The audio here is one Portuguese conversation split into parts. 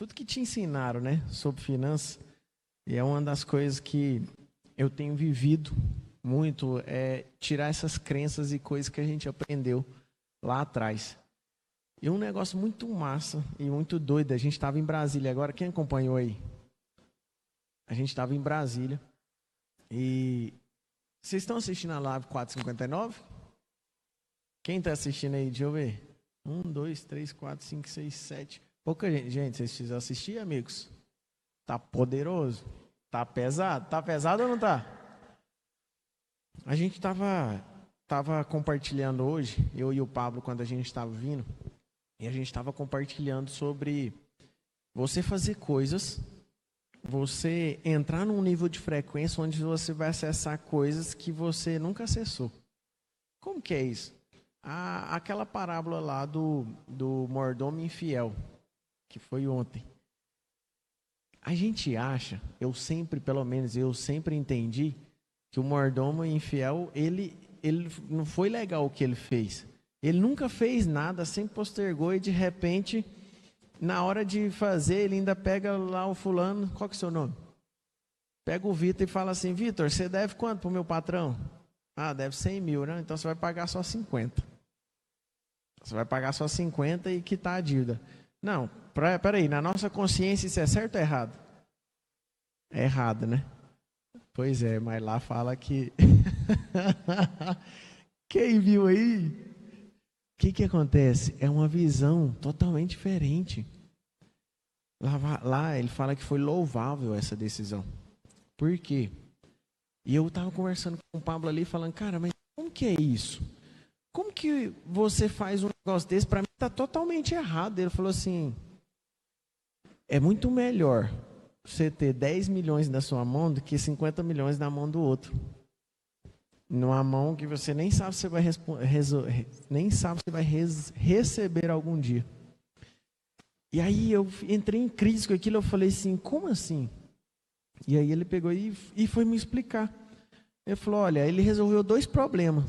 tudo que te ensinaram, né, sobre finanças, e é uma das coisas que eu tenho vivido muito, é tirar essas crenças e coisas que a gente aprendeu lá atrás. E um negócio muito massa e muito doido, a gente estava em Brasília agora, quem acompanhou aí? A gente estava em Brasília e vocês estão assistindo a live 459? Quem está assistindo aí? Deixa eu ver. 1, 2, 3, 4, 5, 6, 7. Pouca gente. Gente, vocês precisam assistir, amigos? Tá poderoso? Tá pesado? Tá pesado ou não tá? A gente tava compartilhando hoje, eu e o Pablo, quando a gente estava vindo, e a gente estava compartilhando sobre você fazer coisas, você entrar num nível de frequência onde você vai acessar coisas que você nunca acessou. Como que é isso? Aquela parábola lá do mordomo infiel, que foi ontem. A gente acha, pelo menos eu sempre entendi, que o mordomo infiel, ele não foi legal o que ele fez. Ele nunca fez nada, sempre postergou e de repente, na hora de fazer, ele ainda pega lá o fulano, qual que é o seu nome? Pega o Vitor e fala assim, Vitor, você deve quanto pro meu patrão? Ah, deve 100 mil, né? Então você vai pagar só 50. Você vai pagar só 50 e quitar a dívida. Não, peraí, na nossa consciência isso é certo ou errado? É errado, né? Pois é, mas lá fala que... Quem viu aí? O que acontece? É uma visão totalmente diferente. Lá ele fala que foi louvável essa decisão. Por quê? E eu estava conversando com o Pablo ali, falando, cara, mas como que é isso? Como que você faz um negócio desse? Para mim está totalmente errado. Ele falou assim, é muito melhor você ter 10 milhões na sua mão do que 50 milhões na mão do outro. Numa mão que você nem sabe se vai receber algum dia. E aí eu entrei em crise com aquilo, eu falei assim, como assim? E aí ele pegou e foi me explicar. Ele falou, olha, ele resolveu 2 problemas.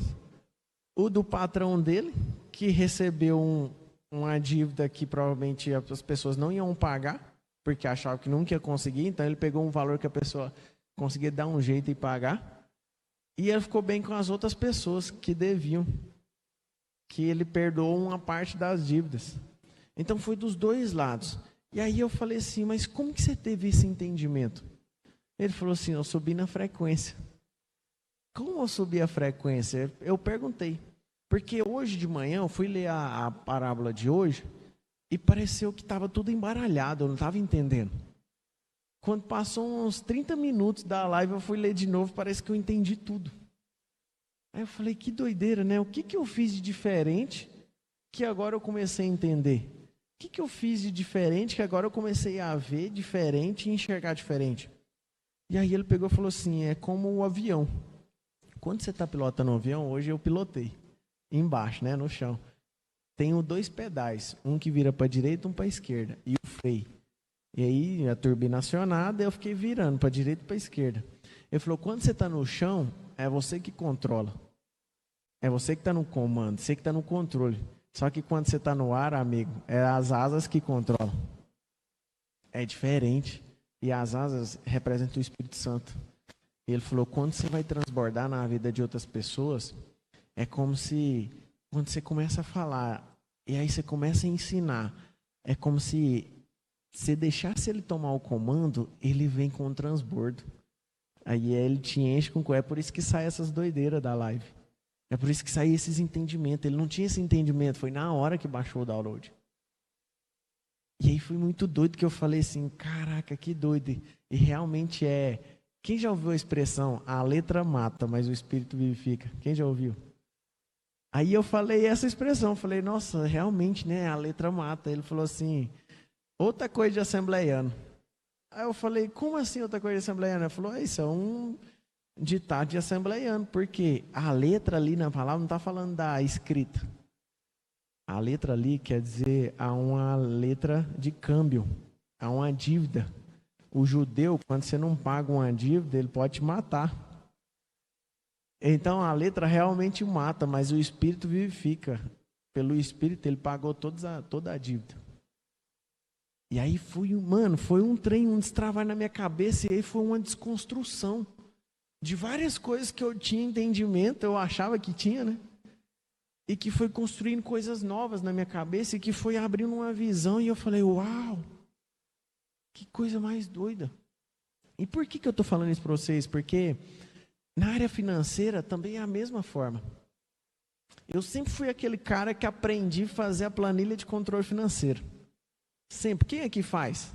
O do patrão dele, que recebeu uma dívida que provavelmente as pessoas não iam pagar, porque achavam que nunca ia conseguir, então ele pegou um valor que a pessoa conseguia dar um jeito e pagar. E ele ficou bem com as outras pessoas que deviam, que ele perdoou uma parte das dívidas. Então foi dos 2 lados. E aí eu falei assim, mas como que você teve esse entendimento? Ele falou assim, eu subi na frequência. Como eu subi a frequência? Eu perguntei. Porque hoje de manhã eu fui ler a parábola de hoje e pareceu que estava tudo embaralhado, eu não estava entendendo. Quando passou uns 30 minutos da live, eu fui ler de novo, parece que eu entendi tudo. Aí eu falei, que doideira, né? O que eu fiz de diferente que agora eu comecei a entender? O que eu fiz de diferente que agora eu comecei a ver diferente e enxergar diferente? E aí ele pegou e falou assim, é como o avião. Quando você está pilotando um avião, hoje eu pilotei, embaixo, né, no chão. Tenho 2 pedais, um que vira para a direita e um para a esquerda, e o freio. E aí a turbina acionada, eu fiquei virando para a direita e para a esquerda. Ele falou, quando você está no chão, é você que controla. É você que está no comando, você que está no controle. Só que quando você está no ar, amigo, é as asas que controlam. É diferente. E as asas representam o Espírito Santo. E ele falou, quando você vai transbordar na vida de outras pessoas, é como se, quando você começa a falar, e aí você começa a ensinar, é como se você deixasse ele tomar o comando, ele vem com um transbordo. Aí ele te enche com... É por isso que sai essas doideiras da live. É por isso que sai esses entendimentos. Ele não tinha esse entendimento, foi na hora que baixou o download. E aí foi muito doido que eu falei assim, caraca, que doido. E realmente é... Quem já ouviu a expressão, a letra mata, mas o espírito vivifica? Quem já ouviu? Aí eu falei essa expressão, falei, nossa, realmente, né, a letra mata. Ele falou assim, outra coisa de assembleiano. Aí eu falei, como assim outra coisa de assembleiano? Ele falou, isso é um ditado de assembleiano, porque a letra ali na palavra não está falando da escrita. A letra ali quer dizer há uma letra de câmbio, há uma dívida. O judeu, quando você não paga uma dívida, ele pode te matar. Então a letra realmente mata, mas o Espírito vivifica. Pelo Espírito ele pagou toda a dívida. E aí foi um trem, um destravar na minha cabeça, e aí foi uma desconstrução de várias coisas que eu tinha entendimento, eu achava que tinha, né? E que foi construindo coisas novas na minha cabeça, e que foi abrindo uma visão, e eu falei, uau, que coisa mais doida. E por que eu estou falando isso para vocês? Porque na área financeira também é a mesma forma. Eu sempre fui aquele cara que aprendi a fazer a planilha de controle financeiro. Sempre. Quem aqui faz?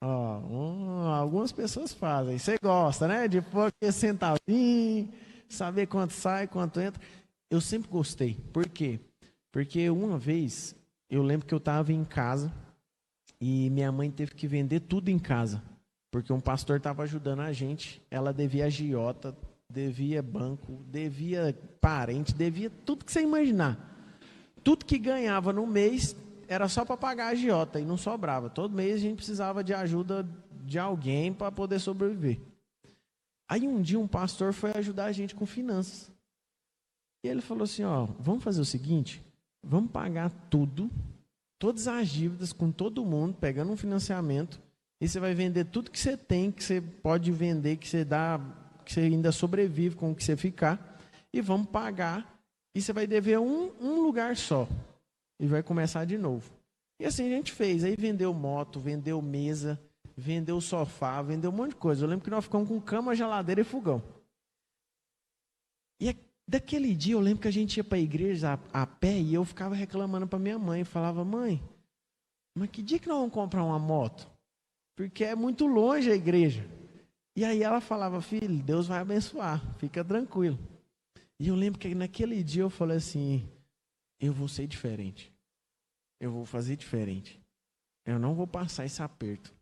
Algumas pessoas fazem. Você gosta, né? De pôr aquele centavinho, saber quanto sai, quanto entra. Eu sempre gostei. Por quê? Porque uma vez, eu lembro que eu estava em casa e minha mãe teve que vender tudo em casa. Porque um pastor estava ajudando a gente. Ela devia agiota, devia banco, devia parente, devia tudo que você imaginar. Tudo que ganhava no mês era só para pagar a agiota e não sobrava. Todo mês a gente precisava de ajuda de alguém para poder sobreviver. Aí um dia um pastor foi ajudar a gente com finanças. E ele falou assim, vamos fazer o seguinte, vamos pagar tudo, todas as dívidas com todo mundo, pegando um financiamento, e você vai vender tudo que você tem, que você pode vender, que você ainda sobrevive com o que você ficar, e vamos pagar, e você vai dever um lugar só. E vai começar de novo. E assim a gente fez. Aí vendeu moto, vendeu mesa, vendeu sofá, vendeu um monte de coisa. Eu lembro que nós ficamos com cama, geladeira e fogão. E daquele dia eu lembro que a gente ia para a igreja a pé e eu ficava reclamando para minha mãe. Falava, mãe, mas que dia que nós vamos comprar uma moto? Porque é muito longe a igreja. E aí ela falava, filho, Deus vai abençoar, fica tranquilo. E eu lembro que naquele dia eu falei assim, eu vou ser diferente. Eu vou fazer diferente. Eu não vou passar esse aperto.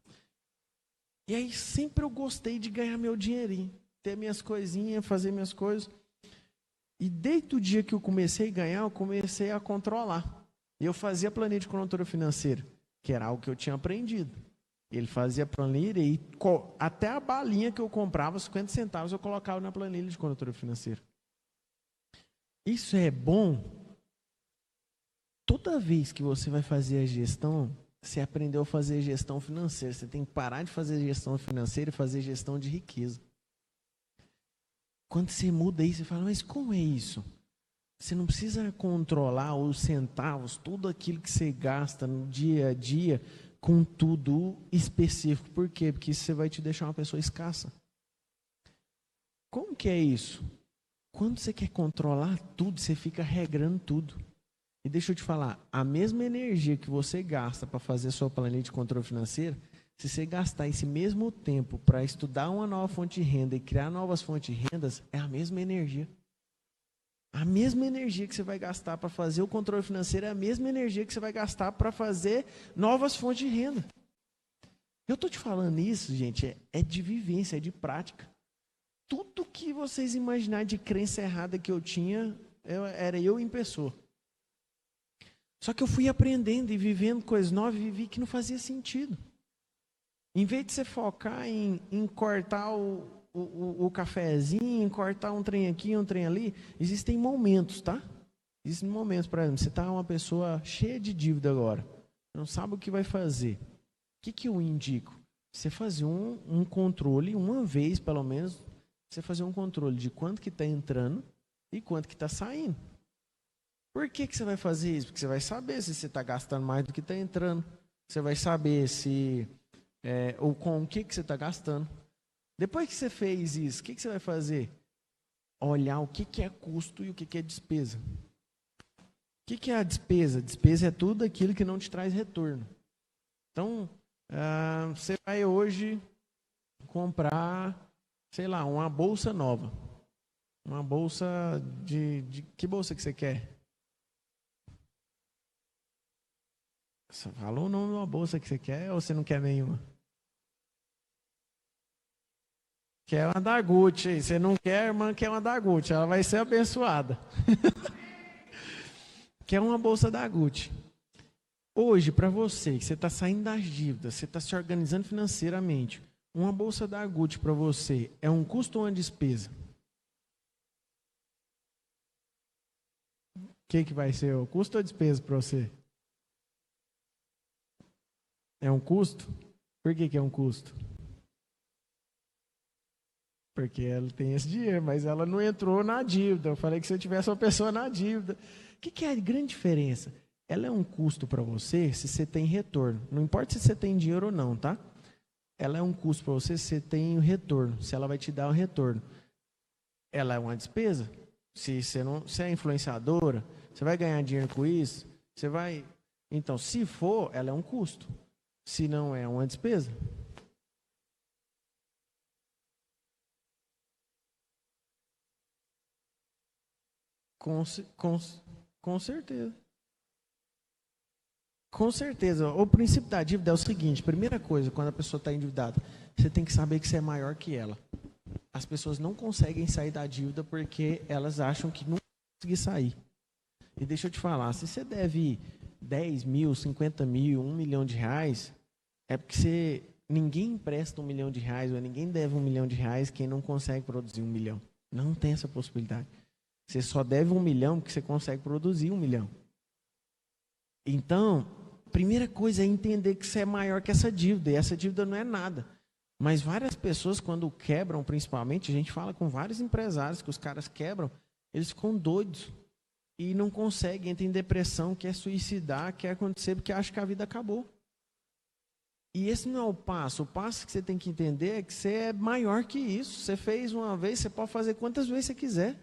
E aí sempre eu gostei de ganhar meu dinheirinho. Ter minhas coisinhas, fazer minhas coisas. E desde o dia que eu comecei a ganhar, eu comecei a controlar. E eu fazia planilha de controle financeiro, que era algo que eu tinha aprendido. Ele fazia planilha e até a balinha que eu comprava, 50 centavos, eu colocava na planilha de controle financeiro. Isso é bom. Toda vez que você vai fazer a gestão, você aprendeu a fazer gestão financeira. Você tem que parar de fazer gestão financeira e fazer gestão de riqueza. Quando você muda isso, você fala, mas como é isso? Você não precisa controlar os centavos, tudo aquilo que você gasta no dia a dia, com tudo específico. Por quê? Porque isso você vai te deixar uma pessoa escassa. Como que é isso? Quando você quer controlar tudo, você fica regrando tudo. E deixa eu te falar, a mesma energia que você gasta para fazer a sua planilha de controle financeiro, se você gastar esse mesmo tempo para estudar uma nova fonte de renda e criar novas fontes de rendas, é a mesma energia. A mesma energia que você vai gastar para fazer o controle financeiro é a mesma energia que você vai gastar para fazer novas fontes de renda. Eu estou te falando isso, gente, é de vivência, é de prática. Tudo que vocês imaginarem de crença errada que eu tinha, era eu em pessoa. Só que eu fui aprendendo e vivendo coisas novas e vi que não fazia sentido. Em vez de você focar em cortar o cafezinho, em cortar um trem aqui, um trem ali, existem momentos, tá? Existem momentos, por exemplo, você está uma pessoa cheia de dívida agora, não sabe o que vai fazer. O que eu indico? Você fazer um controle, uma vez pelo menos, você fazer um controle de quanto que está entrando e quanto que está saindo. Por que você vai fazer isso? Porque você vai saber se você está gastando mais do que está entrando. Você vai saber ou com o que você está gastando. Depois que você fez isso, o que você vai fazer? Olhar o que é custo e o que é despesa. O que é a despesa? Despesa é tudo aquilo que não te traz retorno. Então, você vai hoje comprar, sei lá, uma bolsa nova. Uma bolsa de que bolsa que você quer? Você falou o nome de uma bolsa que você quer ou você não quer nenhuma? Quer uma da Gucci. Você não quer, irmã, quer uma da Gucci. Ela vai ser abençoada. Quer uma bolsa da Gucci. Hoje, para você, que você está saindo das dívidas, você está se organizando financeiramente, uma bolsa da Gucci para você é um custo ou uma despesa? O que vai ser? O custo ou a despesa para você? É um custo? Por que que é um custo? Porque ela tem esse dinheiro, mas ela não entrou na dívida. Eu falei que se eu tivesse uma pessoa na dívida. O que que é a grande diferença? Ela é um custo para você se você tem retorno. Não importa se você tem dinheiro ou não, tá? Ela é um custo para você se você tem o retorno, se ela vai te dar um retorno. Ela é uma despesa? Se você não, se é influenciadora, você vai ganhar dinheiro com isso? Você vai. Então, se for, ela é um custo. Se não é uma despesa. Com, com, com certeza. Com certeza. O princípio da dívida é o seguinte: primeira coisa, quando a pessoa está endividada, você tem que saber que você é maior que ela. As pessoas não conseguem sair da dívida porque elas acham que não vão conseguir sair. E deixa eu te falar, se você deve 10 mil, 50 mil, 1 milhão de reais, é porque ninguém empresta 1 milhão de reais, ou ninguém deve 1 milhão de reais quem não consegue produzir 1 milhão. Não tem essa possibilidade. Você só deve 1 milhão porque você consegue produzir 1 milhão. Então, primeira coisa é entender que você é maior que essa dívida, e essa dívida não é nada. Mas várias pessoas, quando quebram, principalmente, a gente fala com vários empresários que os caras quebram, eles ficam doidos e não conseguem, entram em depressão, quer suicidar, quer acontecer porque acham que a vida acabou. E esse não é o passo. O passo que você tem que entender é que você é maior que isso. Você fez uma vez, você pode fazer quantas vezes você quiser.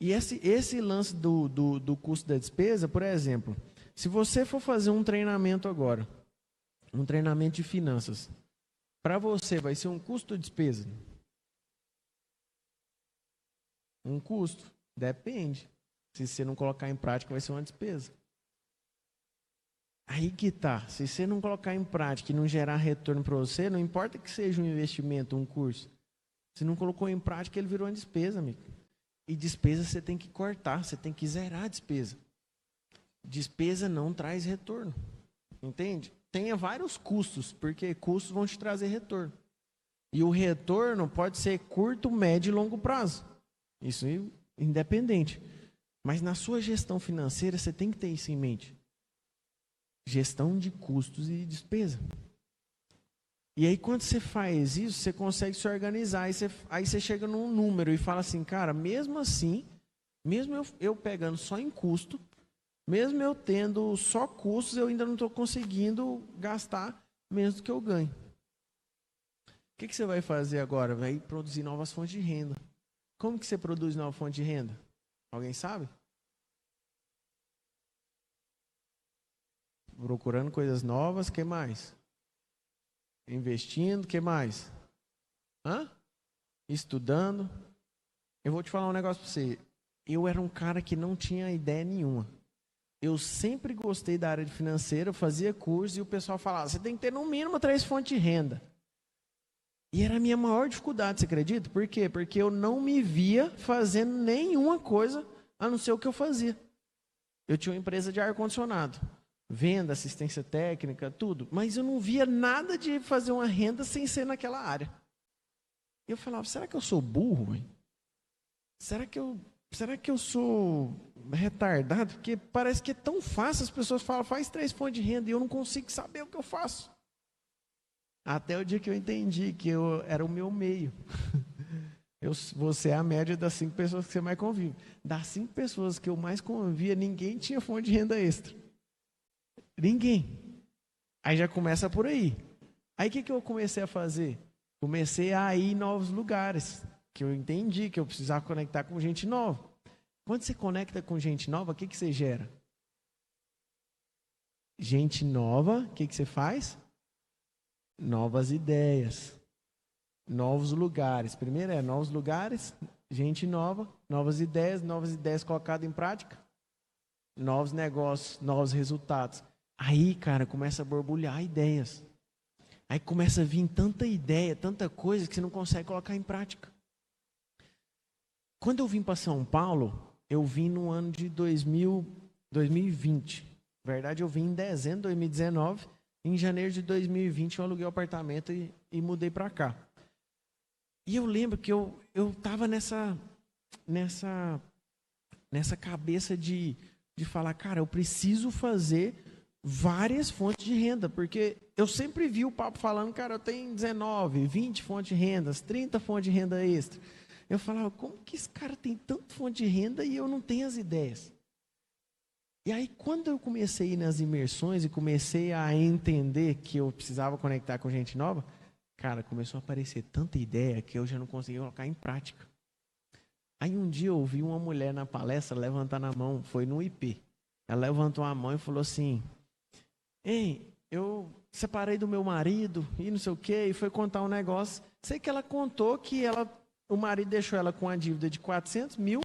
E esse lance do custo da despesa, por exemplo, se você for fazer um treinamento agora, um treinamento de finanças, para você vai ser um custo ou despesa? Um custo? Depende. Se você não colocar em prática, vai ser uma despesa. Aí que tá. Se você não colocar em prática e não gerar retorno para você, não importa que seja um investimento, um curso. Se não colocou em prática, ele virou uma despesa, amigo. E despesa você tem que cortar, você tem que zerar a despesa. Despesa não traz retorno. Entende? Tenha vários custos, porque custos vão te trazer retorno. E o retorno pode ser curto, médio e longo prazo. Isso é independente. Mas na sua gestão financeira, você tem que ter isso em mente. Gestão de custos e despesa. E aí, quando você faz isso, você consegue se organizar. Aí você chega num número e fala assim, cara, mesmo assim, mesmo eu pegando só em custo, mesmo eu tendo só custos, eu ainda não estou conseguindo gastar menos do que eu ganho. O que você vai fazer agora? Vai produzir novas fontes de renda. Como que você produz nova fonte de renda? Alguém sabe? Procurando coisas novas, o que mais? Investindo, o que mais? Estudando. Eu vou te falar um negócio para você. Eu era um cara que não tinha ideia nenhuma. Eu sempre gostei da área de financeira, eu fazia curso e o pessoal falava, você tem que ter no mínimo 3 fontes de renda. E era a minha maior dificuldade, você acredita? Por quê? Porque eu não me via fazendo nenhuma coisa a não ser o que eu fazia. Eu tinha uma empresa de ar-condicionado, venda, assistência técnica, tudo. Mas eu não via nada de fazer uma renda sem ser naquela área. Eu falava, será que eu sou burro, hein? Será que eu sou retardado? Porque parece que é tão fácil, as pessoas falam, faz 3 fontes de renda e eu não consigo saber o que eu faço. Até o dia que eu entendi que era o meu meio. Você é a média das 5 pessoas que você mais convive. Das 5 pessoas que eu mais convivia, ninguém tinha fonte de renda extra. Ninguém. Aí já começa por aí. Aí o que eu comecei a fazer? Comecei a ir em novos lugares. Que eu entendi que eu precisava conectar com gente nova. Quando você conecta com gente nova, o que você gera? Gente nova, o que você faz? Novas ideias, novos lugares. Primeiro novos lugares, gente nova, novas ideias colocadas em prática, novos negócios, novos resultados. Aí, cara, começa a borbulhar ideias. Aí começa a vir tanta ideia, tanta coisa que você não consegue colocar em prática. Quando eu vim para São Paulo, eu vim no ano de 2020. Na verdade, eu vim em dezembro de 2019. Em janeiro de 2020, eu aluguei o apartamento e mudei para cá. E eu lembro que eu estava nessa cabeça de falar, cara, eu preciso fazer várias fontes de renda, porque eu sempre vi o papo falando, cara, eu tenho 19, 20 fontes de rendas, 30 fontes de renda extra. Eu falava, como que esse cara tem tanta fonte de renda e eu não tenho as ideias? E aí, quando eu comecei a ir nas imersões e comecei a entender que eu precisava conectar com gente nova, cara, começou a aparecer tanta ideia que eu já não conseguia colocar em prática. Aí um dia eu ouvi uma mulher na palestra levantando a mão, foi no IP. Ela levantou a mão e falou assim, ei, eu separei do meu marido e não sei o quê, e foi contar um negócio. Sei que ela contou que o marido deixou ela com uma dívida de 400 mil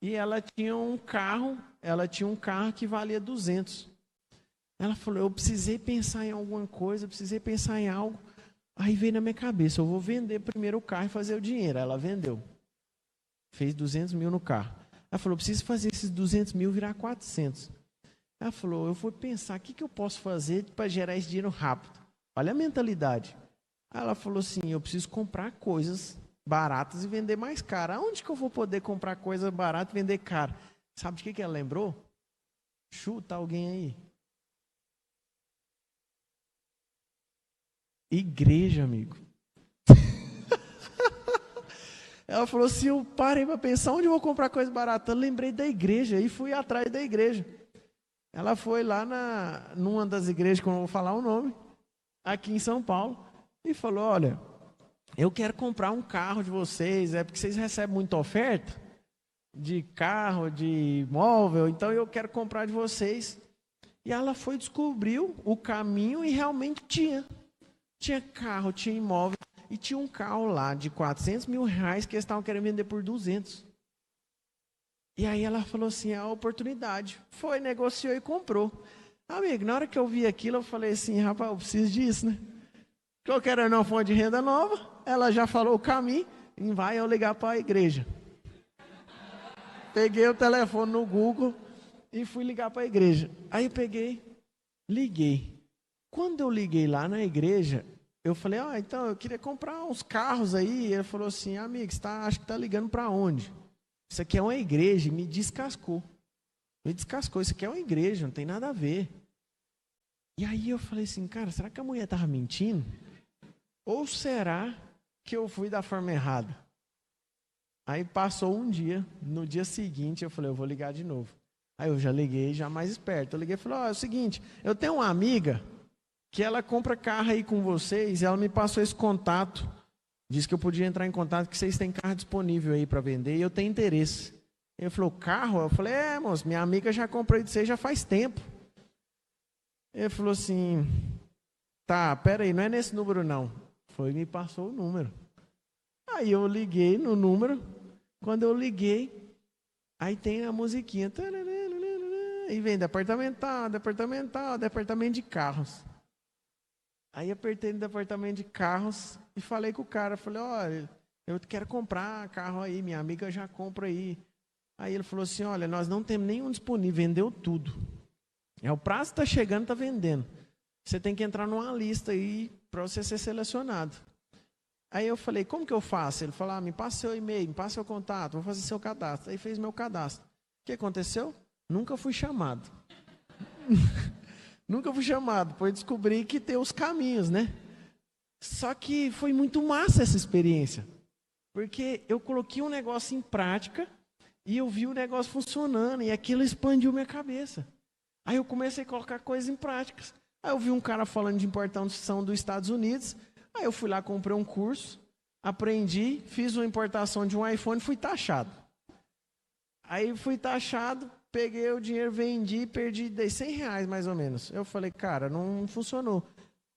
e ela tinha um carro que valia 200. Ela falou, eu precisei pensar em alguma coisa, precisei pensar em algo. Aí veio na minha cabeça, eu vou vender primeiro o carro e fazer o dinheiro. Ela vendeu. Fez 200 mil no carro. Ela falou, preciso fazer esses 200 mil virar 400. Ela falou, eu vou pensar, o que eu posso fazer para gerar esse dinheiro rápido? Olha a mentalidade. Aí ela falou assim, eu preciso comprar coisas baratas e vender mais caro. Aonde que eu vou poder comprar coisa barata e vender caro? Sabe de que ela lembrou? Chuta alguém aí. Igreja, amigo. Ela falou assim, eu parei para pensar onde eu vou comprar coisa barata. Eu lembrei da igreja e fui atrás da igreja. Ela foi lá numa das igrejas, que eu não vou falar o nome, aqui em São Paulo, e falou, olha, eu quero comprar um carro de vocês, é porque vocês recebem muita oferta de carro, de imóvel, então eu quero comprar de vocês. E ela foi, descobriu o caminho e realmente tinha. Tinha carro, tinha imóvel, e tinha um carro lá de 400 mil reais que eles estavam querendo vender por 200. E aí ela falou assim, é a oportunidade. Foi, negociou e comprou. Amigo, na hora que eu vi aquilo, eu falei assim, rapaz, eu preciso disso, né? Que eu quero uma fonte de renda nova, ela já falou o caminho, e vai eu ligar para a igreja. Peguei o telefone no Google e fui ligar para a igreja. Aí eu peguei, liguei. Quando eu liguei lá na igreja, eu falei, então eu queria comprar uns carros aí. Ele falou assim, amigo, acho que está ligando para onde? Isso aqui é uma igreja, e me descascou. Isso aqui é uma igreja, não tem nada a ver. E aí eu falei assim, cara, será que a mulher estava mentindo? Ou será que eu fui da forma errada? Aí passou um dia, no dia seguinte eu falei, eu vou ligar de novo. Aí eu já liguei, já mais esperto. Eu liguei e falei, é o seguinte, eu tenho uma amiga que ela compra carro aí com vocês, e ela me passou esse contato. Disse que eu podia entrar em contato, que vocês têm carro disponível aí para vender, e eu tenho interesse. Ele falou, carro? Eu falei, moço, minha amiga já comprou de você já faz tempo. Ele falou assim, tá, peraí, não é nesse número não. Foi e me passou o número. Aí eu liguei no número, quando eu liguei, aí tem a musiquinha, e vem departamental, departamento de carros. Aí apertei no departamento de carros e falei com o cara, falei, olha, eu quero comprar carro aí, minha amiga já compra aí. Aí ele falou assim, olha, nós não temos nenhum disponível, vendeu tudo. O prazo está chegando, está vendendo. Você tem que entrar numa lista aí para você ser selecionado. Aí eu falei, como que eu faço? Ele falou, me passa seu e-mail, me passa seu contato, vou fazer seu cadastro. Aí fez meu cadastro. O que aconteceu? Nunca fui chamado. Nunca fui chamado, pois descobri que tem os caminhos, né? Só que foi muito massa essa experiência. Porque eu coloquei um negócio em prática e eu vi o negócio funcionando e aquilo expandiu minha cabeça. Aí eu comecei a colocar coisas em práticas. Aí eu vi um cara falando de importação dos Estados Unidos. Aí eu fui lá, comprei um curso, aprendi, fiz uma importação de um iPhone e fui taxado. Aí fui taxado, peguei o dinheiro, vendi, perdi, dei 100 reais mais ou menos. Eu falei, cara, não funcionou.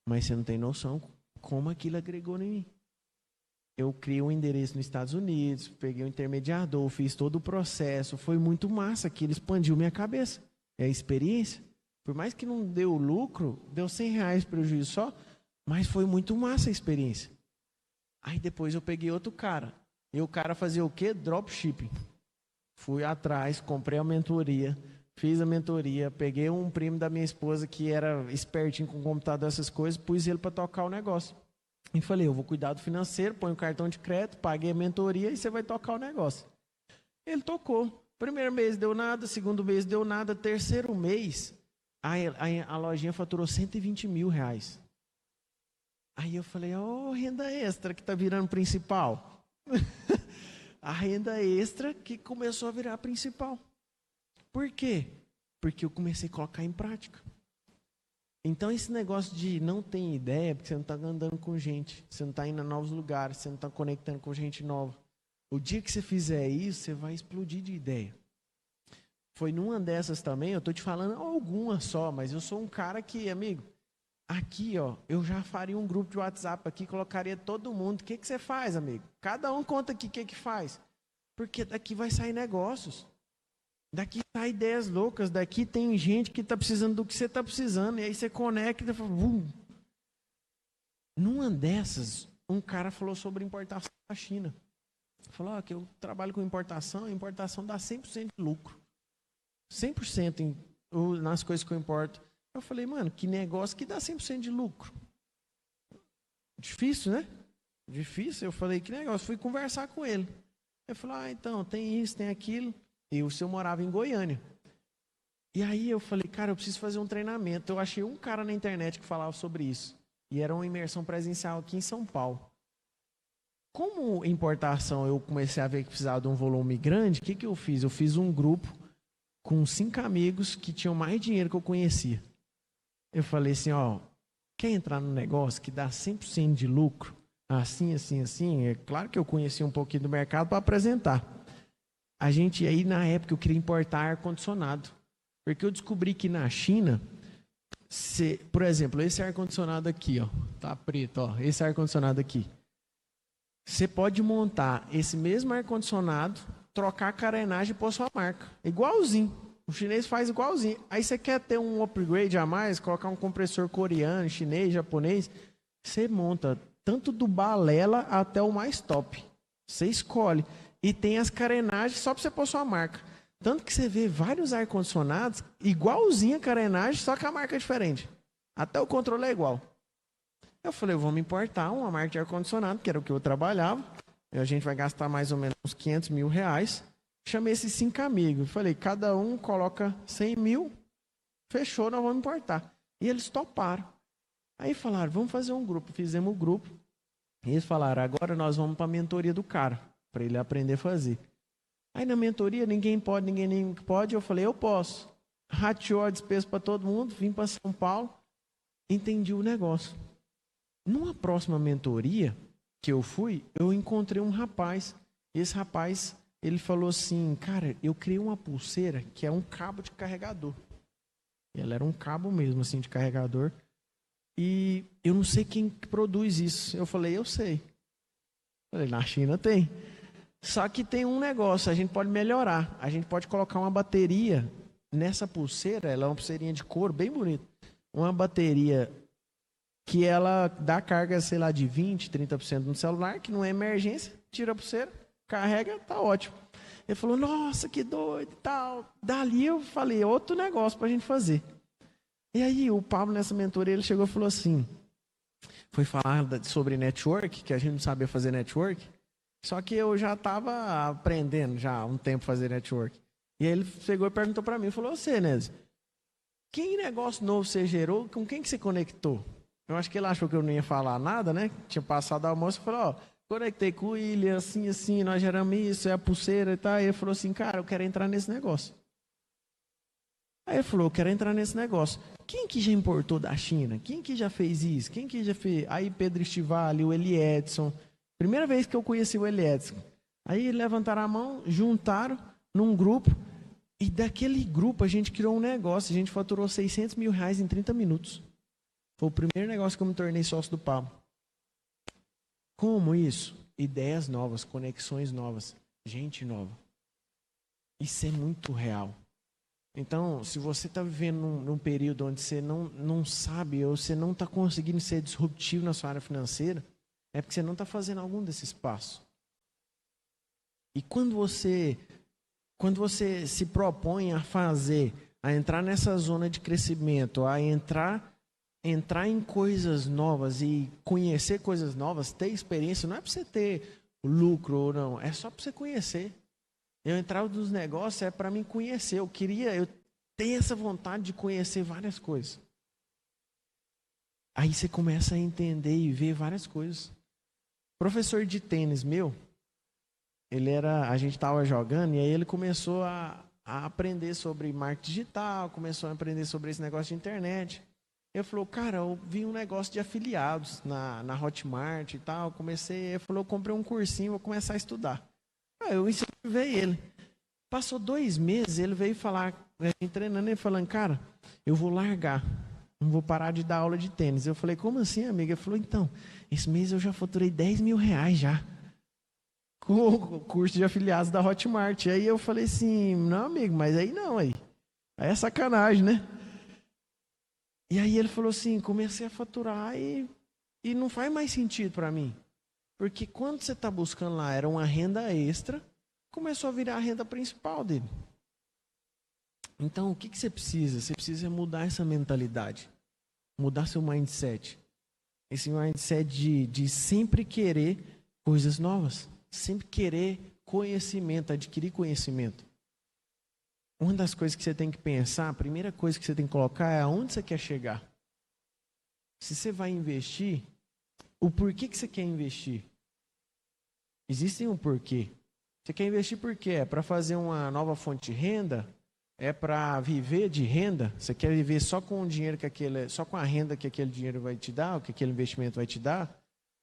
Mas você não tem noção como aquilo agregou em mim. Eu criei um endereço nos Estados Unidos, peguei um intermediador, fiz todo o processo. Foi muito massa, aquilo expandiu minha cabeça. É a experiência. Por mais que não deu lucro, deu 100 reais prejuízo só, mas foi muito massa a experiência. Aí depois eu peguei outro cara. E o cara fazia o quê? Dropshipping. Fui atrás, comprei a mentoria, fiz a mentoria, peguei um primo da minha esposa que era espertinho com computador, essas coisas, pus ele para tocar o negócio. E falei, eu vou cuidar do financeiro, põe o cartão de crédito, paguei a mentoria e você vai tocar o negócio. Ele tocou. Primeiro mês deu nada, segundo mês deu nada, terceiro mês A lojinha faturou 120 mil reais. Aí eu falei, renda extra que tá virando principal. A renda extra que começou a virar principal. Por quê? Porque eu comecei a colocar em prática. Então esse negócio de não ter ideia, porque você não está andando com gente, você não está indo a novos lugares, você não está conectando com gente nova. O dia que você fizer isso, você vai explodir de ideia. Foi numa dessas também, eu estou te falando algumas só, mas eu sou um cara que, amigo, aqui, eu já faria um grupo de WhatsApp aqui, colocaria todo mundo. O que você faz, amigo? Cada um conta aqui o que faz. Porque daqui vai sair negócios. Daqui saem ideias loucas. Daqui tem gente que está precisando do que você está precisando. E aí você conecta e fala, Numa dessas, um cara falou sobre importação da China. Falou que eu trabalho com importação, a importação dá 100% de lucro. 100% nas coisas que eu importo. Eu falei, mano, que negócio que dá 100% de lucro. Difícil, né? Difícil. Eu falei, que negócio. Fui conversar com ele. Ele falou, então, tem isso, tem aquilo. E o senhor morava em Goiânia. E aí eu falei, cara, eu preciso fazer um treinamento. Eu achei um cara na internet que falava sobre isso. E era uma imersão presencial aqui em São Paulo. Como importação eu comecei a ver que precisava de um volume grande, o que eu fiz? Eu fiz um grupo com 5 amigos que tinham mais dinheiro que eu conhecia. Eu falei assim, quer entrar no negócio que dá 100% de lucro? Assim, assim, assim. É claro que eu conhecia um pouquinho do mercado para apresentar. A gente aí, na época, eu queria importar ar-condicionado. Porque eu descobri que na China, por exemplo, esse ar-condicionado aqui, tá preto, esse ar-condicionado aqui. Você pode montar esse mesmo ar-condicionado, trocar a carenagem e pôr sua marca. Igualzinho. O chinês faz igualzinho. Aí você quer ter um upgrade a mais, colocar um compressor coreano, chinês, japonês, você monta tanto do balela até o mais top. Você escolhe. E tem as carenagens só para você pôr sua marca. Tanto que você vê vários ar-condicionados igualzinho a carenagem, só que a marca é diferente. Até o controle é igual. Eu falei, vamos importar uma marca de ar-condicionado, que era o que eu trabalhava. E a gente vai gastar mais ou menos uns 500 mil reais. Chamei esses 5 amigos. Falei, cada um coloca 100 mil. Fechou, nós vamos importar. E eles toparam. Aí falaram, vamos fazer um grupo. Fizemos o grupo. E eles falaram, agora nós vamos para a mentoria do cara, para ele aprender a fazer. Aí na mentoria, ninguém pode. Eu falei, eu posso. Rateou a despesa para todo mundo. Vim para São Paulo. Entendi o negócio. Numa próxima mentoria que eu fui, eu encontrei um rapaz. Esse rapaz, ele falou assim, cara, eu criei uma pulseira que é um cabo de carregador. Ela era um cabo mesmo, assim, de carregador. E eu não sei quem produz isso. Eu falei, eu sei. Falei, na China tem. Só que tem um negócio, a gente pode melhorar. A gente pode colocar uma bateria nessa pulseira. Ela é uma pulseirinha de couro, bem bonita. Uma bateria que ela dá carga, sei lá, de 20%, 30% no celular, que não é emergência. Tira a pulseira, carrega, tá ótimo. Ele falou, nossa, que doido e tal. Dali eu falei, outro negócio pra gente fazer. E aí o Pablo, nessa mentoria, ele chegou e falou assim, foi falar sobre network, que a gente não sabia fazer network, só que eu já estava aprendendo já há um tempo fazer network. E aí ele chegou e perguntou para mim, falou, você, Nézio, que negócio novo você gerou, com quem que você conectou? Eu acho que ele achou que eu não ia falar nada, né? Tinha passado o almoço e falou, conectei com o William, assim, assim, nós geramos isso, é a pulseira e tal. E ele falou assim, cara, eu quero entrar nesse negócio. Aí ele falou, eu quero entrar nesse negócio. Quem que já importou da China? Quem que já fez isso? Quem que já fez? Aí Pedro Estivali, o Eli Edson. Primeira vez que eu conheci o Eli Edson. Aí levantaram a mão, juntaram num grupo. E daquele grupo a gente criou um negócio. A gente faturou 600 mil reais em 30 minutos. Foi o primeiro negócio que eu me tornei sócio do Pablo. Como isso? Ideias novas, conexões novas, gente nova. Isso é muito real. Então, se você está vivendo num período onde você não sabe, ou você não está conseguindo ser disruptivo na sua área financeira, é porque você não está fazendo algum desses passos. E quando você se propõe a fazer, a entrar nessa zona de crescimento, a entrar em coisas novas e conhecer coisas novas, ter experiência, não é para você ter lucro ou não, é só para você conhecer. Eu entrar nos negócios é para mim conhecer. Eu tem essa vontade de conhecer várias coisas. Aí você começa a entender e ver várias coisas. Professor de tênis meu, a gente estava jogando e aí ele começou a aprender sobre marketing digital, começou a aprender sobre esse negócio de internet. Ele falou, cara, eu vi um negócio de afiliados na Hotmart e tal. Ele falou, eu comprei um cursinho, vou começar a estudar. Aí eu incentivei ele. Passou 2 meses, ele veio falar, treinando, ele falando, cara, eu vou largar, não vou parar de dar aula de tênis. Eu falei, como assim, amiga? Ele falou, então, esse mês eu já faturei R$10 mil já, com o curso de afiliados da Hotmart. Aí eu falei assim, não, amigo, mas aí não, aí é sacanagem, né? E aí ele falou assim, comecei a faturar e não faz mais sentido para mim. Porque quando você está buscando lá, era uma renda extra, começou a virar a renda principal dele. Então, o que você precisa? Você precisa mudar essa mentalidade. Mudar seu mindset. Esse mindset de sempre querer coisas novas. Sempre querer conhecimento, adquirir conhecimento. Uma das coisas que você tem que pensar, a primeira coisa que você tem que colocar é aonde você quer chegar. Se você vai investir, o porquê que você quer investir? Existe um porquê. Você quer investir por quê? É para fazer uma nova fonte de renda? É para viver de renda? Você quer viver só com o dinheiro só com a renda que aquele dinheiro vai te dar, ou que aquele investimento vai te dar?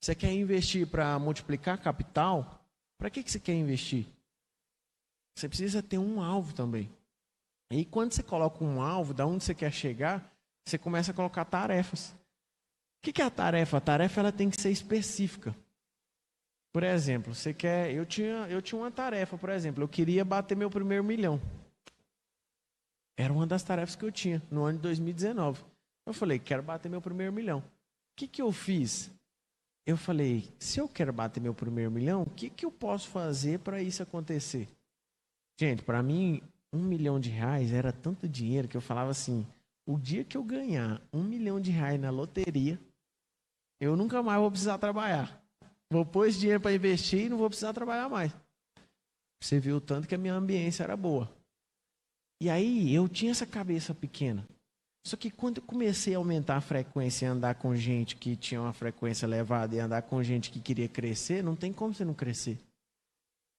Você quer investir para multiplicar capital? Para que você quer investir? Você precisa ter um alvo também. E quando você coloca um alvo, da onde você quer chegar, você começa a colocar tarefas. O que é a tarefa? A tarefa ela tem que ser específica. Por exemplo, eu tinha uma tarefa, por exemplo, eu queria bater meu primeiro milhão. Era uma das tarefas que eu tinha no ano de 2019. Eu falei, quero bater meu primeiro milhão. O que eu fiz? Eu falei, se eu quero bater meu primeiro milhão, o que eu posso fazer para isso acontecer? Gente, para mim, R$1 milhão era tanto dinheiro que eu falava assim, o dia que eu ganhar R$1 milhão na loteria, eu nunca mais vou precisar trabalhar. Vou pôr esse dinheiro para investir e não vou precisar trabalhar mais. Você viu o tanto que a minha ambiência era boa. E aí eu tinha essa cabeça pequena. Só que quando eu comecei a aumentar a frequência e andar com gente que tinha uma frequência elevada e andar com gente que queria crescer, não tem como você não crescer.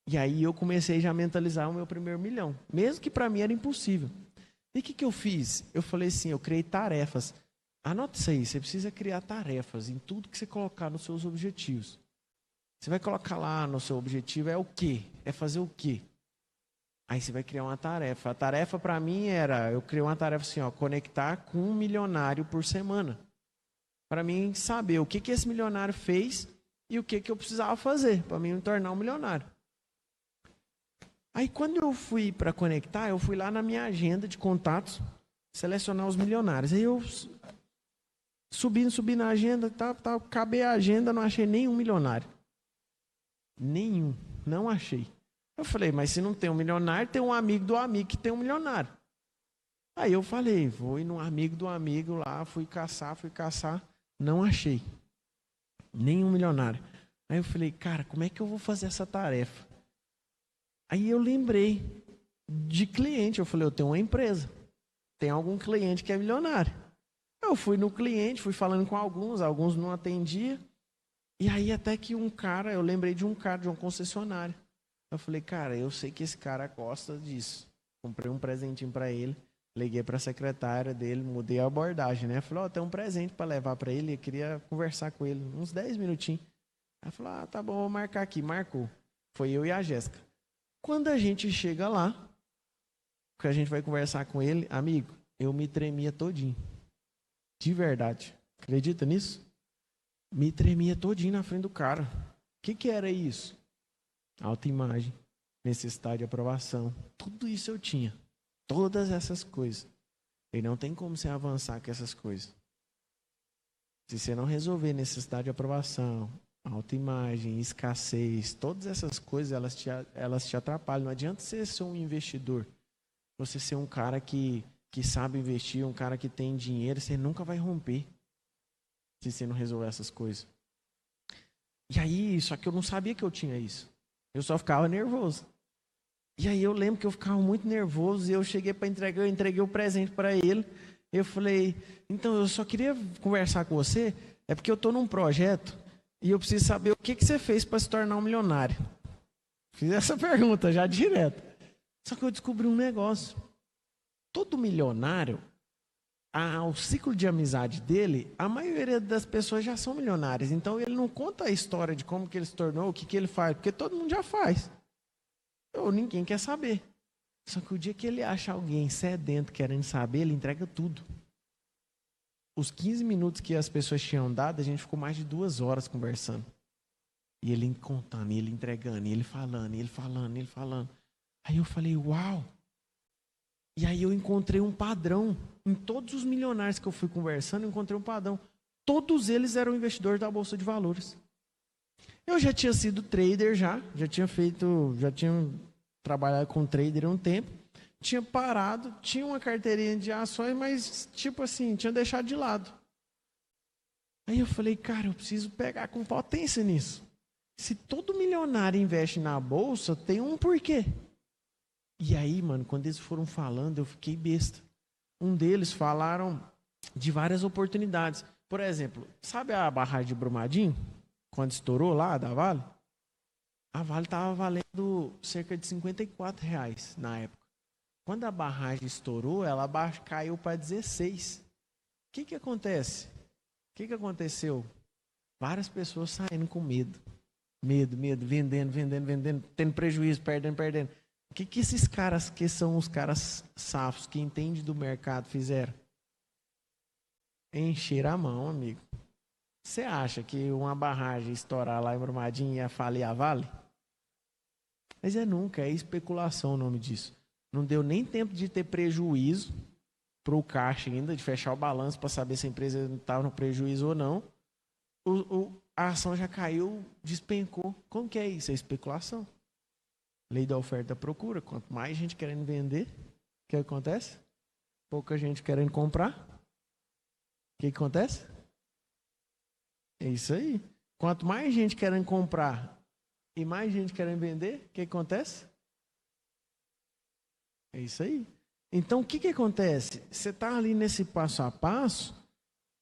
E aí eu comecei já a mentalizar o meu primeiro milhão. Mesmo que para mim era impossível. E o que eu fiz? Eu falei assim, eu criei tarefas. Anota isso aí, você precisa criar tarefas em tudo que você colocar nos seus objetivos. Você vai colocar lá no seu objetivo é o quê? É fazer o quê? Aí você vai criar uma tarefa. A tarefa para mim eu criei uma tarefa assim, conectar com um milionário por semana. Para mim saber o que esse milionário fez e o que eu precisava fazer para mim me tornar um milionário. Aí quando eu fui para conectar, eu fui lá na minha agenda de contatos, selecionar os milionários. Aí eu subi na agenda, acabei a agenda, não achei nenhum milionário. Nenhum, não achei. Eu falei, mas se não tem um milionário, tem um amigo do amigo que tem um milionário. Aí eu falei, vou ir num amigo do amigo lá, fui caçar, não achei nenhum milionário. Aí eu falei, cara, como é que eu vou fazer essa tarefa? Aí eu lembrei de cliente, eu falei, eu tenho uma empresa, tem algum cliente que é milionário. Eu fui no cliente, fui falando com alguns não atendiam. E aí até que eu lembrei de uma concessionária. Eu falei, cara, eu sei que esse cara gosta disso. Comprei um presentinho para ele, liguei para a secretária dele, mudei a abordagem, né? Falei, tem um presente para levar para ele, eu queria conversar com ele, uns 10 minutinhos. Ela falou, tá bom, vou marcar aqui. Marcou. Foi eu e a Jéssica. Quando a gente chega lá, que a gente vai conversar com ele, amigo, eu me tremia todinho. De verdade. Acredita nisso? Me tremia todinho na frente do cara. O que era isso? Autoimagem, necessidade de aprovação. Tudo isso eu tinha. Todas essas coisas. E não tem como você avançar com essas coisas. Se você não resolver necessidade de aprovação, autoimagem, escassez, todas essas coisas, elas te atrapalham. Não adianta você ser um investidor. Você ser um cara que sabe investir, um cara que tem dinheiro, você nunca vai romper. Se você não resolver essas coisas. E aí, só que eu não sabia que eu tinha isso. Eu só ficava nervoso. E aí eu lembro que eu ficava muito nervoso e eu cheguei para entregar, eu entreguei o presente para ele. Eu falei, então eu só queria conversar com você, é porque eu estou num projeto e eu preciso saber o que você fez para se tornar um milionário. Fiz essa pergunta já direto. Só que eu descobri um negócio. Todo milionário, o ciclo de amizade dele, a maioria das pessoas já são milionárias. Então ele não conta a história de como que ele se tornou, o que que ele faz, porque todo mundo já faz. Ou ninguém quer saber. Só que o dia que ele acha alguém sedento querendo saber, ele entrega tudo. Os 15 minutos que as pessoas tinham dado, a gente ficou mais de 2 horas conversando. E ele contando, e ele entregando, e ele falando, e ele falando, e ele falando. Aí eu falei, uau! E aí eu encontrei um padrão. Em todos os milionários que eu fui conversando, eu encontrei um padrão. Todos eles eram investidores da Bolsa de Valores. Eu já tinha sido trader já tinha trabalhado com trader há um tempo. Tinha parado, tinha uma carteirinha de ações, mas tipo assim, tinha deixado de lado. Aí eu falei, cara, eu preciso pegar com potência nisso. Se todo milionário investe na Bolsa, tem um porquê. E aí, mano, quando eles foram falando, eu fiquei besta. Um deles falaram de várias oportunidades. Por exemplo, sabe a barragem de Brumadinho? Quando estourou lá, da Vale? A Vale estava valendo cerca de R$ 54 na época. Quando a barragem estourou, ela caiu para 16. O que acontece? O que aconteceu? Várias pessoas saindo com medo. Medo, vendendo, tendo prejuízo, perdendo. O que esses caras, que são os caras safos, que entendem do mercado, fizeram? Encher a mão, amigo. Você acha que uma barragem estourar lá em Brumadinho ia falir a Vale? Mas nunca, é especulação o nome disso. Não deu nem tempo de ter prejuízo para o caixa ainda, de fechar o balanço para saber se a empresa estava no prejuízo ou não. A ação já caiu, despencou. Como que é isso? É especulação. Lei da oferta e da procura. Quanto mais gente querendo vender, o que acontece? Pouca gente querendo comprar. O que acontece? É isso aí. Quanto mais gente querendo comprar e mais gente querendo vender, o que acontece? É isso aí. Então, o que acontece? Você está ali nesse passo a passo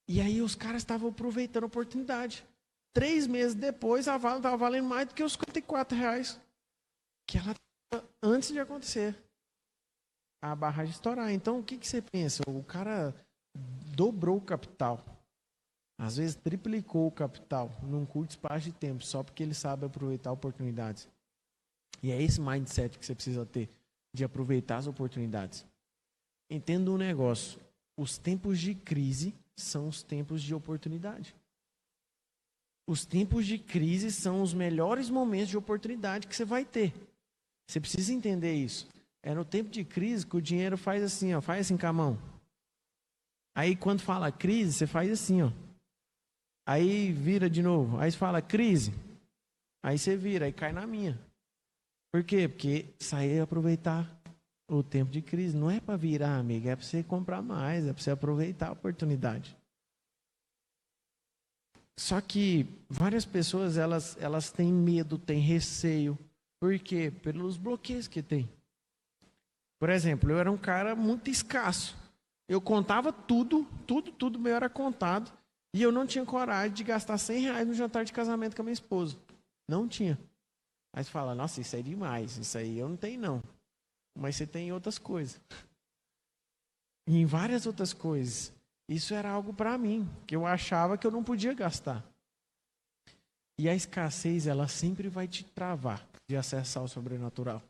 e aí os caras estavam aproveitando a oportunidade. 3 meses depois, a Vale estava valendo mais do que os R$ 54 que ela estava antes de acontecer a barragem estourar. Então, o que você pensa? O cara dobrou o capital. Às vezes, triplicou o capital num curto espaço de tempo, só porque ele sabe aproveitar oportunidades. E é esse mindset que você precisa ter, de aproveitar as oportunidades. Entenda um negócio. Os tempos de crise são os tempos de oportunidade. Os tempos de crise são os melhores momentos de oportunidade que você vai ter. Você precisa entender isso. É no tempo de crise que o dinheiro faz assim, ó, faz assim com a mão. Aí quando fala crise, você faz assim, ó. Aí vira de novo. Aí você fala crise. Aí você vira, aí cai na minha. Por quê? Porque sair e aproveitar o tempo de crise. Não é para virar, amiga, é para você comprar mais, é para você aproveitar a oportunidade. Só que várias pessoas, elas têm medo, têm receio. Por quê? Pelos bloqueios que tem. Por exemplo, eu era um cara muito escasso. Eu contava tudo meu era contado. E eu não tinha coragem de gastar R$ 100 no jantar de casamento com a minha esposa. Não tinha. Aí você fala, nossa, isso é demais. Isso aí eu não tenho, não. Mas você tem outras coisas. E em várias outras coisas. Isso era algo para mim, que eu achava que eu não podia gastar. E a escassez, ela sempre vai te travar de acessar o sobrenatural.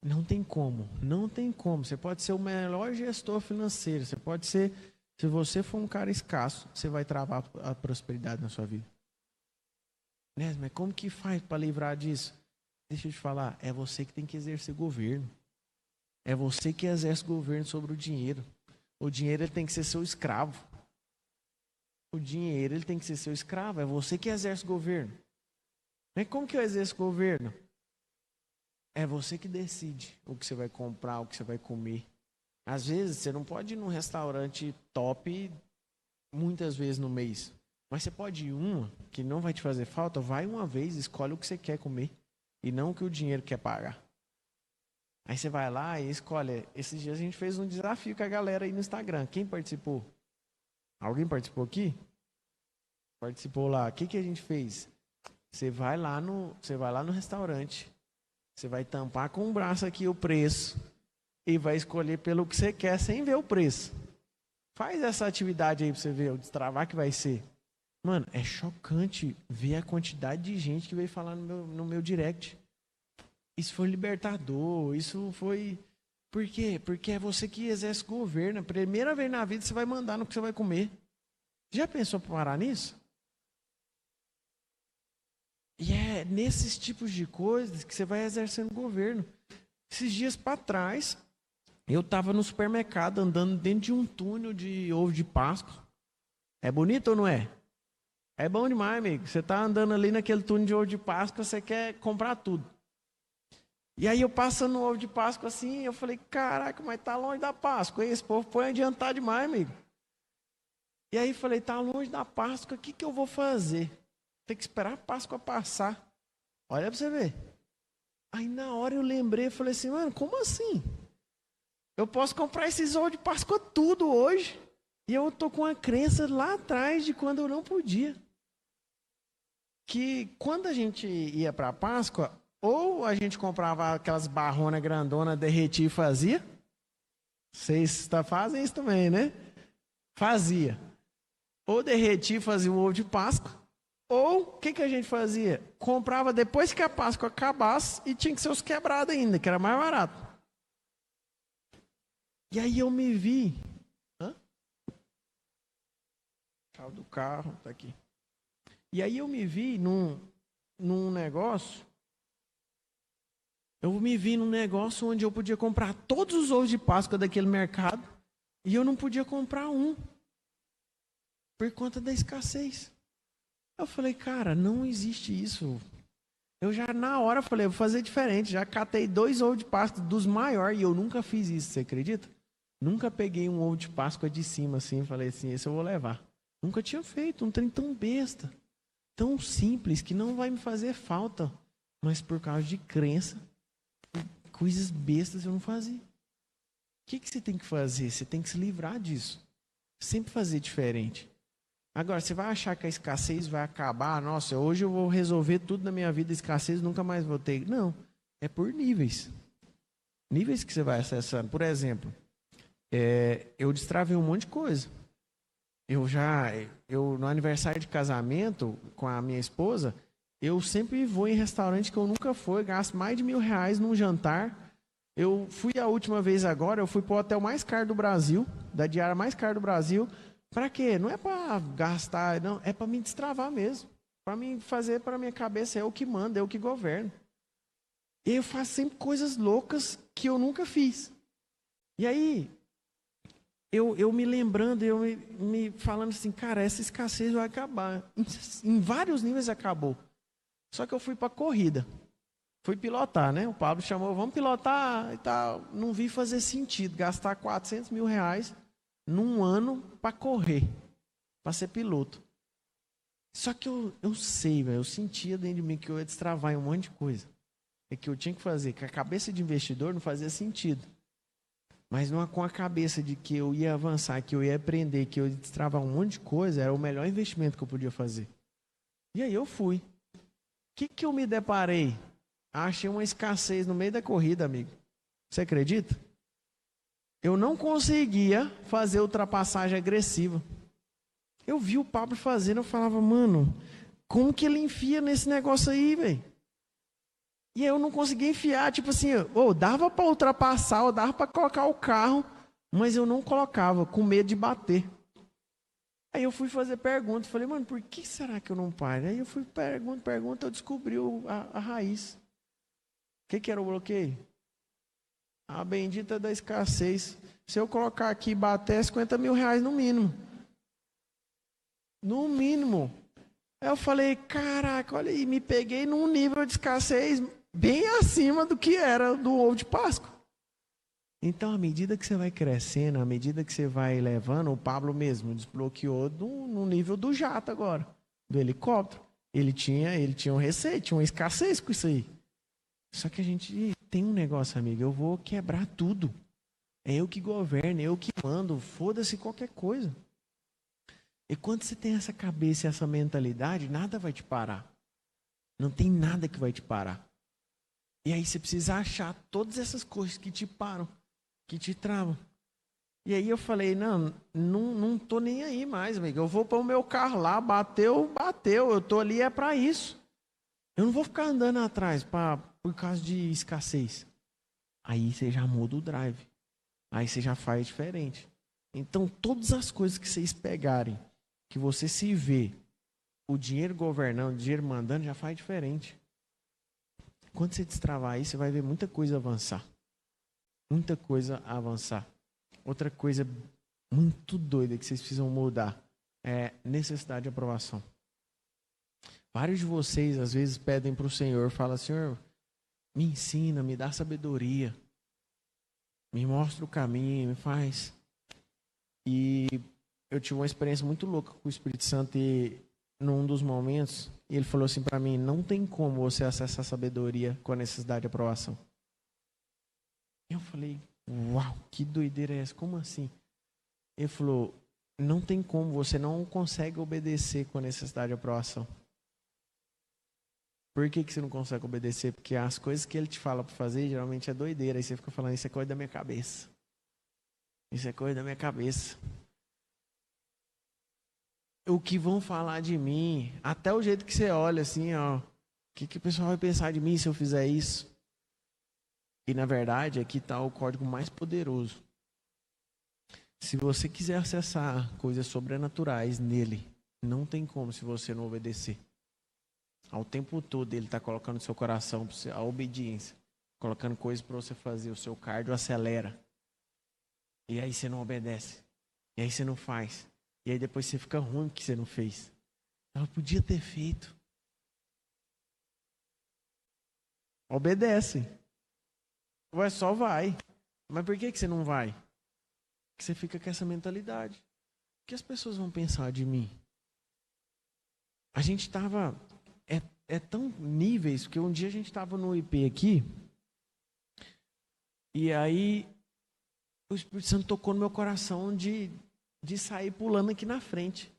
Não tem como, não tem como. Você pode ser o melhor gestor financeiro, você pode ser, se você for um cara escasso, você vai travar a prosperidade na sua vida. Né? Mas como que faz para livrar disso? Deixa eu te falar, é você que tem que exercer governo. É você que exerce governo sobre o dinheiro. O dinheiro ele tem que ser seu escravo. O dinheiro ele tem que ser seu escravo. É você que exerce governo. Mas como que eu exerço governo? É você que decide o que você vai comprar, o que você vai comer. Às vezes você não pode ir num restaurante top muitas vezes no mês. Mas você pode ir uma que não vai te fazer falta. Vai uma vez, escolhe o que você quer comer. E não o que o dinheiro quer pagar. Aí você vai lá e escolhe. Esses dias a gente fez um desafio com a galera aí no Instagram. Quem participou? Alguém participou aqui? Participou lá. O que a gente fez? Você vai lá no restaurante. Você vai tampar com o braço aqui o preço. E vai escolher pelo que você quer sem ver o preço. Faz essa atividade aí pra você ver o destravar que vai ser. Mano, é chocante ver a quantidade de gente que veio falar no meu direct. Isso foi libertador, isso foi... Por quê? Porque é você que exerce o governo. Primeira vez na vida você vai mandar no que você vai comer. Já pensou pra parar nisso? E é nesses tipos de coisas que você vai exercendo o governo. Esses dias para trás, eu estava no supermercado andando dentro de um túnel de ovo de Páscoa. É bonito ou não é? É bom demais, amigo. Você está andando ali naquele túnel de ovo de Páscoa, você quer comprar tudo. E aí eu passando no ovo de Páscoa assim, eu falei, caraca, mas tá longe da Páscoa. E esse povo põe adiantar demais, amigo. E aí falei, tá longe da Páscoa, o que eu vou fazer? Tem que esperar a Páscoa passar. Olha pra você ver. Aí na hora eu lembrei, falei assim, mano, como assim? Eu posso comprar esses ovos de Páscoa tudo hoje. E eu tô com a crença lá atrás de quando eu não podia. Que quando a gente ia pra Páscoa, ou a gente comprava aquelas barronas grandonas, derretia e fazia. Vocês fazem isso também, né? Fazia. Ou derretia e fazia o ovo de Páscoa. Ou o que a gente fazia? Comprava depois que a Páscoa acabasse e tinha que ser os quebrados ainda, que era mais barato. E aí eu me vi. Carro do carro, tá aqui. E aí eu me vi num negócio. Eu me vi num negócio onde eu podia comprar todos os ovos de Páscoa daquele mercado e eu não podia comprar um por conta da escassez. Eu falei, cara, não existe isso. Eu já na hora falei, vou fazer diferente. Já catei 2 ovos de Páscoa dos maiores e eu nunca fiz isso, você acredita? Nunca peguei um ovo de Páscoa de cima assim e falei assim, esse eu vou levar. Nunca tinha feito um trem tão besta, tão simples, que não vai me fazer falta. Mas por causa de crença, coisas bestas eu não fazia. O que você tem que fazer? Você tem que se livrar disso. Sempre fazer diferente. Agora, você vai achar que a escassez vai acabar? Nossa, hoje eu vou resolver tudo na minha vida, escassez nunca mais vou ter. Não, é por níveis. Níveis que você vai acessando. Por exemplo, eu destravei um monte de coisa. Eu no aniversário de casamento com a minha esposa, eu sempre vou em restaurante que eu nunca fui, gasto mais de R$1.000 num jantar. Eu fui a última vez agora, eu fui para o hotel mais caro do Brasil, da diária mais cara do Brasil. Para quê? Não é para gastar, não, é para me destravar mesmo. Para mim fazer para minha cabeça, é o que manda, é o que governa. E eu faço sempre coisas loucas que eu nunca fiz. E aí, eu me lembrando, eu me falando assim, cara, essa escassez vai acabar. Em vários níveis acabou. Só que eu fui para corrida. Fui pilotar, né? O Pablo chamou, vamos pilotar e tal. Não vi fazer sentido gastar R$400.000 num ano para correr, para ser piloto. Só que eu sei, velho, eu sentia dentro de mim que eu ia destravar em um monte de coisa. É que eu tinha que fazer, que a cabeça de investidor não fazia sentido. Mas com a cabeça de que eu ia avançar, que eu ia aprender, que eu ia destravar um monte de coisa, era o melhor investimento que eu podia fazer. E aí eu fui. O que eu me deparei? Achei uma escassez no meio da corrida, amigo. Você acredita? Eu não conseguia fazer ultrapassagem agressiva. Eu vi o Pablo fazendo, eu falava, mano, como que ele enfia nesse negócio aí, velho? E aí eu não conseguia enfiar, tipo assim, dava para ultrapassar, ou dava para colocar o carro, mas eu não colocava, com medo de bater. Aí eu fui fazer pergunta, falei, mano, por que será que eu não paro? Aí eu fui pergunta, eu descobri a raiz. O que era o bloqueio? A bendita da escassez. Se eu colocar aqui e bater, R$50.000 no mínimo. No mínimo. Aí eu falei, caraca, olha aí, me peguei num nível de escassez bem acima do que era do ovo de Páscoa. Então, à medida que você vai crescendo, à medida que você vai levando, o Pablo mesmo desbloqueou no nível do jato agora, do helicóptero. Ele tinha um receio, tinha uma escassez com isso aí. Só que a gente tem um negócio, amigo, eu vou quebrar tudo. É eu que governo, é eu que mando, foda-se qualquer coisa. E quando você tem essa cabeça e essa mentalidade, nada vai te parar. Não tem nada que vai te parar. E aí você precisa achar todas essas coisas que te param, que te travam. E aí eu falei, não tô nem aí mais, amigo. Eu vou pôr o meu carro lá, bateu. Eu tô ali é para isso. Eu não vou ficar andando atrás por causa de escassez. Aí você já muda o drive. Aí você já faz diferente. Então, todas as coisas que vocês pegarem, que você se vê, o dinheiro governando, o dinheiro mandando, já faz diferente. Quando você destravar aí, você vai ver muita coisa avançar. Muita coisa avançar. Outra coisa muito doida que vocês precisam mudar é necessidade de aprovação. Vários de vocês, às vezes, pedem para o Senhor, falam, Senhor, me ensina, me dá sabedoria. Me mostra o caminho, me faz. E eu tive uma experiência muito louca com o Espírito Santo e num dos momentos, ele falou assim para mim, não tem como você acessar a sabedoria com a necessidade de aprovação. Eu falei, uau, que doideira é essa? Como assim? Ele falou, não tem como, você não consegue obedecer com a necessidade de aprovação. Por que você não consegue obedecer? Porque as coisas que ele te fala para fazer, geralmente é doideira. Aí você fica falando, isso é coisa da minha cabeça. Isso é coisa da minha cabeça. O que vão falar de mim, até o jeito que você olha assim, ó. O que o pessoal vai pensar de mim se eu fizer isso? E na verdade, aqui está o código mais poderoso. Se você quiser acessar coisas sobrenaturais nele, não tem como se você não obedecer. Ao tempo todo ele está colocando no seu coração a obediência. Colocando coisas para você fazer. O seu cardio acelera. E aí você não obedece. E aí você não faz. E aí depois você fica ruim que você não fez. Ela podia ter feito. Obedece. Vai, só vai. Mas por que você não vai? Porque você fica com essa mentalidade. O que as pessoas vão pensar de mim? A gente estava... É tão níveis, porque um dia a gente estava no IP aqui, e aí o Espírito Santo tocou no meu coração de sair pulando aqui na frente.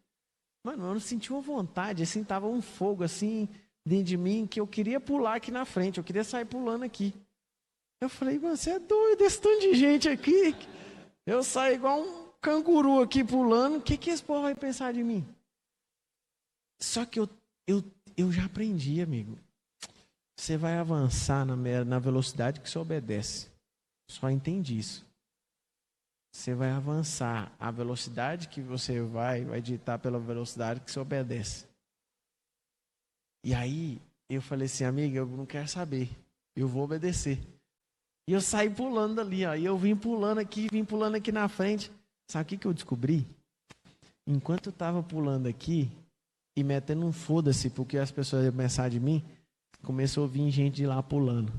Mano, eu não senti uma vontade, assim, tava um fogo assim dentro de mim, que eu queria pular aqui na frente, eu queria sair pulando aqui. Eu falei, mano, você é doido, esse tanto de gente aqui, eu saio igual um canguru aqui pulando, o que esse povo vai pensar de mim? Só que eu já aprendi, amigo. Você vai avançar na velocidade que você obedece. Só entende isso. Você vai avançar. A velocidade que você vai ditar pela velocidade que você obedece. E aí, eu falei assim, amiga, eu não quero saber. Eu vou obedecer. E eu saí pulando ali, ó. E eu vim pulando aqui na frente. Sabe o que eu descobri? Enquanto eu tava pulando aqui, e metendo um foda-se, porque as pessoas iam pensar de mim, começou a vir gente de lá pulando.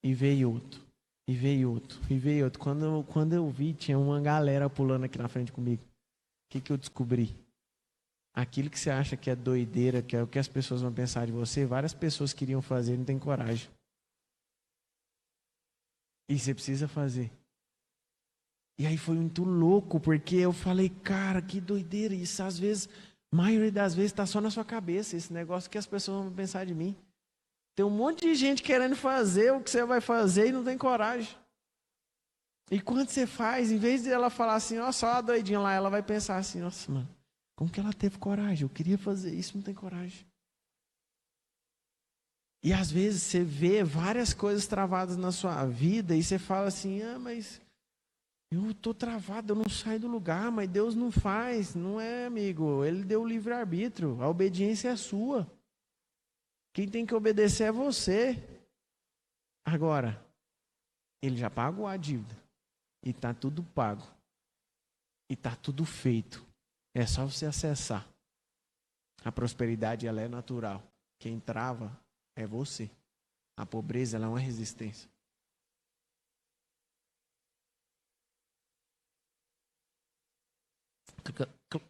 E veio outro. E veio outro. E veio outro. Quando eu vi, tinha uma galera pulando aqui na frente comigo. O que eu descobri? Aquilo que você acha que é doideira, que é o que as pessoas vão pensar de você, várias pessoas queriam fazer e não tem coragem. E você precisa fazer. E aí foi muito louco, porque eu falei, cara, que doideira. Isso às vezes... A maioria das vezes está só na sua cabeça, esse negócio que as pessoas vão pensar de mim. Tem um monte de gente querendo fazer o que você vai fazer e não tem coragem. E quando você faz, em vez de ela falar assim, ó, só a doidinha lá, ela vai pensar assim, nossa, mano, como que ela teve coragem? Eu queria fazer isso, não tem coragem. E às vezes você vê várias coisas travadas na sua vida e você fala assim, mas... eu estou travado, eu não saio do lugar, mas Deus não faz. Não é, amigo. Ele deu o livre-arbítrio. A obediência é sua. Quem tem que obedecer é você. Agora, ele já pagou a dívida. E está tudo pago. E está tudo feito. É só você acessar. A prosperidade, ela é natural. Quem trava é você. A pobreza, ela é uma resistência.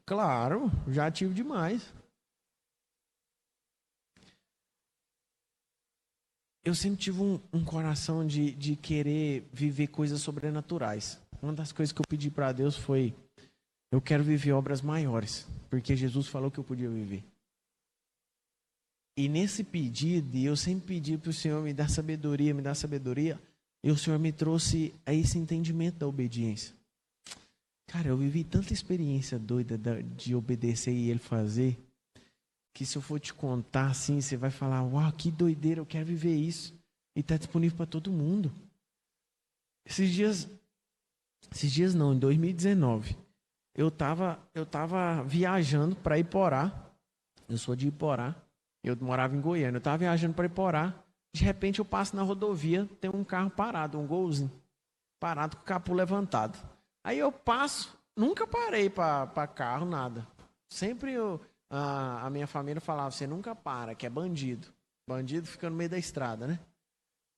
Claro, já tive demais. eu sempre tive um coração de querer viver coisas sobrenaturais. Uma das coisas que eu pedi para Deus foi: eu quero viver obras maiores, porque Jesus falou que eu podia viver. E nesse pedido, eu sempre pedi para o Senhor me dar sabedoria, e o Senhor me trouxe a esse entendimento da obediência. Cara, eu vivi tanta experiência doida de obedecer e Ele fazer, que se eu for te contar assim, você vai falar: uau, que doideira, eu quero viver isso. E está disponível para todo mundo. Esses dias não, em 2019, eu tava viajando para Iporá. Eu sou de Iporá, eu morava em Goiânia. Eu estava viajando para Iporá. De repente eu passo na rodovia, tem um carro parado, um Golzinho, parado com o capô levantado. Aí eu passo, nunca parei para carro, nada. Sempre a minha família falava: você nunca para, que é bandido. Bandido fica no meio da estrada, né?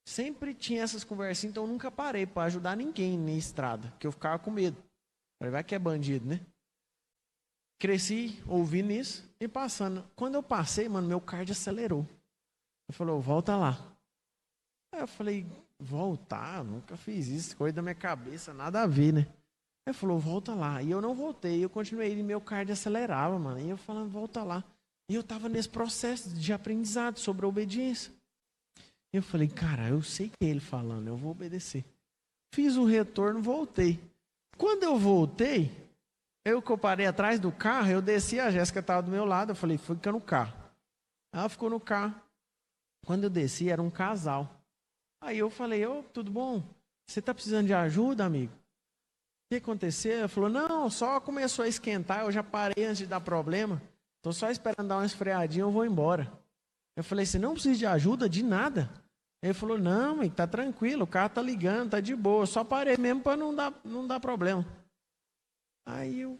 Sempre tinha essas conversas, então eu nunca parei para ajudar ninguém na estrada, porque eu ficava com medo. Falei: vai que é bandido, né? Cresci ouvindo isso e passando. Quando eu passei, mano, meu cardio acelerou. Ele falou: volta lá. Aí eu falei: voltar? Nunca fiz isso, coisa da minha cabeça, nada a ver, né? Ele falou: volta lá. E eu não voltei, eu continuei, e meu cardio acelerava, mano. E eu falando: volta lá. E eu tava nesse processo de aprendizado sobre a obediência. E eu falei: cara, eu sei que é ele falando, eu vou obedecer. Fiz o retorno, voltei. Quando eu voltei, eu parei atrás do carro, eu desci, a Jéssica estava do meu lado, eu falei: fica no carro. Ela ficou no carro. Quando eu desci, era um casal. Aí eu falei: ô, tudo bom? Você está precisando de ajuda, amigo? O que aconteceu? Ela falou: não, só começou a esquentar, eu já parei antes de dar problema. Estou só esperando dar uma esfriadinha, eu vou embora. Eu falei: você não precisa de ajuda de nada? Ele falou: não, mãe, tá tranquilo, o carro tá ligando, tá de boa, só parei mesmo para não dar problema. Aí eu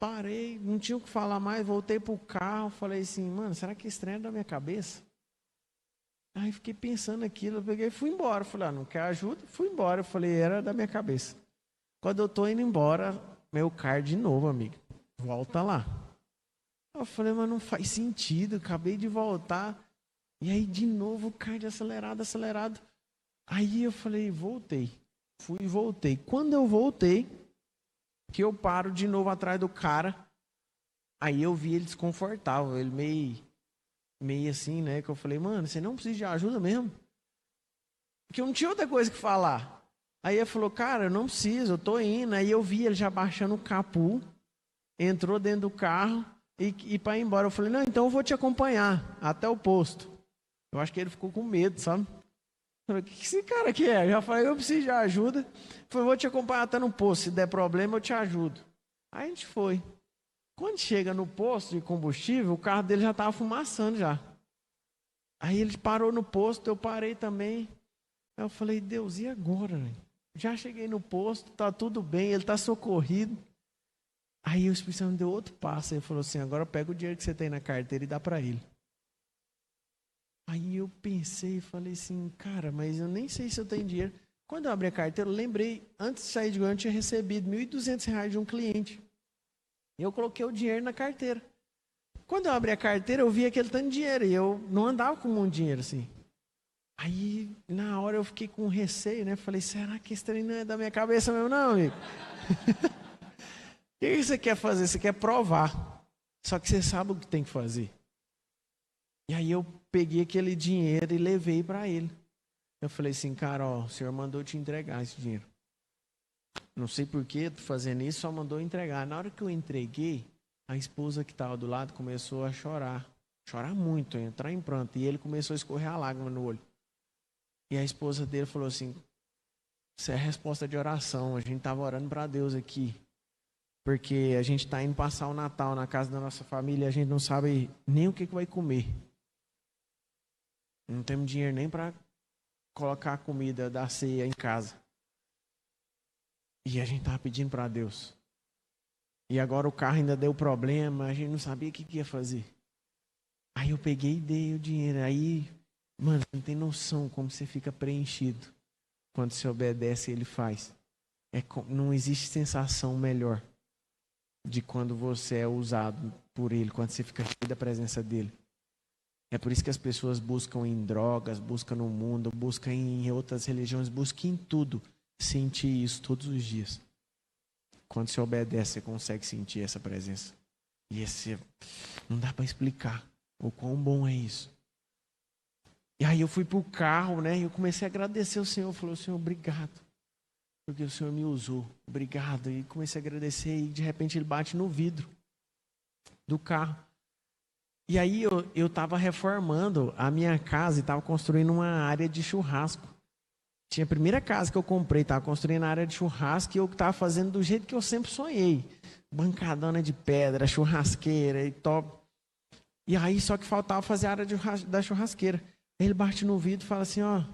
parei, não tinha o que falar mais, voltei pro carro, falei assim: mano, será que esse trem é da minha cabeça? Aí fiquei pensando aquilo, eu peguei e fui embora. Falei: não quer ajuda? Fui embora. Eu falei: era da minha cabeça. Quando eu tô indo embora, meu carro de novo, amigo, volta lá. Eu falei: mas não faz sentido, acabei de voltar. E aí de novo o cardio acelerado. Aí eu falei: voltei. Fui e voltei. Quando eu voltei, que eu paro de novo atrás do cara, aí eu vi ele desconfortável, ele meio assim, né? Que eu falei: mano, você não precisa de ajuda mesmo? Porque eu não tinha outra coisa que falar. Aí ele falou: cara, eu não preciso, eu tô indo. Aí eu vi ele já baixando o capô, entrou dentro do carro e para ir embora. Eu falei: não, então eu vou te acompanhar até o posto. Eu acho que ele ficou com medo, sabe? Eu falei: o que esse cara aqui é? Eu já falei: eu preciso de ajuda. Eu falei: vou te acompanhar até no posto, se der problema eu te ajudo. Aí a gente foi. Quando chega no posto de combustível, o carro dele já estava fumaçando já. Aí ele parou no posto, eu parei também. Aí eu falei: Deus, e agora, né? Já cheguei no posto, tá tudo bem, ele tá socorrido. Aí o Espírito Santo me deu outro passo. Ele falou assim: agora pega o dinheiro que você tem na carteira e dá para ele. Aí eu pensei e falei assim: cara, mas eu nem sei se eu tenho dinheiro. Quando eu abri a carteira, eu lembrei, antes de sair de Goiânia, eu tinha recebido R$1.200 de um cliente. E eu coloquei o dinheiro na carteira. Quando eu abri a carteira, eu vi aquele tanto de dinheiro. E eu não andava com muito dinheiro assim. Aí, na hora, eu fiquei com receio, né? Falei: será que esse trem não é da minha cabeça mesmo, não, amigo? O que você quer fazer? Você quer provar. Só que você sabe o que tem que fazer. E aí eu peguei aquele dinheiro e levei para ele. Eu falei assim: cara, ó, o senhor mandou te entregar esse dinheiro. Não sei por que eu tô fazendo isso, só mandou entregar. Na hora que eu entreguei, a esposa que estava do lado começou a chorar. Chorar muito, entrar em pranto. E ele começou a escorrer a lágrima no olho. E a esposa dele falou assim: isso é resposta de oração. A gente estava orando para Deus aqui. Porque a gente está indo passar o Natal na casa da nossa família e a gente não sabe nem o que vai comer. Não temos dinheiro nem para colocar a comida da ceia em casa. E a gente estava pedindo para Deus. E agora o carro ainda deu problema, a gente não sabia o que ia fazer. Aí eu peguei e dei o dinheiro. Aí, mano, não tem noção como você fica preenchido quando você obedece e ele faz. Não existe sensação melhor de quando você é usado por ele, quando você fica cheio da presença dele. É por isso que as pessoas buscam em drogas, buscam no mundo, buscam em outras religiões, buscam em tudo. Sentir isso todos os dias. Quando você obedece, você consegue sentir essa presença. E esse não dá para explicar o quão bom é isso. E aí eu fui pro carro, né? E eu comecei a agradecer ao Senhor. Eu falei, Senhor, obrigado. Porque o Senhor me usou. Obrigado. E comecei a agradecer. E de repente ele bate no vidro do carro. E aí eu estava reformando a minha casa e estava construindo uma área de churrasco. Tinha a primeira casa que eu comprei, estava construindo a área de churrasco e eu estava fazendo do jeito que eu sempre sonhei. Bancadona de pedra, churrasqueira e top. E aí só que faltava fazer a área da churrasqueira. Ele bate no vidro e fala assim, ó,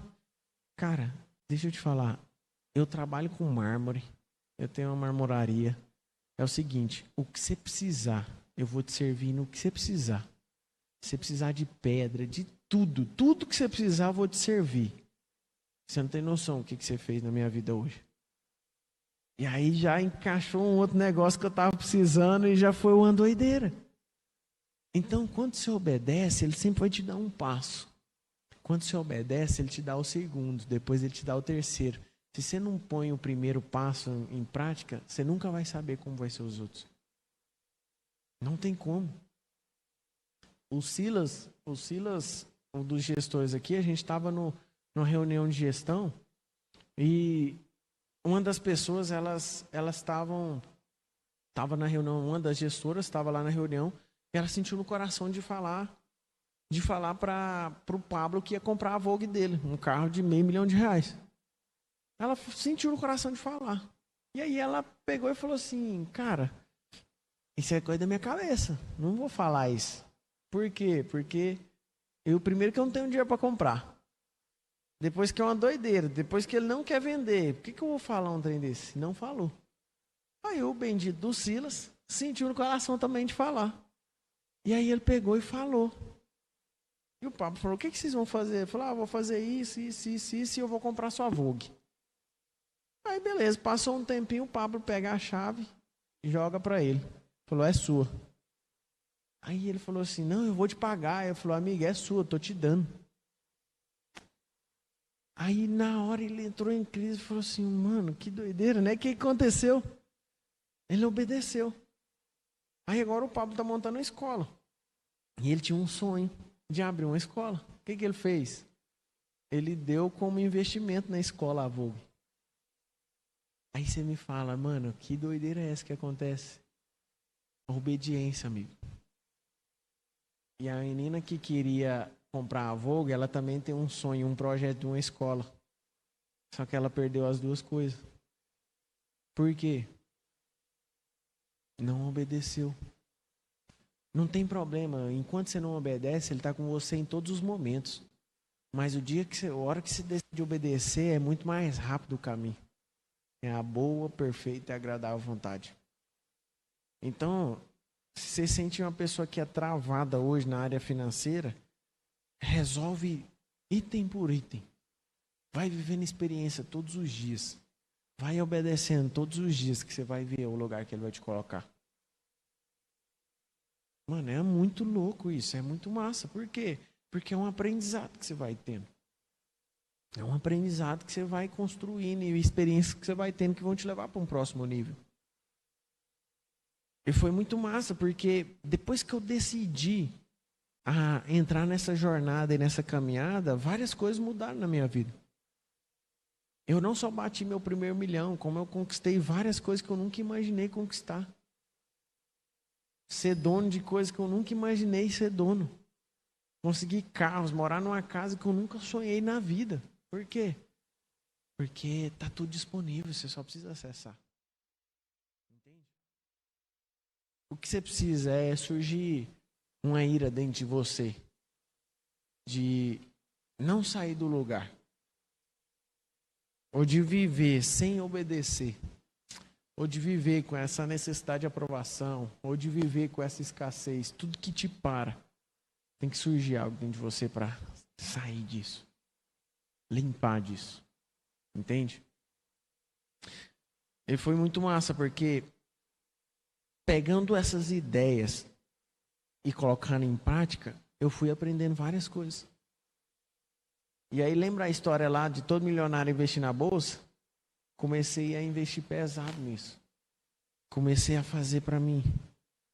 cara, deixa eu te falar, eu trabalho com mármore, eu tenho uma marmoraria. É o seguinte, o que você precisar, eu vou te servir no que você precisar. Se você precisar de pedra, de tudo que você precisar, eu vou te servir. Você não tem noção do que você fez na minha vida hoje. E aí já encaixou um outro negócio que eu estava precisando e já foi uma doideira. Então, quando você obedece, ele sempre vai te dar um passo. Quando você obedece, ele te dá o segundo, depois ele te dá o terceiro. Se você não põe o primeiro passo em prática, você nunca vai saber como vai ser os outros. Não tem como. O Silas, um dos gestores aqui, a gente estava numa reunião de gestão e uma das pessoas, elas estavam na reunião, uma das gestoras estava lá na reunião e ela sentiu no coração de falar para o Pablo que ia comprar a Vogue dele, um carro de R$500 mil. Ela sentiu no coração de falar. E aí ela pegou e falou assim, cara, isso é coisa da minha cabeça, não vou falar isso. Por quê? Porque primeiro que eu não tenho dinheiro para comprar. Depois que é uma doideira. Depois que ele não quer vender. Por que eu vou falar um trem desse? Não falou. Aí o bendito do Silas sentiu no coração também de falar. E aí ele pegou e falou. E o Pablo falou, o que vocês vão fazer? Ele falou, vou fazer isso e eu vou comprar sua Vogue. Aí beleza, passou um tempinho, o Pablo pega a chave e joga para ele. Falou, é sua. Aí ele falou assim, não, eu vou te pagar. Ele falou, amiga, é sua, eu tô te dando. Aí na hora ele entrou em crise e falou assim, mano, que doideira, né? O que aconteceu? Ele obedeceu. Aí agora o Pablo tá montando uma escola. E ele tinha um sonho de abrir uma escola. O que ele fez? Ele deu como investimento na escola a Vogue. Aí você me fala, mano, que doideira é essa que acontece? Obediência, amigo. E a menina que queria comprar a Vogue, ela também tem um sonho, um projeto de uma escola. Só que ela perdeu as duas coisas. Por quê? Não obedeceu. Não tem problema, enquanto você não obedece, ele está com você em todos os momentos. Mas a hora que você decide obedecer, é muito mais rápido o caminho. É a boa, perfeita e agradável vontade. Então, se você sente uma pessoa que é travada hoje na área financeira, resolve item por item. Vai vivendo experiência todos os dias. Vai obedecendo todos os dias que você vai ver o lugar que ele vai te colocar. Mano, é muito louco isso, é muito massa. Por quê? Porque é um aprendizado que você vai tendo. É um aprendizado que você vai construindo e experiências que você vai tendo que vão te levar para um próximo nível. E foi muito massa, porque depois que eu decidi entrar nessa jornada e nessa caminhada, várias coisas mudaram na minha vida. Eu não só bati meu primeiro milhão, como eu conquistei várias coisas que eu nunca imaginei conquistar. Ser dono de coisas que eu nunca imaginei ser dono. Conseguir carros, morar numa casa que eu nunca sonhei na vida. Por quê? Porque está tudo disponível, você só precisa acessar. Entende? O que você precisa é surgir uma ira dentro de você. De não sair do lugar. Ou de viver sem obedecer. Ou de viver com essa necessidade de aprovação. Ou de viver com essa escassez. Tudo que te para. Tem que surgir algo dentro de você para sair disso. Limpar disso. Entende? E foi muito massa, porque pegando essas ideias e colocando em prática, eu fui aprendendo várias coisas. E aí lembra a história lá de todo milionário investir na bolsa? Comecei a investir pesado nisso. Comecei a fazer para mim.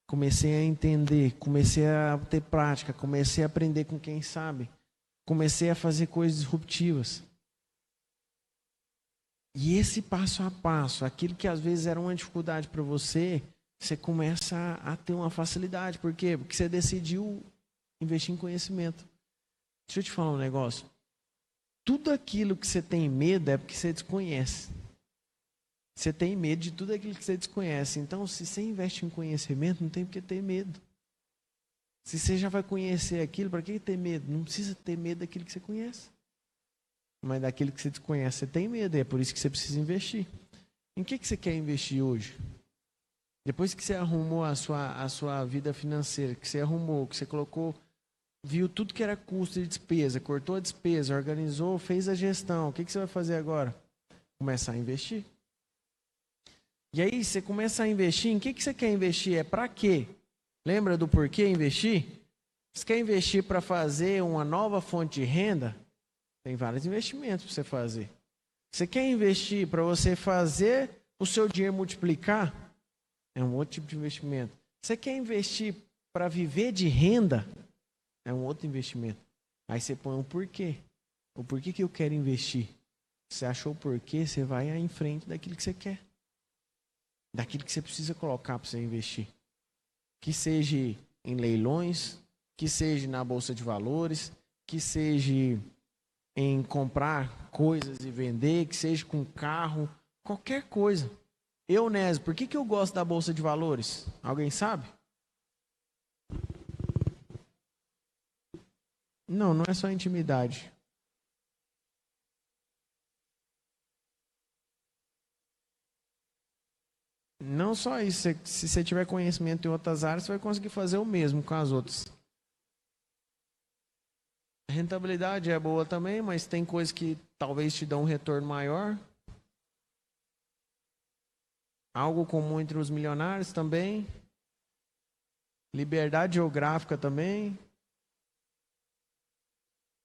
Comecei a entender, comecei a ter prática, comecei a aprender com quem sabe. Comecei a fazer coisas disruptivas. E esse passo a passo, aquilo que às vezes era uma dificuldade para você, você começa a ter uma facilidade. Por quê? Porque você decidiu investir em conhecimento. Deixa eu te falar um negócio. Tudo aquilo que você tem medo é porque você desconhece. Você tem medo de tudo aquilo que você desconhece. Então, se você investe em conhecimento, não tem por que ter medo. Se você já vai conhecer aquilo, para que ter medo? Não precisa ter medo daquilo que você conhece. Mas daquilo que você desconhece, você tem medo. E é por isso que você precisa investir. Em que você quer investir hoje? Depois que você arrumou a sua vida financeira, que você arrumou, que você colocou, viu tudo que era custo e despesa, cortou a despesa, organizou, fez a gestão. O que você vai fazer agora? Começar a investir. E aí você começa a investir, em que você quer investir? É para quê? Lembra do porquê investir? Você quer investir para fazer uma nova fonte de renda? Tem vários investimentos para você fazer. Você quer investir para você fazer o seu dinheiro multiplicar? É um outro tipo de investimento. Você quer investir para viver de renda? É um outro investimento. Aí você põe um porquê. O porquê que eu quero investir? Você achou o porquê, você vai em frente daquilo que você quer. Daquilo que você precisa colocar para você investir. Que seja em leilões, que seja na bolsa de valores, que seja em comprar coisas e vender, que seja com carro, qualquer coisa. Eu, Nésio, por que eu gosto da bolsa de valores? Alguém sabe? Não, não é só intimidade. Não só isso, se você tiver conhecimento em outras áreas, você vai conseguir fazer o mesmo com as outras. A rentabilidade é boa também, mas tem coisas que talvez te dão um retorno maior. Algo comum entre os milionários também. Liberdade geográfica também.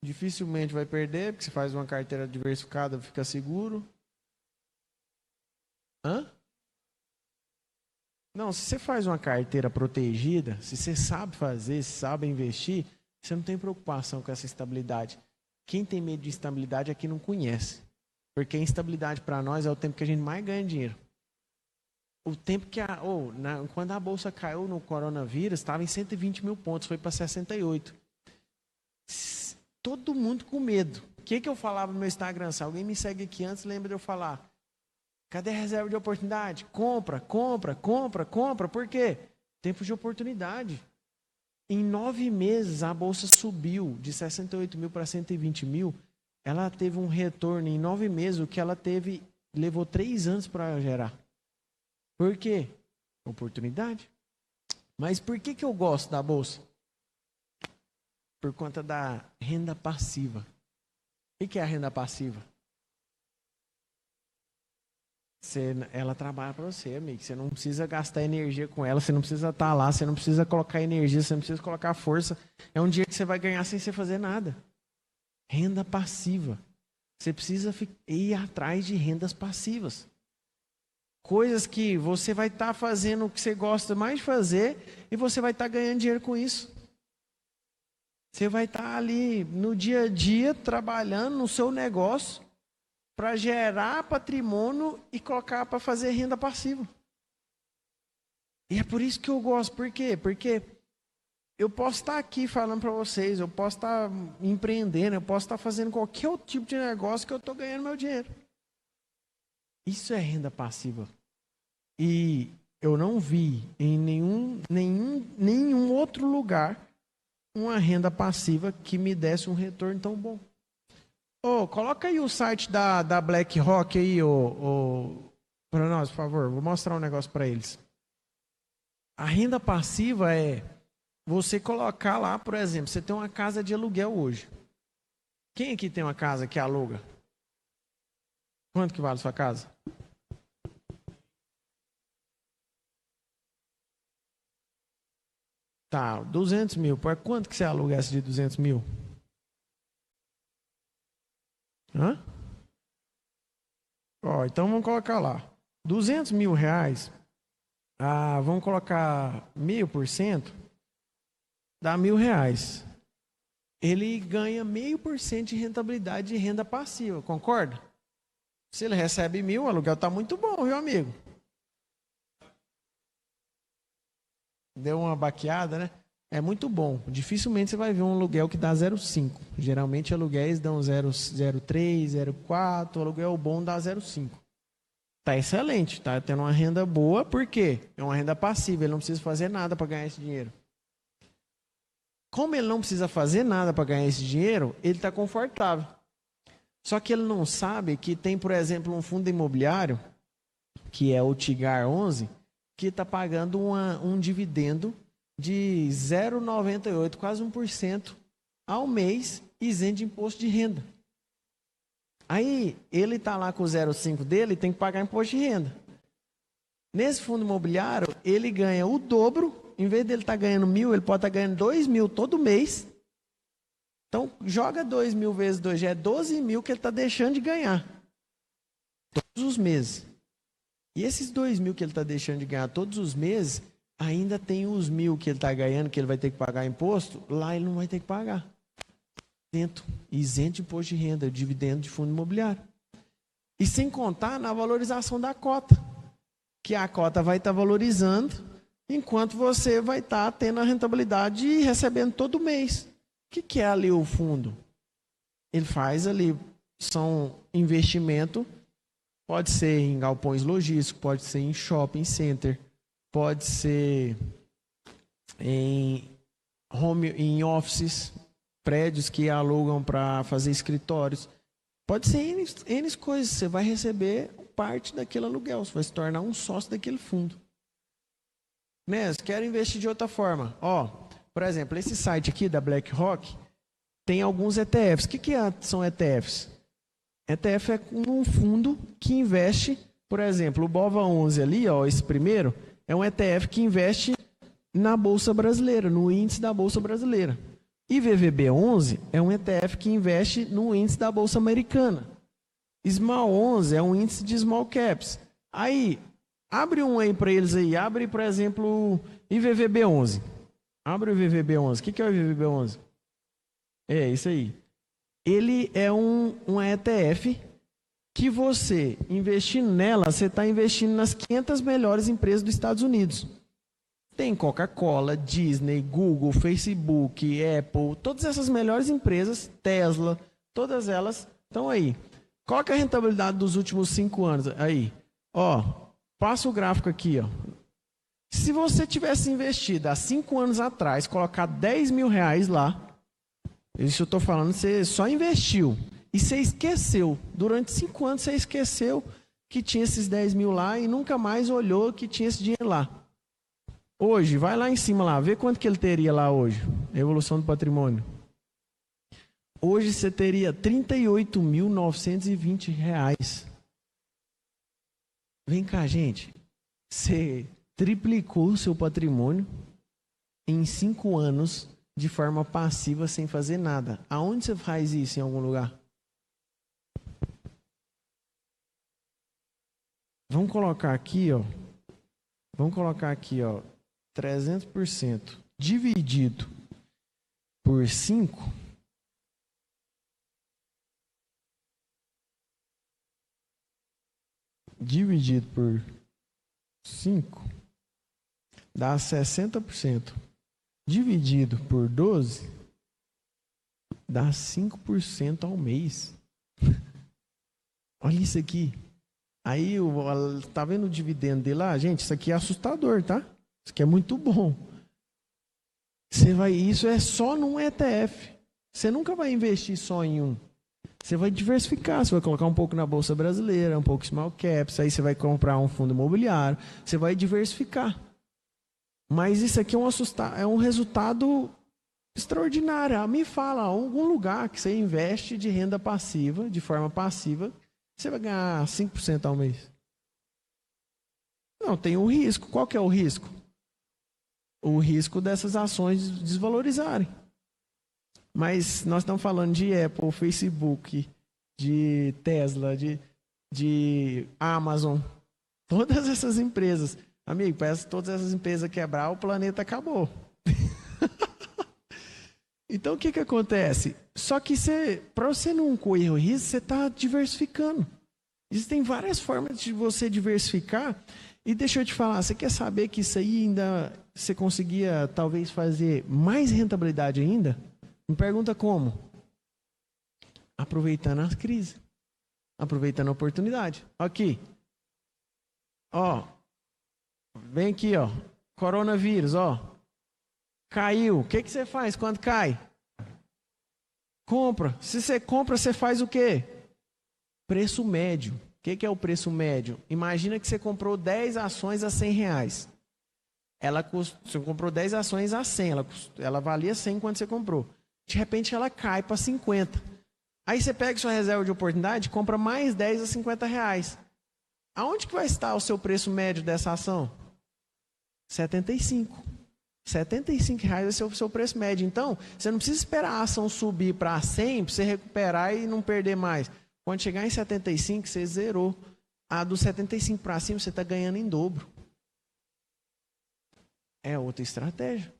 Dificilmente vai perder, porque você faz uma carteira diversificada, fica seguro. Hã? Não, se você faz uma carteira protegida, se você sabe fazer, se sabe investir, você não tem preocupação com essa estabilidade. Quem tem medo de instabilidade é quem não conhece. Porque a instabilidade para nós é o tempo que a gente mais ganha dinheiro. O tempo que quando a bolsa caiu no coronavírus, estava em 120 mil pontos, foi para 68. Todo mundo com medo. O que eu falava no meu Instagram? Se alguém me segue aqui antes, lembra de eu falar. Cadê a reserva de oportunidade? Compra, compra, compra, compra. Por quê? Tempo de oportunidade. Em 9 meses, a bolsa subiu de 68 mil para 120 mil. Ela teve um retorno em 9 meses, o que ela teve, levou 3 anos para gerar. Por quê? Oportunidade. Mas por que eu gosto da bolsa? Por conta da renda passiva. O que é a renda passiva? Ela trabalha para você, amigo. Você não precisa gastar energia com ela, você não precisa estar lá, você não precisa colocar energia, você não precisa colocar força. É um dia que você vai ganhar sem você fazer nada. Renda passiva. Você precisa ir atrás de rendas passivas. Coisas que você vai estar fazendo o que você gosta mais de fazer e você vai estar ganhando dinheiro com isso. Você vai estar ali no dia a dia trabalhando no seu negócio para gerar patrimônio e colocar para fazer renda passiva. E é por isso que eu gosto. Por quê? Porque eu posso estar aqui falando para vocês, eu posso estar empreendendo, eu posso estar fazendo qualquer outro tipo de negócio que eu estou ganhando meu dinheiro. Isso é renda passiva. E eu não vi em nenhum outro lugar uma renda passiva que me desse um retorno tão bom. Coloca aí o site da BlackRock aí, para nós, por favor. Vou mostrar um negócio para eles. A renda passiva é você colocar lá, por exemplo, você tem uma casa de aluguel hoje. Quem aqui tem uma casa que aluga? Quanto que vale a sua casa? Tá, 200 mil. Por quanto que você aluga essa de 200 mil? Hã? Ó, então vamos colocar lá. 200 mil reais. Vamos colocar 0,5%. Dá R$ 1.000. Ele ganha 0,5% de rentabilidade de renda passiva, concorda? Se ele recebe 1.000, o aluguel está muito bom, viu, amigo? Deu uma baqueada, né? É muito bom. Dificilmente você vai ver um aluguel que dá 0,5. Geralmente aluguéis dão 0,03, 0,4. O aluguel bom dá 0,5. Tá excelente, tá tendo uma renda boa, por quê? É uma renda passiva, ele não precisa fazer nada para ganhar esse dinheiro. Como ele não precisa fazer nada para ganhar esse dinheiro, ele está confortável. Só que ele não sabe que tem, por exemplo, um fundo imobiliário, que é o Tigar 11, que está pagando um dividendo de 0,98, quase 1% ao mês, isento de imposto de renda. Aí, ele está lá com o 0,5 dele, tem que pagar imposto de renda. Nesse fundo imobiliário, ele ganha o dobro. Em vez dele estar ganhando 1.000, ele pode estar ganhando 2.000 todo mês. Então, joga 2.000 vezes 2, já é 12.000 que ele está deixando de ganhar. Todos os meses. E esses 2.000 que ele está deixando de ganhar todos os meses, ainda tem os 1.000 que ele está ganhando, que ele vai ter que pagar imposto, lá ele não vai ter que pagar. Isento de imposto de renda, dividendo de fundo imobiliário. E sem contar na valorização da cota. Que a cota vai estar valorizando, enquanto você vai estar tendo a rentabilidade e recebendo todo mês. O que é ali o fundo? Ele faz ali, são investimento, pode ser em galpões logísticos, pode ser em shopping center, pode ser em offices, prédios que alugam para fazer escritórios. Pode ser N coisas, você vai receber parte daquele aluguel, você vai se tornar um sócio daquele fundo. Mas quero investir de outra forma. Por exemplo, esse site aqui da BlackRock tem alguns ETFs. O que são ETFs? ETF é um fundo que investe, por exemplo, o BOVA11 ali, esse primeiro, é um ETF que investe na Bolsa Brasileira, no índice da Bolsa Brasileira. E VVB11 é um ETF que investe no índice da Bolsa Americana. Small 11 é um índice de Small Caps. Aí, abre um aí para eles aí. Abre, por exemplo, IVVB11. Abre o IVVB11. O que é o IVVB11? É isso aí. Ele é um ETF que você, investindo nela, você está investindo nas 500 melhores empresas dos Estados Unidos. Tem Coca-Cola, Disney, Google, Facebook, Apple, todas essas melhores empresas, Tesla, todas elas estão aí. Qual que é a rentabilidade dos últimos 5 anos? Aí, passa o gráfico aqui, Se você tivesse investido há 5 anos atrás, colocar 10 mil reais lá, isso eu estou falando, você só investiu e você esqueceu. Durante 5 anos você esqueceu que tinha esses 10 mil lá e nunca mais olhou que tinha esse dinheiro lá. Hoje, vai lá em cima lá, vê quanto que ele teria lá hoje. Evolução do patrimônio. Hoje você teria R$ 38.920. Vem cá, gente. Você triplicou o seu patrimônio em 5 anos de forma passiva, sem fazer nada. Aonde você faz isso em algum lugar? Vamos colocar aqui, Vamos colocar aqui, 300% dividido por 5. Dividido por 5 dá 60%. Dividido por 12 dá 5% ao mês. Olha isso aqui. Aí, tá vendo o dividendo dele lá? Gente, isso aqui é assustador, tá? Isso aqui é muito bom. Isso é só num ETF. Você nunca vai investir só em um. Você vai diversificar, você vai colocar um pouco na Bolsa Brasileira, um pouco Small Caps, aí você vai comprar um fundo imobiliário, você vai diversificar. Mas isso aqui é um resultado extraordinário. Me fala algum lugar que você investe de renda passiva, de forma passiva, você vai ganhar 5% ao mês. Não, tem um risco. Qual que é o risco? o risco dessas ações desvalorizarem. Mas nós estamos falando de Apple, Facebook, de Tesla, de Amazon, todas essas empresas. Amigo, parece que todas essas empresas quebrar, o planeta acabou. Então, o que acontece? Só que para você não correr o risco, você está diversificando. Existem várias formas de você diversificar. E deixa eu te falar, você quer saber que isso aí ainda você conseguia talvez fazer mais rentabilidade ainda? Me pergunta como? Aproveitando as crises. Aproveitando a oportunidade. Aqui. Ó. Vem aqui, ó. Coronavírus, ó. Caiu. O que você faz quando cai? Compra. Se você compra, você faz o quê? Preço médio. O que é o preço médio? Imagina que você comprou 10 ações a R$100. Você comprou 10 ações a 100. Ela valia 100 quando você comprou. De repente ela cai para 50. Aí você pega sua reserva de oportunidade e compra mais 10 a R$50. Aonde que vai estar o seu preço médio dessa ação? 75. R$75 vai ser o seu preço médio. Então, você não precisa esperar a ação subir para 100 para você recuperar e não perder mais. Quando chegar em 75, você zerou. A do 75 para cima, você está ganhando em dobro. É outra estratégia.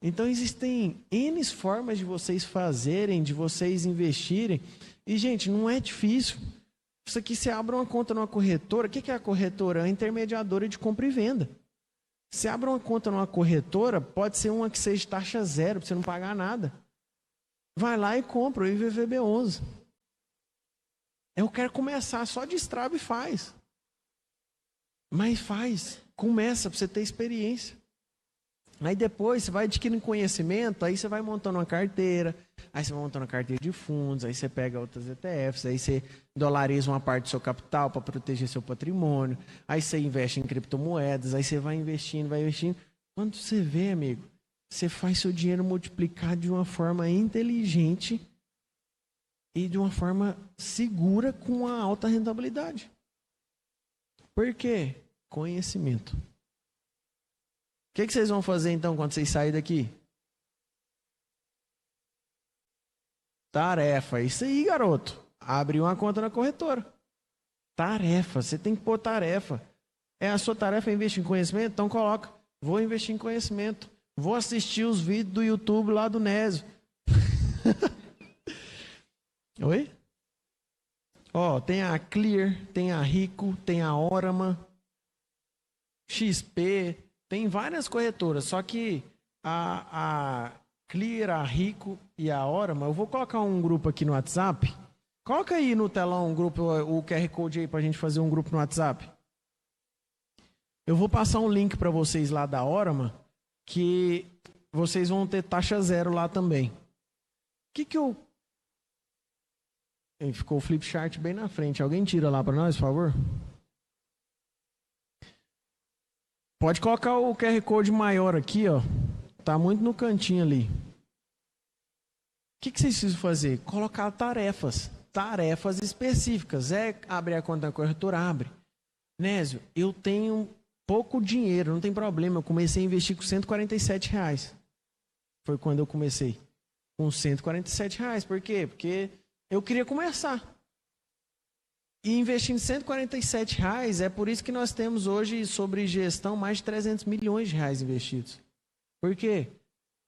Então, existem N formas de vocês fazerem, de vocês investirem. E, gente, não é difícil. Isso aqui, você abre uma conta numa corretora. O que é a corretora? É a intermediadora de compra e venda. Você abre uma conta numa corretora, pode ser uma que seja taxa zero, para você não pagar nada. Vai lá e compra o IVVB11. Eu quero começar, só destrava e faz. Mas faz, começa para você ter experiência. Aí depois você vai adquirindo conhecimento, aí você vai montando uma carteira, aí você vai montando uma carteira de fundos, aí você pega outras ETFs, aí você dolariza uma parte do seu capital para proteger seu patrimônio, aí você investe em criptomoedas, aí você vai investindo. Quando você vê, amigo, você faz seu dinheiro multiplicar de uma forma inteligente e de uma forma segura com uma alta rentabilidade. Por quê? Conhecimento. O que vocês vão fazer então quando vocês saírem daqui? Tarefa. Isso aí, garoto. Abre uma conta na corretora. Tarefa. Você tem que pôr tarefa. A sua tarefa é investir em conhecimento? Então coloca. Vou investir em conhecimento. Vou assistir os vídeos do YouTube lá do Nésio. Oi? Ó, tem a Clear, tem a Rico, tem a Orama, XP, tem várias corretoras, só que a Clear, a Rico e a Orama, eu vou colocar um grupo aqui no WhatsApp. Coloca aí no telão um grupo, o QR Code aí pra gente fazer um grupo no WhatsApp. Eu vou passar um link para vocês lá da Orama, que vocês vão ter taxa zero lá também. Ficou o Flipchart bem na frente. Alguém tira lá para nós, por favor? Pode colocar o QR Code maior aqui, ó. Tá muito no cantinho ali. O que vocês precisam fazer? Colocar tarefas. Tarefas específicas. Abrir a conta da corretora? Abre. Nésio, eu tenho pouco dinheiro, não tem problema. Eu comecei a investir com R$147. Foi quando eu comecei. Com R$147. Por quê? Porque eu queria começar. E investindo R$147, é por isso que nós temos hoje, sobre gestão, mais de R$300 milhões investidos. Por quê?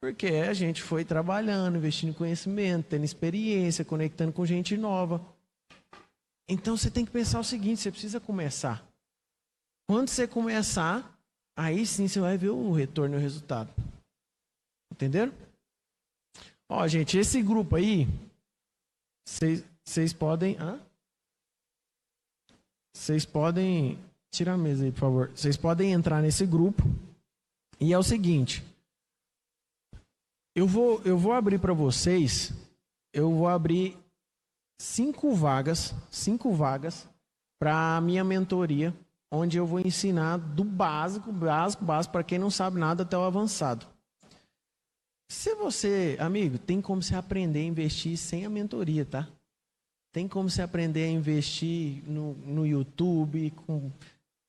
Porque a gente foi trabalhando, investindo em conhecimento, tendo experiência, conectando com gente nova. Então você tem que pensar o seguinte, você precisa começar. Quando você começar, aí sim você vai ver o retorno e o resultado. Entenderam? Ó, gente, esse grupo aí, vocês podem... Vocês podem... Tira a mesa aí, por favor. Vocês podem entrar nesse grupo. E é o seguinte. Eu vou abrir para vocês. Eu vou abrir 5 vagas para a minha mentoria, onde eu vou ensinar do básico para quem não sabe nada até o avançado. Se você, amigo, tem como você aprender a investir sem a mentoria, tá? Tem como você aprender a investir no YouTube,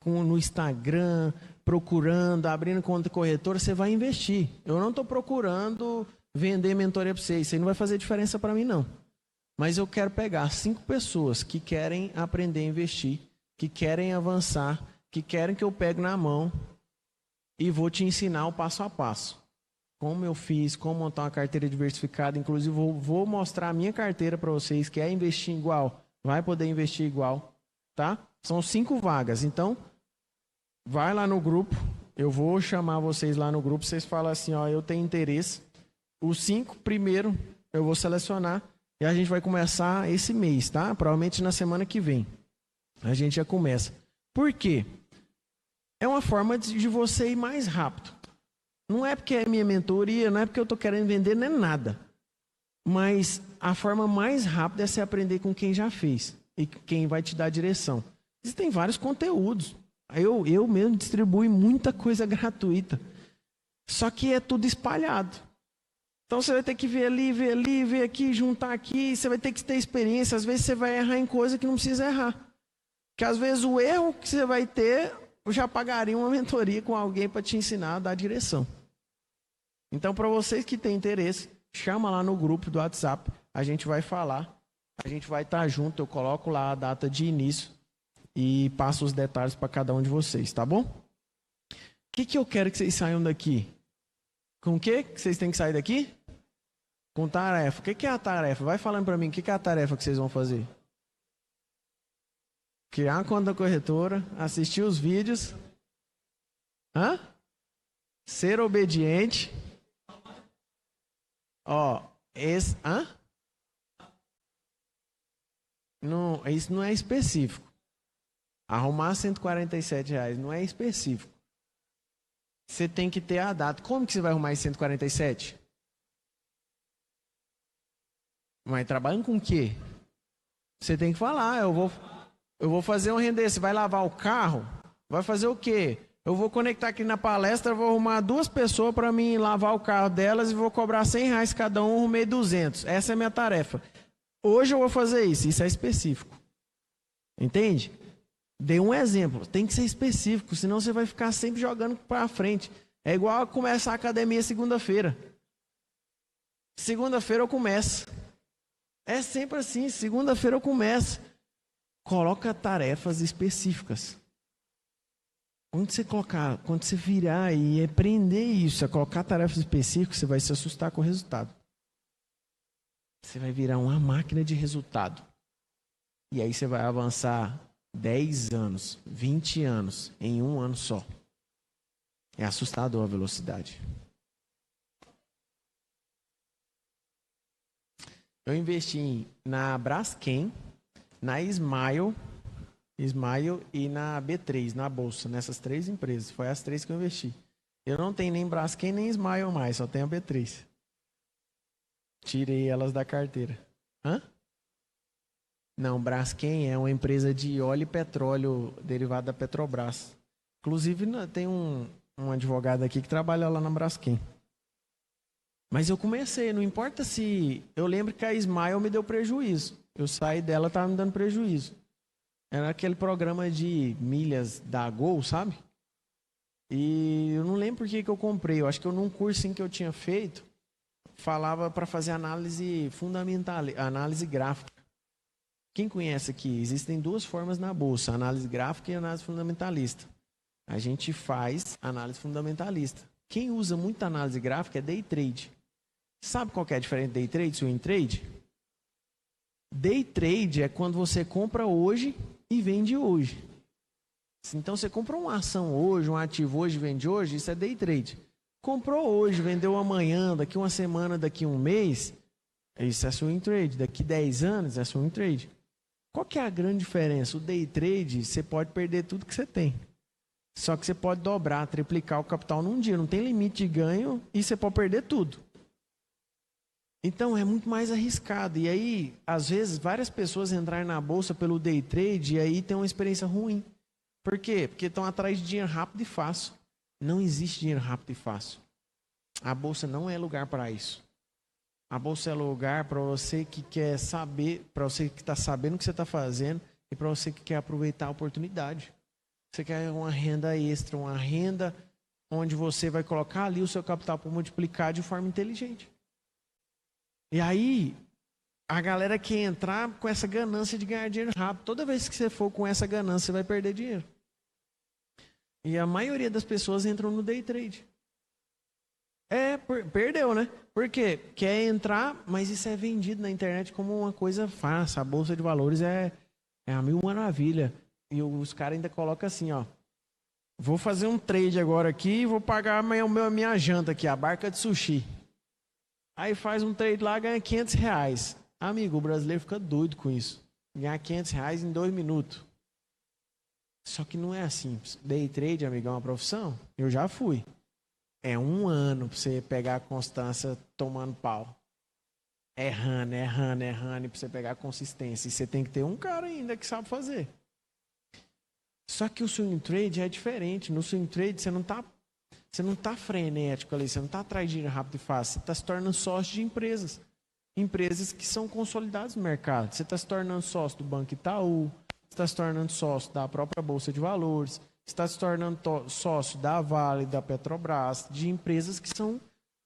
no Instagram, procurando, abrindo conta corretora, você vai investir. Eu não estou procurando vender mentoria para você. Isso aí não vai fazer diferença para mim, não. Mas eu quero pegar 5 pessoas que querem aprender a investir, que querem avançar, que querem que eu pegue na mão e vou te ensinar o passo a passo. Como eu fiz, como montar uma carteira diversificada. Inclusive, vou mostrar a minha carteira para vocês, que é investir igual. Vai poder investir igual, tá? São 5 vagas. Então, vai lá no grupo. Eu vou chamar vocês lá no grupo. Vocês falam assim, ó, eu tenho interesse. Os 5 primeiro eu vou selecionar. E a gente vai começar esse mês, tá? Provavelmente na semana que vem. A gente já começa. Por quê? É uma forma de você ir mais rápido. Não é porque é minha mentoria, não é porque eu estou querendo vender, não é nada. Mas a forma mais rápida é você aprender com quem já fez. E quem vai te dar a direção. Existem vários conteúdos. Eu mesmo distribuo muita coisa gratuita. Só que é tudo espalhado. Então você vai ter que ver ali, ver aqui, juntar aqui. Você vai ter que ter experiência. Às vezes você vai errar em coisa que não precisa errar. Porque às vezes o erro que você vai ter, eu já pagaria uma mentoria com alguém para te ensinar a dar direção. Então, para vocês que têm interesse, chama lá no grupo do WhatsApp. A gente vai falar. A gente vai estar junto. Eu coloco lá a data de início e passo os detalhes para cada um de vocês, tá bom? O que eu quero que vocês saiam daqui? Com o que vocês têm que sair daqui? Com tarefa. O que é a tarefa? Vai falando para mim, o que é a tarefa que vocês vão fazer? Criar uma conta corretora, assistir os vídeos. Ser obediente. Não, isso não é específico. Arrumar R$147 não é específico. Você tem que ter a data. Como que você vai arrumar esse 147? Mas trabalhando com o quê? Você tem que falar, eu vou fazer um render. Você vai lavar o carro? Vai fazer o quê? Eu vou conectar aqui na palestra, vou arrumar 2 pessoas para mim lavar o carro delas e vou cobrar R$100 cada um, arrumei 200. Essa é a minha tarefa. Hoje eu vou fazer isso. Isso é específico. Entende? Dei um exemplo. Tem que ser específico, senão você vai ficar sempre jogando para frente. É igual a começar a academia segunda-feira. Segunda-feira eu começo. É sempre assim. Segunda-feira eu começo. Coloca tarefas específicas. Quando você virar e aprender isso, a colocar tarefas específicas, você vai se assustar com o resultado. Você vai virar uma máquina de resultado. E aí você vai avançar 10 anos, 20 anos em um ano só. É assustador a velocidade. Eu investi na Braskem, na Smile e na B3, na Bolsa, nessas 3 empresas. Foi as 3 que eu investi. Eu não tenho nem Braskem nem Smile mais, só tenho a B3. Tirei elas da carteira. Não, Braskem é uma empresa de óleo e petróleo derivado da Petrobras. Inclusive, tem um advogado aqui que trabalha lá na Braskem. Mas eu comecei, não importa se... Eu lembro que a Smile me deu prejuízo. Eu saí dela, estava me dando prejuízo. Era aquele programa de milhas da Gol, sabe? E eu não lembro por que eu comprei. Eu acho que num curso que eu tinha feito, falava para fazer análise fundamental, análise gráfica. Quem conhece aqui? Existem 2 formas na Bolsa, análise gráfica e análise fundamentalista. A gente faz análise fundamentalista. Quem usa muito análise gráfica é day trade. Sabe qual que é a diferença de day trade e swing trade? Day trade é quando você compra hoje e vende hoje. Então você compra uma ação hoje, um ativo hoje e vende hoje, isso é day trade. Comprou hoje, vendeu amanhã, daqui uma semana, daqui um mês, isso é swing trade. Daqui 10 anos é swing trade. Qual que é a grande diferença? O day trade, você pode perder tudo que você tem. Só que você pode dobrar, triplicar o capital num dia. Não tem limite de ganho e você pode perder tudo. Então é muito mais arriscado. E aí, às vezes, várias pessoas entrarem na bolsa pelo day trade e aí tem uma experiência ruim. Por quê? Porque estão atrás de dinheiro rápido e fácil. Não existe dinheiro rápido e fácil. A bolsa não é lugar para isso. A bolsa é lugar para você que quer saber, para você que está sabendo o que você está fazendo e para você que quer aproveitar a oportunidade. Você quer uma renda extra, uma renda onde você vai colocar ali o seu capital para multiplicar de forma inteligente. E aí, a galera quer entrar com essa ganância de ganhar dinheiro rápido. Toda vez que você for com essa ganância, você vai perder dinheiro. E a maioria das pessoas entram no day trade. Perdeu, né? Por quê? Quer entrar, mas isso é vendido na internet como uma coisa fácil. A bolsa de valores é a mil maravilha. E os caras ainda colocam assim, ó. Vou fazer um trade agora aqui e vou pagar a minha janta aqui, a barca de sushi. Aí faz um trade lá, ganha R$500. Amigo, o brasileiro fica doido com isso. Ganhar R$500 em 2 minutos. Só que não é assim. Day trade, amigo, é uma profissão? Eu já fui. É 1 ano pra você pegar a constância tomando pau. Errando, e pra você pegar a consistência. E você tem que ter um cara ainda que sabe fazer. Só que o swing trade é diferente. No swing trade você não tá frenético ali, você não tá atrás de dinheiro rápido e fácil. Você tá se tornando sócio de empresas. Empresas que são consolidadas no mercado. Você está se tornando sócio do Banco Itaú, você está se tornando sócio da própria Bolsa de Valores, você está se tornando sócio da Vale, da Petrobras, de empresas que são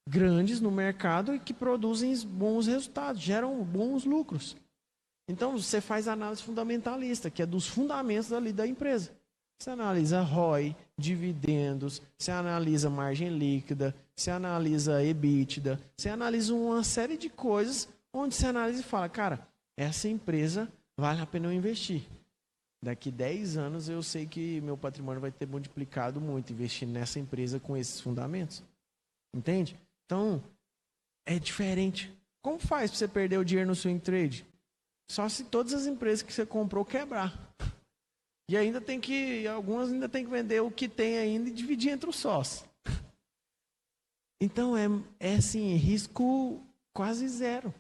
grandes no mercado e que produzem bons resultados, geram bons lucros. Então, você faz análise fundamentalista, que é dos fundamentos ali da empresa. Você analisa ROI, dividendos, você analisa margem líquida, você analisa EBITDA, você analisa uma série de coisas onde você analisa e fala, cara, essa empresa vale a pena eu investir. Daqui 10 anos eu sei que meu patrimônio vai ter multiplicado muito investindo nessa empresa com esses fundamentos. Entende? Então, é diferente. Como faz para você perder o dinheiro no swing trade? Só se todas as empresas que você comprou quebrar. E ainda algumas ainda tem que vender o que tem ainda e dividir entre os sócios. Então é assim, risco quase zero.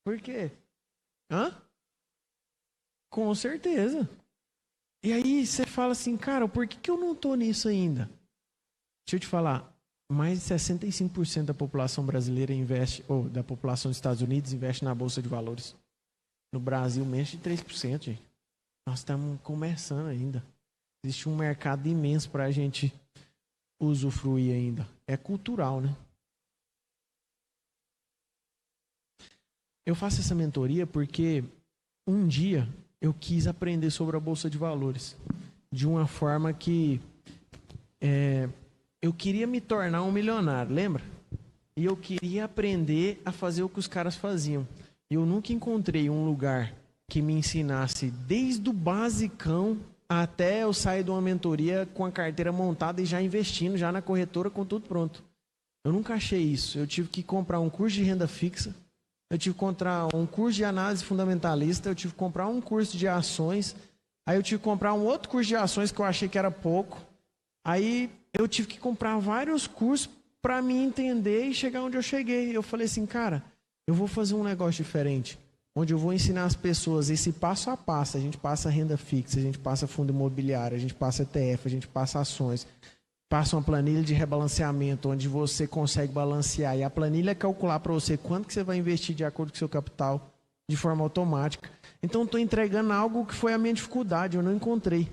Por quê? Com certeza. E aí você fala assim, cara, por que eu não estou nisso ainda? Deixa eu te falar, mais de 65% da população brasileira investe, ou da população dos Estados Unidos investe na Bolsa de Valores. No Brasil, menos de 3%, gente. Nós estamos começando ainda. Existe um mercado imenso para a gente usufruir ainda. É cultural, né? Eu faço essa mentoria porque um dia eu quis aprender sobre a Bolsa de Valores. De uma forma que eu queria me tornar um milionário, lembra? E eu queria aprender a fazer o que os caras faziam. E eu nunca encontrei um lugar que me ensinasse desde o basicão até eu sair de uma mentoria com a carteira montada e já investindo, já na corretora com tudo pronto. Eu nunca achei isso. Eu tive que comprar um curso de renda fixa, eu tive que comprar um curso de análise fundamentalista, eu tive que comprar um curso de ações, aí eu tive que comprar um outro curso de ações que eu achei que era pouco, aí eu tive que comprar vários cursos para me entender e chegar onde eu cheguei. Eu falei assim, cara, eu vou fazer um negócio diferente, onde eu vou ensinar as pessoas esse passo a passo. A gente passa renda fixa, a gente passa fundo imobiliário, a gente passa ETF, a gente passa ações, passa uma planilha de rebalanceamento, onde você consegue balancear. E a planilha é calcular para você quanto que você vai investir de acordo com o seu capital, de forma automática. Então, estou entregando algo que foi a minha dificuldade, eu não encontrei.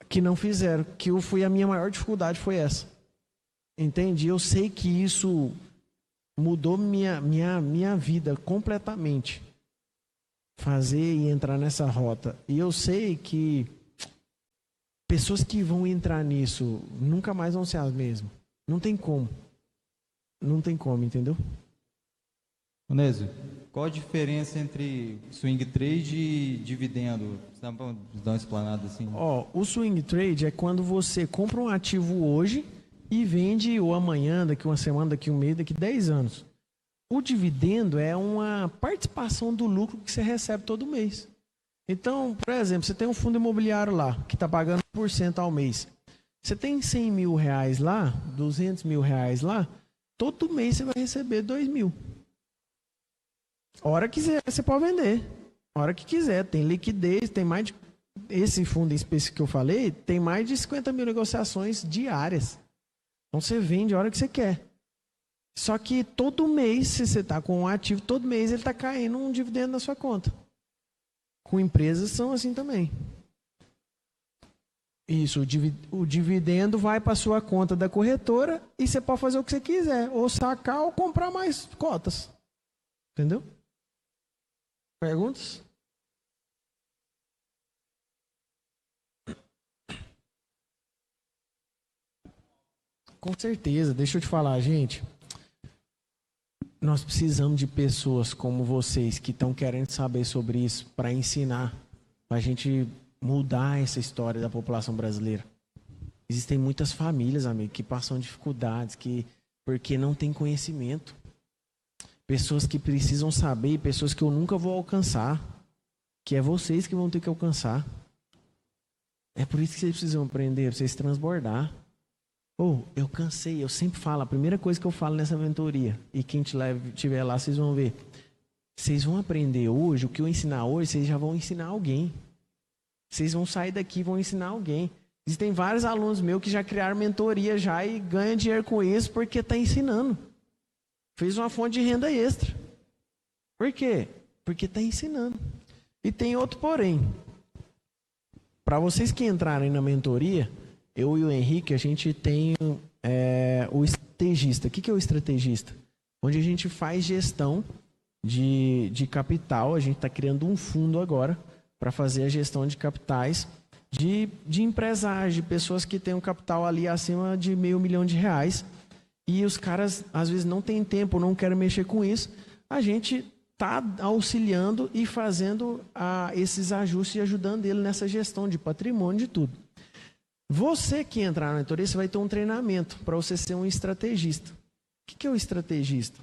Que não fizeram, que a minha maior dificuldade foi essa. Entende? Eu sei que isso mudou minha vida completamente. Fazer e entrar nessa rota. E eu sei que pessoas que vão entrar nisso nunca mais vão ser as mesmas. Não tem como. Não tem como, entendeu? Onésio, qual a diferença entre swing trade e dividendo? Você dá para dar uma explanada assim? O swing trade é quando você compra um ativo hoje e vende ou amanhã, daqui uma semana, daqui um mês, daqui 10 anos. O dividendo é uma participação do lucro que você recebe todo mês. Então, por exemplo, você tem um fundo imobiliário lá, que está pagando 1% ao mês. Você tem 100 mil reais lá, 200 mil reais lá, todo mês você vai receber 2 mil. A hora que você pode vender. A hora que quiser. Tem liquidez, tem mais de... Esse fundo específico que eu falei, tem mais de 50 mil negociações diárias. Então você vende a hora que você quer. Só que todo mês, se você está com um ativo, todo mês ele está caindo um dividendo na sua conta. Com empresas são assim também. Isso, o dividendo vai para sua conta da corretora e você pode fazer o que você quiser, ou sacar ou comprar mais cotas. Entendeu? Perguntas? Com certeza, deixa eu te falar, gente. Nós precisamos de pessoas como vocês que estão querendo saber sobre isso para ensinar, para a gente mudar essa história da população brasileira. Existem muitas famílias, amigo, que passam dificuldades, porque não tem conhecimento. Pessoas que precisam saber, pessoas que eu nunca vou alcançar, que é vocês que vão ter que alcançar. É por isso que vocês precisam aprender, vocês transbordar. Eu cansei, eu sempre falo, a primeira coisa que eu falo nessa mentoria, e quem estiver lá, vocês vão ver. Vocês vão aprender hoje, o que eu ensinar hoje, vocês já vão ensinar alguém. Vocês vão sair daqui e vão ensinar alguém. Existem vários alunos meus que já criaram mentoria já e ganham dinheiro com isso porque está ensinando. Fez uma fonte de renda extra. Por quê? Porque está ensinando. E tem outro porém. Para vocês que entrarem na mentoria, eu e o Henrique, a gente tem o estrategista. O que é o estrategista? Onde a gente faz gestão de capital. A gente está criando um fundo agora para fazer a gestão de capitais de empresários, de pessoas que têm um capital ali acima de R$500 mil. E os caras, às vezes, não têm tempo, não querem mexer com isso. A gente está auxiliando e fazendo esses ajustes e ajudando ele nessa gestão de patrimônio, de tudo. Você que entrar na mentoria, você vai ter um treinamento para você ser um estrategista. O que é o estrategista?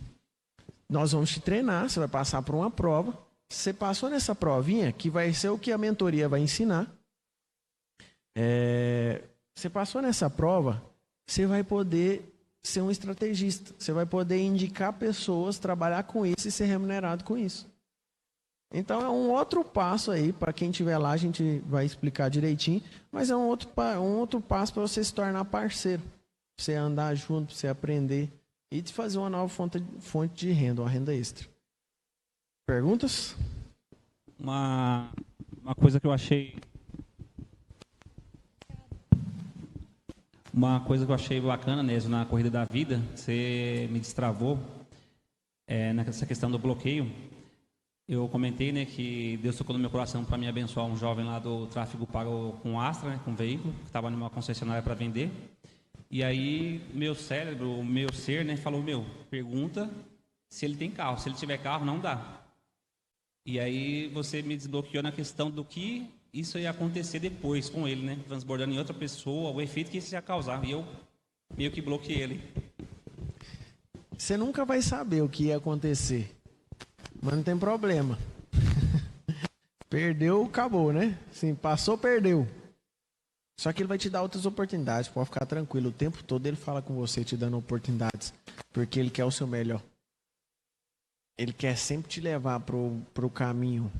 Nós vamos te treinar, você vai passar por uma prova. Você passou nessa provinha, que vai ser o que a mentoria vai ensinar. Você passou nessa prova, você vai poder ser um estrategista. Você vai poder indicar pessoas, trabalhar com isso e ser remunerado com isso. Então é um outro passo aí, para quem estiver lá, a gente vai explicar direitinho, mas é um outro passo para você se tornar parceiro. Pra você andar junto, para você aprender e de fazer uma nova fonte de renda, uma renda extra. Perguntas? Uma coisa que eu achei... Uma coisa que eu achei bacana, Nésio, na Corrida da Vida, você me destravou nessa questão do bloqueio. Eu comentei, né, que Deus tocou no meu coração para me abençoar um jovem lá do tráfego pago com Astra, né, com um veículo, que estava numa concessionária para vender. E aí meu cérebro, o meu ser, né, falou, pergunta se ele tem carro. Se ele tiver carro, não dá. E aí você me desbloqueou na questão do que isso ia acontecer depois com ele, né, transbordando em outra pessoa, o efeito que isso ia causar. E eu meio que bloqueei ele. Você nunca vai saber o que ia acontecer. Mas não tem problema. Perdeu, acabou, né? Assim, passou, perdeu. Só que ele vai te dar outras oportunidades. Pode ficar tranquilo. O tempo todo ele fala com você, te dando oportunidades. Porque ele quer o seu melhor. Ele quer sempre te levar pro caminho.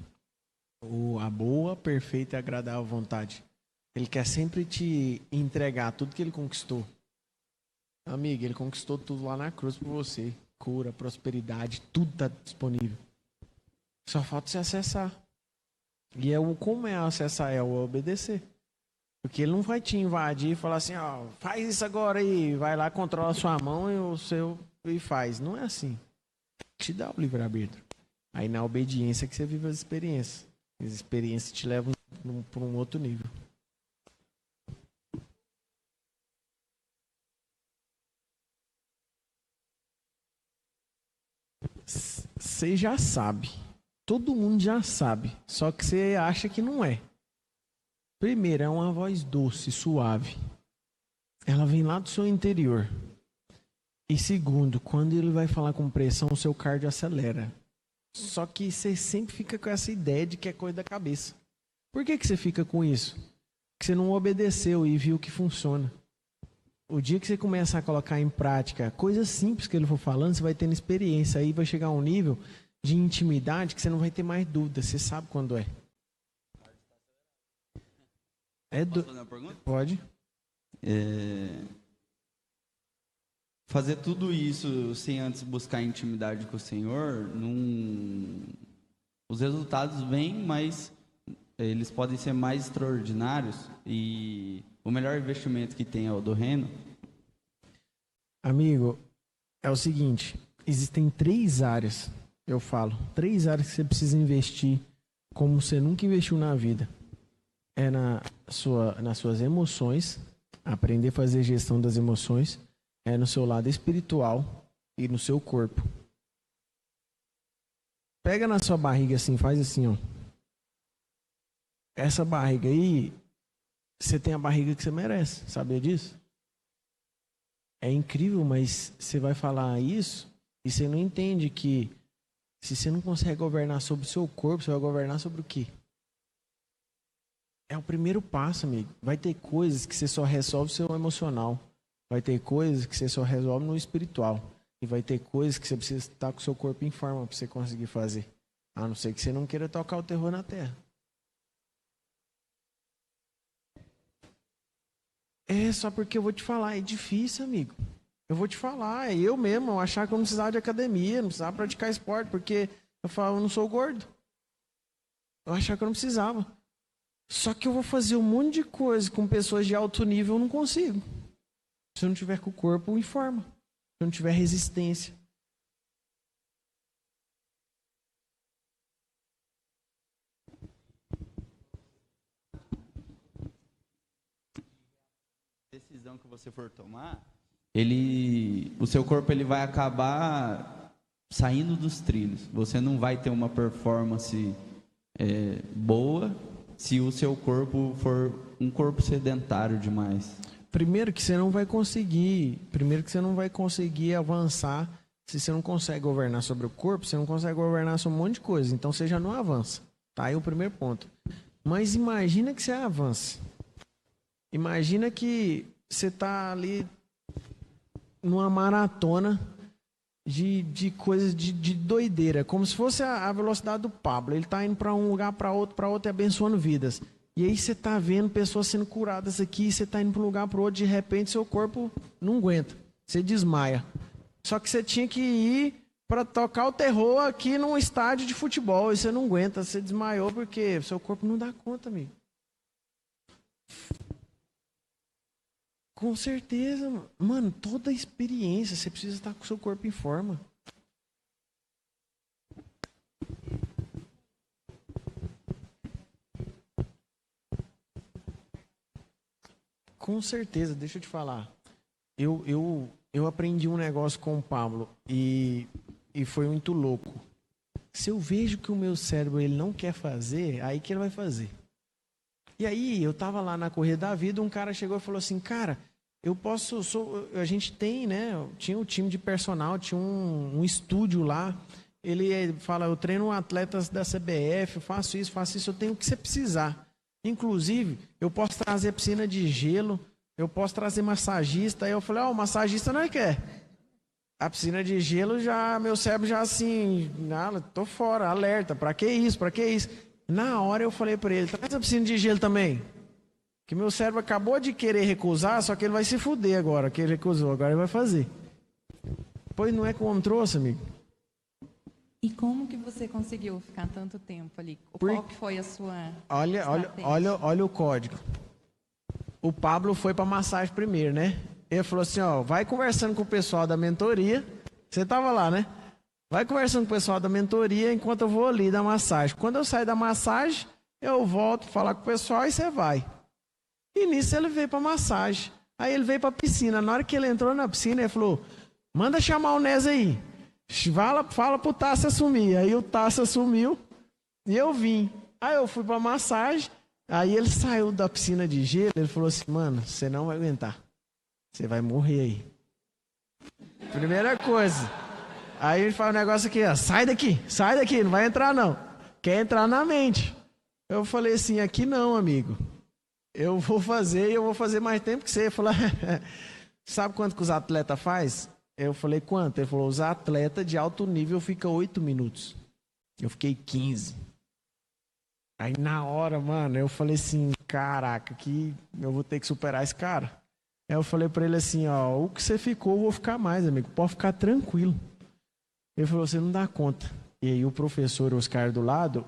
A boa, perfeita e agradável vontade. Ele quer sempre te entregar tudo que ele conquistou. Amigo, ele conquistou tudo lá na cruz por você. Cura, prosperidade, tudo está disponível. Só falta você acessar. E como é acessar? É o obedecer. Porque ele não vai te invadir e falar assim, faz isso agora aí, vai lá, controla a sua mão e faz. Não é assim. Te dá o livre-arbítrio. Aí na obediência que você vive as experiências. As experiências te levam para um outro nível. Você já sabe. Todo mundo já sabe. Só que você acha que não é. Primeiro, é uma voz doce, suave. Ela vem lá do seu interior. E segundo, quando ele vai falar com pressão, o seu cardio acelera. Só que você sempre fica com essa ideia de que é coisa da cabeça. Por que você fica com isso? Porque você não obedeceu e viu que funciona. O dia que você começar a colocar em prática coisas simples que ele for falando, você vai tendo experiência. Aí vai chegar a um nível de intimidade que você não vai ter mais dúvida. Você sabe quando é. Posso fazer uma pergunta? Pode. Fazer tudo isso sem antes buscar intimidade com o Senhor, os resultados vêm, mas eles podem ser mais extraordinários e o melhor investimento que tem é o do reino? Amigo, é o seguinte, existem 3 áreas, eu falo, 3 áreas que você precisa investir como você nunca investiu na vida. É nas suas emoções, aprender a fazer gestão das emoções, é no seu lado espiritual e no seu corpo. Pega na sua barriga assim, faz assim, ó. Essa barriga aí, você tem a barriga que você merece, sabia disso? É incrível, mas você vai falar isso e você não entende que se você não consegue governar sobre o seu corpo, você vai governar sobre o quê? É o primeiro passo, amigo. Vai ter coisas que você só resolve no seu emocional. Vai ter coisas que você só resolve no espiritual. E vai ter coisas que você precisa estar com o seu corpo em forma para você conseguir fazer. A não ser que você não queira tocar o terror na terra. É só porque eu vou te falar, é difícil, amigo. Eu vou te falar, eu mesmo, eu achava que eu não precisava de academia, não precisava praticar esporte, porque eu falava, eu não sou gordo. Eu achava que eu não precisava. Só que eu vou fazer um monte de coisa com pessoas de alto nível, eu não consigo. Se eu não tiver com o corpo em forma, se eu não tiver resistência. Decisão que você for tomar, o seu corpo ele vai acabar saindo dos trilhos. Você não vai ter uma performance boa se o seu corpo for um corpo sedentário demais. Primeiro que você não vai conseguir avançar se você não consegue governar sobre o corpo, você não consegue governar sobre um monte de coisa. Então você já não avança. Tá aí o primeiro ponto. Mas imagina que você avance. Imagina que você está ali numa maratona de coisas de doideira, como se fosse a velocidade do Pablo. Ele está indo para um lugar, para outro e abençoando vidas. E aí você está vendo pessoas sendo curadas aqui, você está indo para um lugar, para o outro, de repente seu corpo não aguenta, você desmaia. Só que você tinha que ir para tocar o terror aqui num estádio de futebol e você não aguenta, você desmaiou porque seu corpo não dá conta, amigo. Com certeza, mano, toda a experiência, você precisa estar com o seu corpo em forma. Com certeza, deixa eu te falar. Eu aprendi um negócio com o Pablo e foi muito louco. Se eu vejo que o meu cérebro ele não quer fazer, aí que ele vai fazer. E aí, eu tava lá na Corrida da Vida, um cara chegou e falou assim, cara, a gente tem, né, tinha um time de personal, tinha um estúdio lá, ele fala, eu treino atletas da CBF, eu faço isso, eu tenho o que você precisar. Inclusive, eu posso trazer piscina de gelo, eu posso trazer massagista. Aí eu falei, o massagista não quer. A piscina de gelo já, meu cérebro já assim, tô fora, alerta, pra que isso? Na hora eu falei pra ele, traz a piscina de gelo também. Que meu cérebro acabou de querer recusar, só que ele vai se fuder agora, que ele recusou, agora ele vai fazer. Pois não é que o homem trouxe, amigo? E como que você conseguiu ficar tanto tempo ali? Qual que foi a sua Olha o código. O Pablo foi pra massagem primeiro, né? Ele falou assim, vai conversando com o pessoal da mentoria. Você tava lá, né? Vai conversando com o pessoal da mentoria enquanto eu vou ali da massagem. Quando eu sair da massagem, eu volto falar com o pessoal e você vai. E nisso ele veio pra massagem. Aí ele veio pra piscina. Na hora que ele entrou na piscina, ele falou, manda chamar o Nes aí. Fala pro Tasso assumir. Aí o Tasso assumiu e eu vim. Aí eu fui pra massagem. Aí ele saiu da piscina de gelo. Ele falou assim, mano, você não vai aguentar. Você vai morrer aí. Primeira coisa. Aí ele fala um negócio aqui, sai daqui, não vai entrar não. Quer entrar na mente. Eu falei assim, aqui não, amigo. Eu vou fazer e eu vou fazer mais tempo que você. Ele falou, sabe quanto que os atletas faz? Eu falei, quanto? Ele falou, os atletas de alto nível ficam 8 minutos. Eu fiquei 15. Aí na hora, mano, eu falei assim, caraca, que eu vou ter que superar esse cara. Aí eu falei pra ele assim, o que você ficou, eu vou ficar mais, amigo. Pode ficar tranquilo. Ele falou, você não dá conta. E aí o professor Oscar do lado,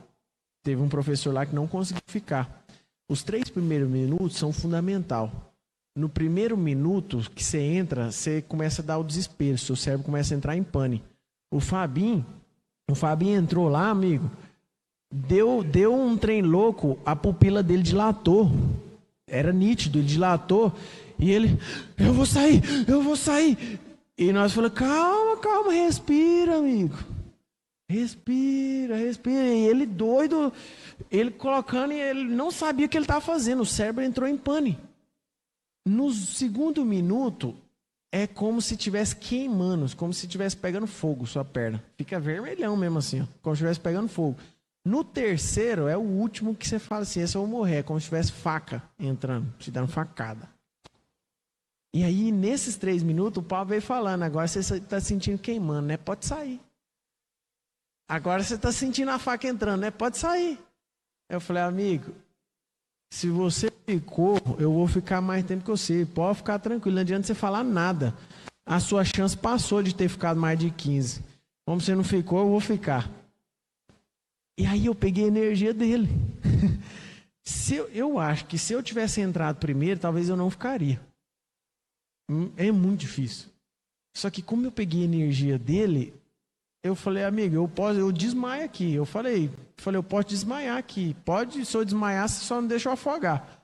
teve um professor lá que não conseguiu ficar. Os 3 primeiros minutos são fundamental. No primeiro minuto que você entra, você começa a dar o desespero, seu cérebro começa a entrar em pane. O Fabinho entrou lá, amigo, deu um trem louco, a pupila dele dilatou. Era nítido, ele dilatou e ele, eu vou sair. E nós falamos, calma, respira, amigo. Respira. E ele doido, ele colocando e ele não sabia o que ele estava fazendo, o cérebro entrou em pane. No segundo minuto, é como se estivesse queimando, como se estivesse pegando fogo sua perna. Fica vermelhão mesmo assim, ó, como se estivesse pegando fogo. No terceiro, é o último que você fala assim, esse eu vou morrer, é como se tivesse faca entrando, te dando facada. E aí, nesses 3 minutos, o Paulo veio falando, agora você está sentindo queimando, né? Pode sair. Agora você está sentindo a faca entrando, né? Pode sair. Eu falei, amigo, se você ficou, eu vou ficar mais tempo que você. Pode ficar tranquilo, não adianta você falar nada. A sua chance passou de ter ficado mais de 15. Como você não ficou, eu vou ficar. E aí eu peguei a energia dele. Eu acho que se eu tivesse entrado primeiro, talvez eu não ficaria. É muito difícil. Só que como eu peguei a energia dele, eu falei, amigo, eu desmaio aqui. Eu falei, eu posso desmaiar aqui. Pode, se eu desmaiar, você só não deixa eu afogar.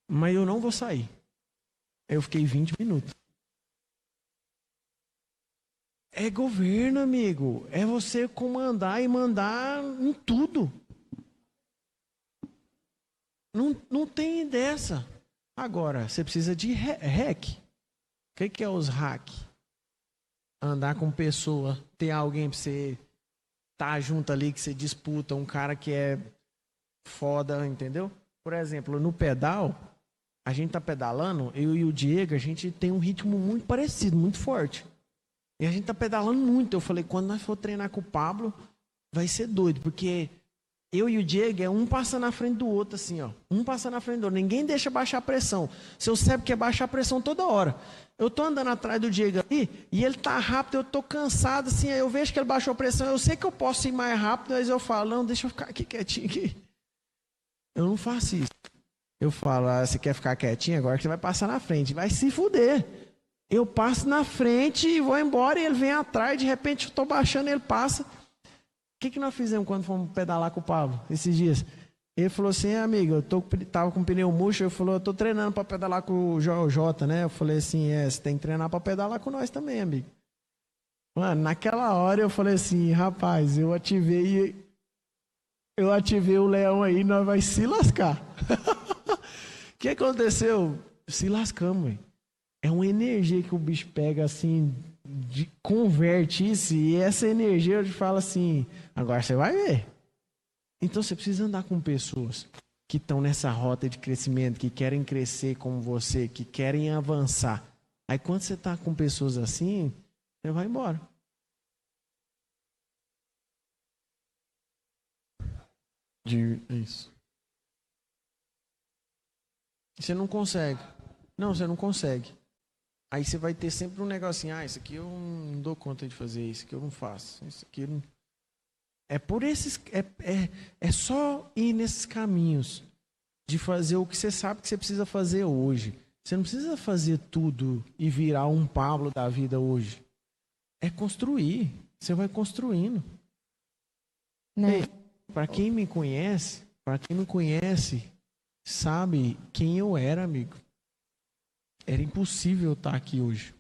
Mas eu não vou sair. Eu fiquei 20 minutos. É governo, amigo. É você comandar e mandar em tudo. Não tem dessa. Agora, você precisa de hack. O que é os hack? Andar com pessoa, ter alguém pra você estar junto ali, que você disputa, um cara que é foda, entendeu? Por exemplo, no pedal, a gente tá pedalando, eu e o Diego, a gente tem um ritmo muito parecido, muito forte. E a gente tá pedalando muito. Eu falei, quando nós for treinar com o Pablo, vai ser doido, porque eu e o Diego é um passando na frente do outro, assim, ó. Um passando na frente do outro. Ninguém deixa baixar a pressão. Seu cérebro quer baixar a pressão toda hora. Eu tô andando atrás do Diego ali, e ele tá rápido, eu tô cansado, assim, aí eu vejo que ele baixou a pressão, eu sei que eu posso ir mais rápido, mas eu falo, não, deixa eu ficar aqui quietinho aqui. Eu não faço isso. Eu falo, você quer ficar quietinho agora que você vai passar na frente. Vai se fuder. Eu passo na frente e vou embora, e ele vem atrás, de repente eu tô baixando, ele passa. O que nós fizemos quando fomos pedalar com o Pablo, esses dias? Ele falou assim, amigo, tava com pneu murcho, eu falou, eu tô treinando para pedalar com o Jota, né? Eu falei assim, você tem que treinar para pedalar com nós também, amigo. Mano, naquela hora eu falei assim, rapaz, eu ativei o leão aí, nós vai se lascar. O que aconteceu? Se lascamos, véio. É uma energia que o bicho pega assim, converte isso, e essa energia eu te falo assim, agora você vai ver. Então você precisa andar com pessoas que estão nessa rota de crescimento, que querem crescer como você, que querem avançar. Aí quando você está com pessoas assim, você vai embora. Isso. Você não consegue. Não, você não consegue. Aí você vai ter sempre um negocinho, isso aqui eu não dou conta de fazer, isso aqui eu não faço, isso aqui eu não... É por esses, é só ir nesses caminhos de fazer o que você sabe que você precisa fazer hoje. Você não precisa fazer tudo e virar um Pablo da vida hoje. É construir. Você vai construindo. Né? Para quem me conhece, sabe quem eu era, amigo. Era impossível eu estar aqui hoje,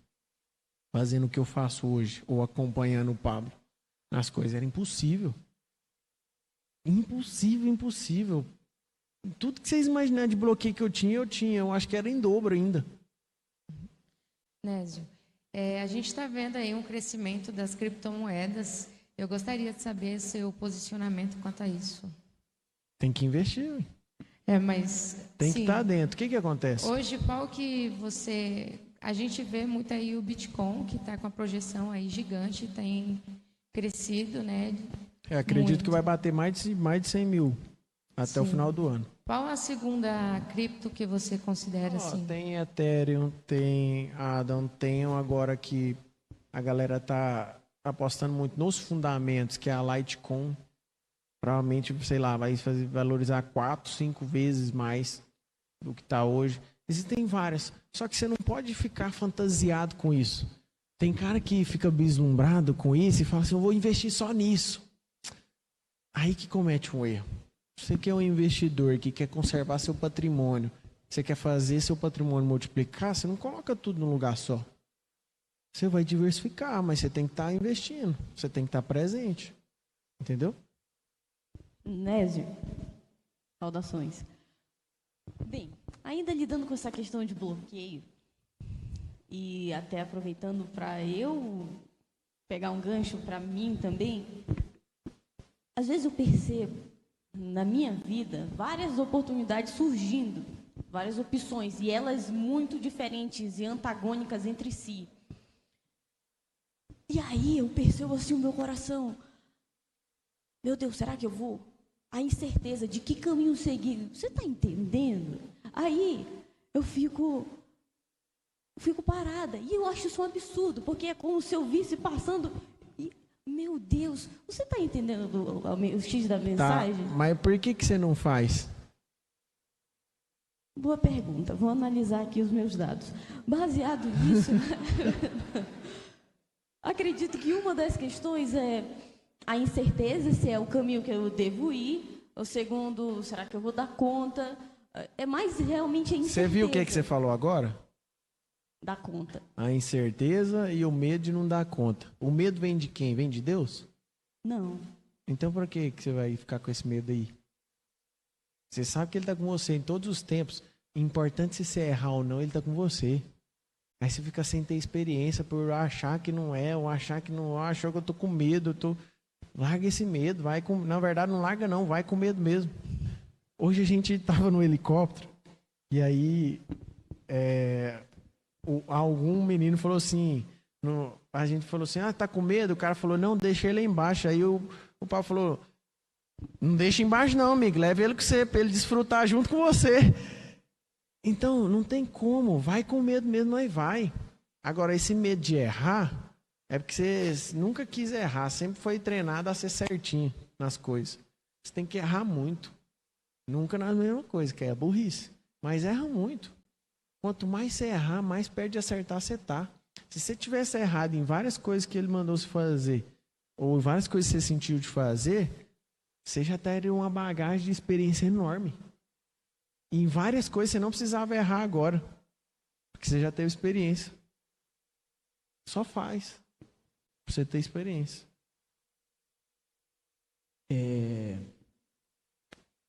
fazendo o que eu faço hoje, ou acompanhando o Pablo nas coisas. Era impossível. Impossível. Tudo que vocês imaginarem de bloqueio que eu tinha. Eu acho que era em dobro ainda. Nésio, a gente está vendo aí um crescimento das criptomoedas. Eu gostaria de saber seu posicionamento quanto a isso. Tem que investir. Mas... Tem que estar dentro. O que acontece? Hoje, qual que você... A gente vê muito aí o Bitcoin, que está com a projeção aí gigante, tem crescido, né? Eu acredito muito. Que vai bater mais de 100 mil até o final do ano. Qual a segunda cripto que você considera assim? Tem Ethereum, tem Adam, tem agora que a galera tá apostando muito nos fundamentos, que é a Litecoin. Provavelmente, sei lá, vai valorizar 4, 5 vezes mais do que está hoje. Existem várias. Só que você não pode ficar fantasiado com isso. Tem cara que fica vislumbrado com isso e fala assim, eu vou investir só nisso. Aí que comete um erro. Você que é um investidor, que quer conservar seu patrimônio, você quer fazer seu patrimônio multiplicar, você não coloca tudo num lugar só. Você vai diversificar, mas você tem que estar investindo. Você tem que estar presente. Entendeu? Nésio, saudações. Bem, ainda lidando com essa questão de bloqueio, e até aproveitando para eu pegar um gancho para mim também, às vezes eu percebo na minha vida várias oportunidades surgindo, várias opções, e elas muito diferentes e antagônicas entre si. E aí eu percebo assim o meu coração, meu Deus, será que eu vou? A incerteza de que caminho seguir. Você está entendendo? Aí eu fico parada. E eu acho isso um absurdo, porque é como se eu visse passando. E, meu Deus, você está entendendo o X da mensagem? Tá, mas por que você não faz? Boa pergunta. Vou analisar aqui os meus dados. Baseado nisso, acredito que uma das questões é a incerteza, se é o caminho que eu devo ir. O segundo, será que eu vou dar conta? É mais realmente a incerteza. Você viu o que você falou agora? Dar conta. A incerteza e o medo de não dar conta. O medo vem de quem? Vem de Deus? Não. Então por que você vai ficar com esse medo aí? Você sabe que ele está com você em todos os tempos. Importante se você errar ou não, ele está com você. Aí você fica sem ter experiência por achar que não é, ou achar que não, achou que eu tô com medo, Larga esse medo, vai com... Na verdade, não larga não, vai com medo mesmo. Hoje a gente estava no helicóptero, e aí algum menino falou assim, a gente falou assim, tá com medo? O cara falou, não, deixa ele lá embaixo. Aí o pai falou, não deixa embaixo não, amigo, leva ele com você, para ele desfrutar junto com você. Então, não tem como, vai com medo mesmo, mas vai. Agora, esse medo de errar, é porque você nunca quis errar, sempre foi treinado a ser certinho nas coisas. Você tem que errar muito. Nunca na mesma coisa, que é a burrice. Mas erra muito. Quanto mais você errar, mais perto de acertar você tá. Se você tivesse errado em várias coisas que ele mandou você fazer, ou em várias coisas que você sentiu de fazer, você já teria uma bagagem de experiência enorme. E em várias coisas você não precisava errar agora, porque você já teve experiência. Só faz. Pra você ter experiência.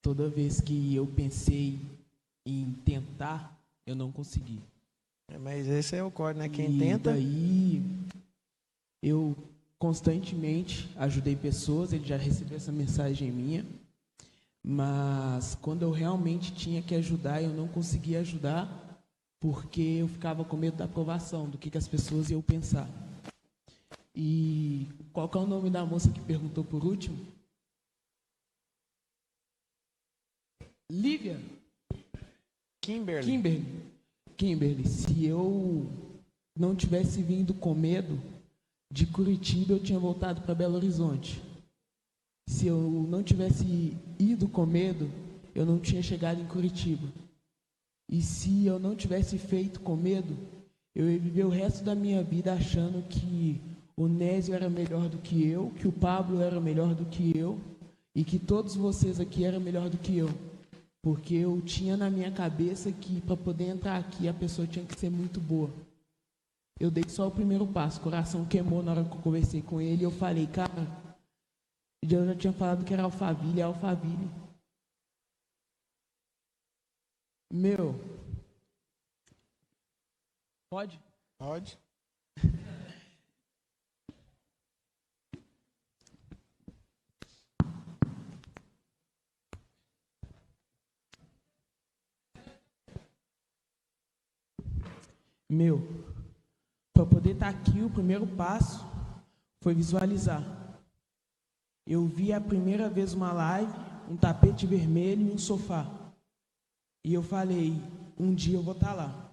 Toda vez que eu pensei em tentar, eu não consegui. Mas esse é o código, né? Quem e tenta... daí, eu constantemente ajudei pessoas, ele já recebeu essa mensagem minha, mas quando eu realmente tinha que ajudar, eu não conseguia ajudar, porque eu ficava com medo da aprovação, do que as pessoas iam pensar. E qual que é o nome da moça que perguntou por último? Lívia? Kimberly, se eu não tivesse vindo com medo, de Curitiba eu tinha voltado para Belo Horizonte. Se eu não tivesse ido com medo, eu não tinha chegado em Curitiba. E se eu não tivesse feito com medo, eu ia viver o resto da minha vida achando que o Nésio era melhor do que eu, que o Pablo era melhor do que eu e que todos vocês aqui eram melhor do que eu. Porque eu tinha na minha cabeça que para poder entrar aqui a pessoa tinha que ser muito boa. Eu dei só o primeiro passo, o coração queimou na hora que eu conversei com ele e eu falei, cara, eu já tinha falado que era Alphaville, é Alphaville. Meu, pode? Pode. Meu, para poder estar aqui, o primeiro passo foi visualizar. Eu vi a primeira vez uma live, um tapete vermelho e um sofá. E eu falei, um dia eu vou estar lá.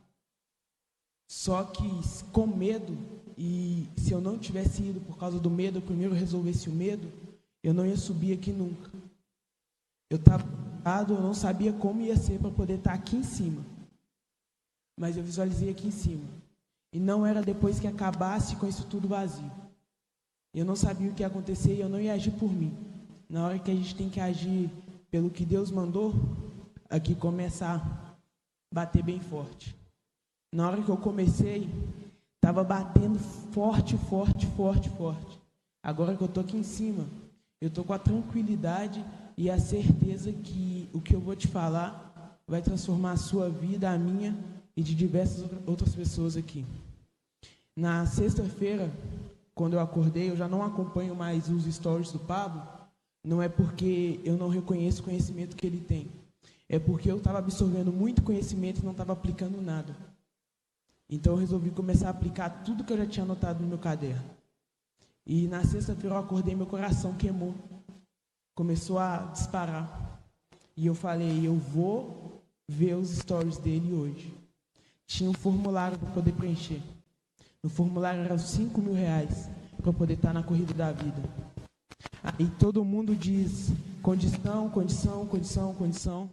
Só que com medo, e se eu não tivesse ido por causa do medo, eu primeiro resolvesse o medo, eu não ia subir aqui nunca. eu estava parado, eu não sabia como ia ser para poder estar aqui em cima. Mas eu visualizei aqui em cima. E não era depois que acabasse com isso tudo vazio. Eu não sabia o que ia acontecer e eu não ia agir por mim. Na hora que a gente tem que agir pelo que Deus mandou, aqui começa a bater bem forte. Na hora que eu comecei, estava batendo forte, forte, forte, forte. Agora que eu estou aqui em cima, eu estou com a tranquilidade e a certeza que o que eu vou te falar vai transformar a sua vida, a minha e de diversas outras pessoas aqui. Na sexta-feira, quando eu acordei, eu já não acompanho mais os stories do Pablo, não é porque eu não reconheço o conhecimento que ele tem, é porque eu estava absorvendo muito conhecimento e não estava aplicando nada. Então eu resolvi começar a aplicar tudo que eu já tinha anotado no meu caderno. E na sexta-feira eu acordei, meu coração queimou, começou a disparar. E eu falei, eu vou ver os stories dele hoje. Tinha um formulário para poder preencher. No formulário eram R$5.000 para poder estar na corrida da vida. Aí todo mundo diz condição, condição, condição, condição.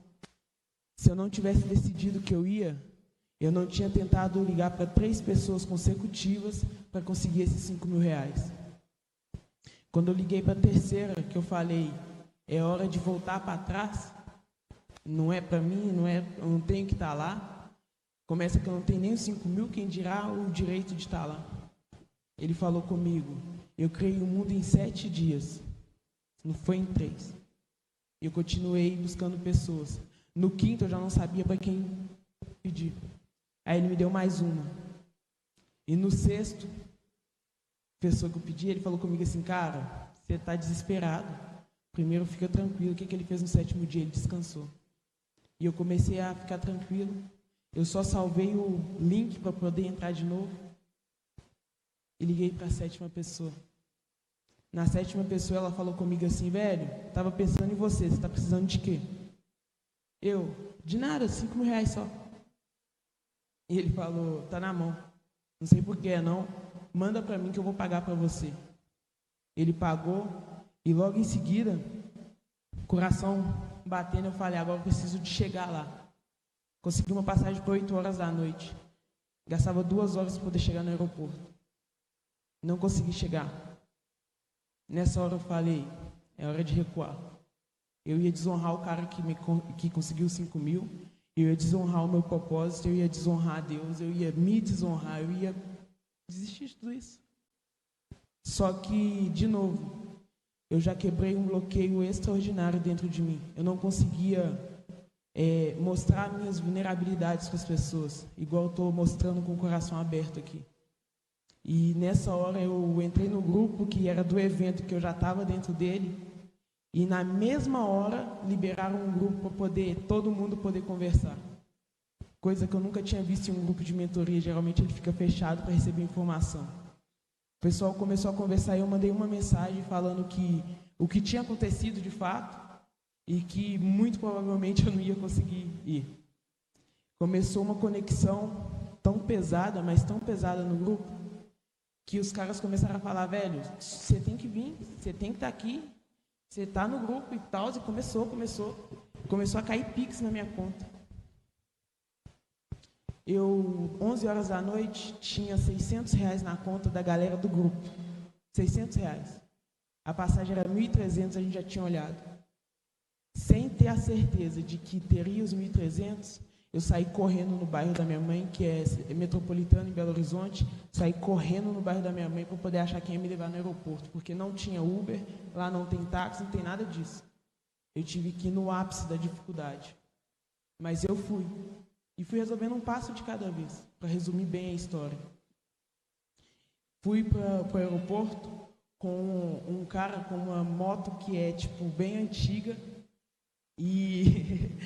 Se eu não tivesse decidido que eu ia, eu não tinha tentado ligar para 3 pessoas consecutivas para conseguir esses R$5.000. Quando eu liguei para a terceira, que eu falei, é hora de voltar para trás, não é para mim, eu não tenho que estar lá. Começa que eu não tenho nem os 5.000, quem dirá o direito de estar lá. Ele falou comigo, eu criei o mundo em 7 dias, não foi em 3. Eu continuei buscando pessoas. No quinto eu já não sabia para quem pedir. Aí ele me deu mais uma. E no sexto, pessoa que eu pedi, ele falou comigo assim, cara, você está desesperado. Primeiro fica tranquilo. O que ele fez no 7º dia? Ele descansou. E eu comecei a ficar tranquilo. Eu só salvei o link para poder entrar de novo. E liguei para a 7ª pessoa. Na 7ª pessoa, ela falou comigo assim, velho, estava pensando em você está precisando de quê? Eu, de nada, R$5.000 só. E ele falou, tá na mão. Não sei por que não. Manda para mim que eu vou pagar para você. Ele pagou e logo em seguida, coração batendo, eu falei, agora eu preciso de chegar lá. Consegui uma passagem por 8 horas da noite. Gastava 2 horas para poder chegar no aeroporto. Não consegui chegar. Nessa hora eu falei, é hora de recuar. Eu ia desonrar o cara que conseguiu 5.000, eu ia desonrar o meu propósito, eu ia desonrar a Deus, eu ia me desonrar, eu ia desistir de tudo isso. Só que, de novo, eu já quebrei um bloqueio extraordinário dentro de mim. Eu não conseguia mostrar minhas vulnerabilidades para as pessoas, igual eu estou mostrando com o coração aberto aqui. E nessa hora eu entrei no grupo que era do evento, que eu já estava dentro dele, e na mesma hora liberaram um grupo para poder todo mundo poder conversar. Coisa que eu nunca tinha visto em um grupo de mentoria, geralmente ele fica fechado para receber informação. O pessoal começou a conversar e eu mandei uma mensagem falando que o que tinha acontecido de fato e que muito provavelmente eu não ia conseguir ir. Começou uma conexão tão pesada, mas tão pesada no grupo, que os caras começaram a falar, velho, você tem que vir, você tem que estar aqui, você está no grupo e tal, e começou a cair Pix na minha conta. Eu, 11 horas da noite, tinha R$600 na conta da galera do grupo. R$600. A passagem era 1.300, a gente já tinha olhado. Sem ter a certeza de que teria os 1.300, eu saí correndo no bairro da minha mãe, que é metropolitano em Belo Horizonte, saí correndo no bairro da minha mãe para poder achar quem ia me levar no aeroporto, porque não tinha Uber, lá não tem táxi, não tem nada disso. Eu tive que ir no ápice da dificuldade. Mas eu fui. E fui resolvendo um passo de cada vez, para resumir bem a história. Fui para o aeroporto com um cara com uma moto que é, bem antiga, e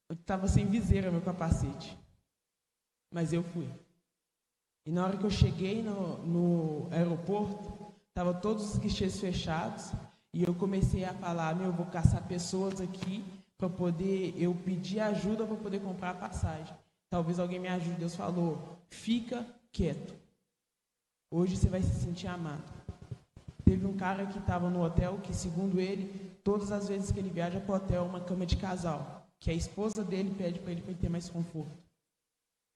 eu estava sem viseira, meu capacete. Mas eu fui. E na hora que eu cheguei no aeroporto, estavam todos os guichês fechados, e eu comecei a falar, eu vou caçar pessoas aqui, para poder eu pedir ajuda para poder comprar a passagem. Talvez alguém me ajude. Deus falou, fica quieto. Hoje você vai se sentir amado. Teve um cara que estava no hotel que, segundo ele, todas as vezes que ele viaja para o hotel, uma cama de casal, que a esposa dele pede para ele ter mais conforto.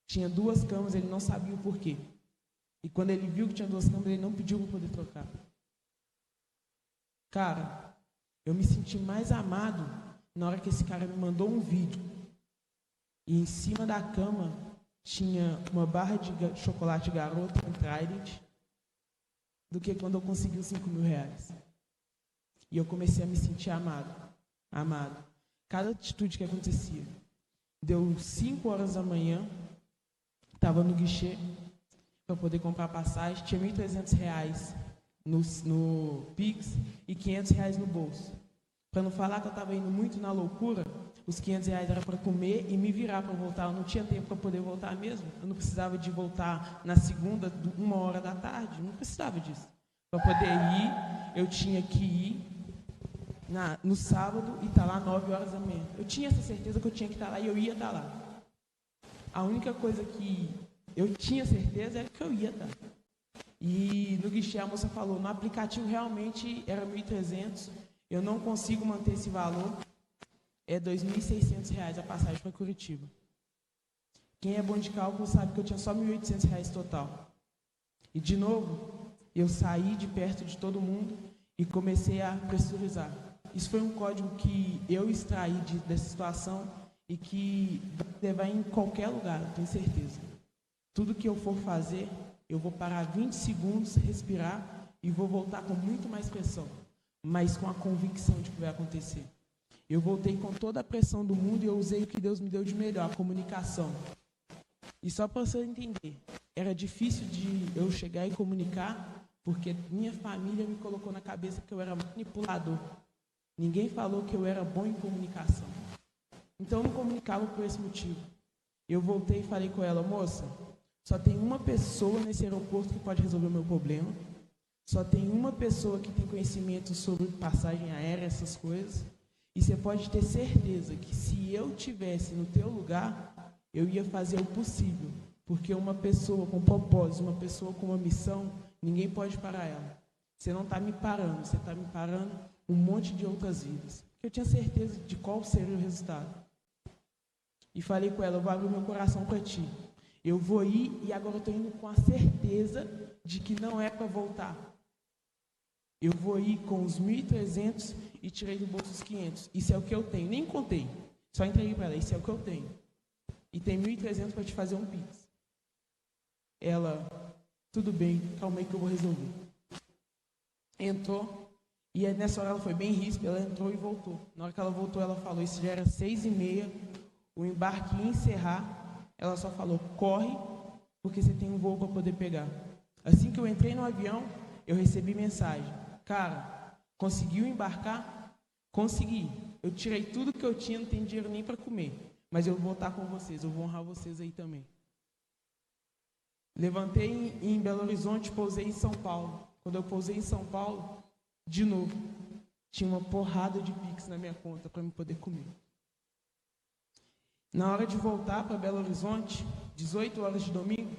Tinha 2 camas, ele não sabia o porquê. E quando ele viu que tinha 2 camas, ele não pediu para poder trocar. Cara, eu me senti mais amado na hora que esse cara me mandou um vídeo. E em cima da cama tinha uma barra de chocolate Garoto, um Trident, do que quando eu consegui os R$5.000. E eu comecei a me sentir amado. Cada atitude que acontecia. Deu 5 horas da manhã, estava no guichê para poder comprar passagem, tinha R$1.300 no Pix e R$500 no bolso. Para não falar que eu estava indo muito na loucura, os R$500 era para comer e me virar para voltar. Eu não tinha tempo para poder voltar mesmo. Eu não precisava de voltar na segunda, 1h da tarde. Não precisava disso. Para poder ir, eu tinha que ir no sábado e estar lá 9 horas da manhã. Eu tinha essa certeza que eu tinha que estar lá e eu ia estar lá. A única coisa que eu tinha certeza era que eu ia estar. E no guichê a moça falou, no aplicativo realmente era R$1.300, eu não consigo manter esse valor, é R$2.600 a passagem para Curitiba. Quem é bom de cálculo sabe que eu tinha só R$1.800 total. E de novo, eu saí de perto de todo mundo e comecei a pressurizar. Isso foi um código que eu extraí dessa situação e que vai levar em qualquer lugar, eu tenho certeza. Tudo que eu for fazer, eu vou parar 20 segundos, respirar e vou voltar com muito mais pressão, mas com a convicção de que vai acontecer. Eu voltei com toda a pressão do mundo e eu usei o que Deus me deu de melhor, a comunicação. E só para você entender, era difícil de eu chegar e comunicar, porque minha família me colocou na cabeça que eu era manipulador. Ninguém falou que eu era bom em comunicação. Então eu não comunicava por esse motivo. Eu voltei e falei com ela, moça, só tem uma pessoa nesse aeroporto que pode resolver o meu problema. Só tem uma pessoa que tem conhecimento sobre passagem aérea, essas coisas. E você pode ter certeza que se eu tivesse no teu lugar, eu ia fazer o possível. Porque uma pessoa com propósito, uma pessoa com uma missão, ninguém pode parar ela. Você não está me parando, você está me parando um monte de outras vidas. Eu tinha certeza de qual seria o resultado. E falei com ela, eu vou abrir meu coração para ti. Eu vou ir e agora eu estou indo com a certeza de que não é para voltar. Eu vou ir com os 1.300 e tirei do bolso os 500. Isso é o que eu tenho. Nem contei. Só entreguei para ela. Isso é o que eu tenho. E tem 1.300 para te fazer um Pix. Ela, tudo bem, calma aí que eu vou resolver. Entrou. E nessa hora ela foi bem ríspida. Ela entrou e voltou. Na hora que ela voltou, ela falou, isso já era 6h30. O embarque ia encerrar. Ela só falou, corre, porque você tem um voo para poder pegar. Assim que eu entrei no avião, eu recebi mensagem. Cara, conseguiu embarcar? Consegui. Eu tirei tudo que eu tinha, não tenho dinheiro nem para comer. Mas eu vou estar com vocês, eu vou honrar vocês aí também. Levantei em Belo Horizonte, pousei em São Paulo. Quando eu pousei em São Paulo, de novo, tinha uma porrada de Pix na minha conta para eu poder comer. Na hora de voltar para Belo Horizonte, 18 horas de domingo,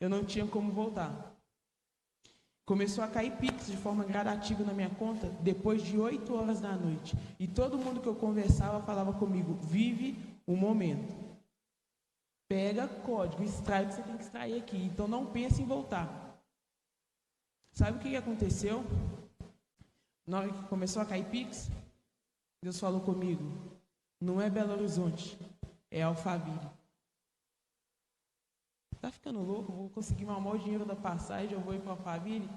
eu não tinha como voltar. Começou a cair Pix de forma gradativa na minha conta depois de 8 horas da noite. E todo mundo que eu conversava falava comigo, vive o momento. Pega código, extrai o que você tem que extrair aqui. Então não pense em voltar. Sabe o que aconteceu? Na hora que começou a cair Pix, Deus falou comigo, não é Belo Horizonte, é Alphaville. Tá ficando louco? Vou conseguir mal o dinheiro da passagem, eu vou ir para Alphaville?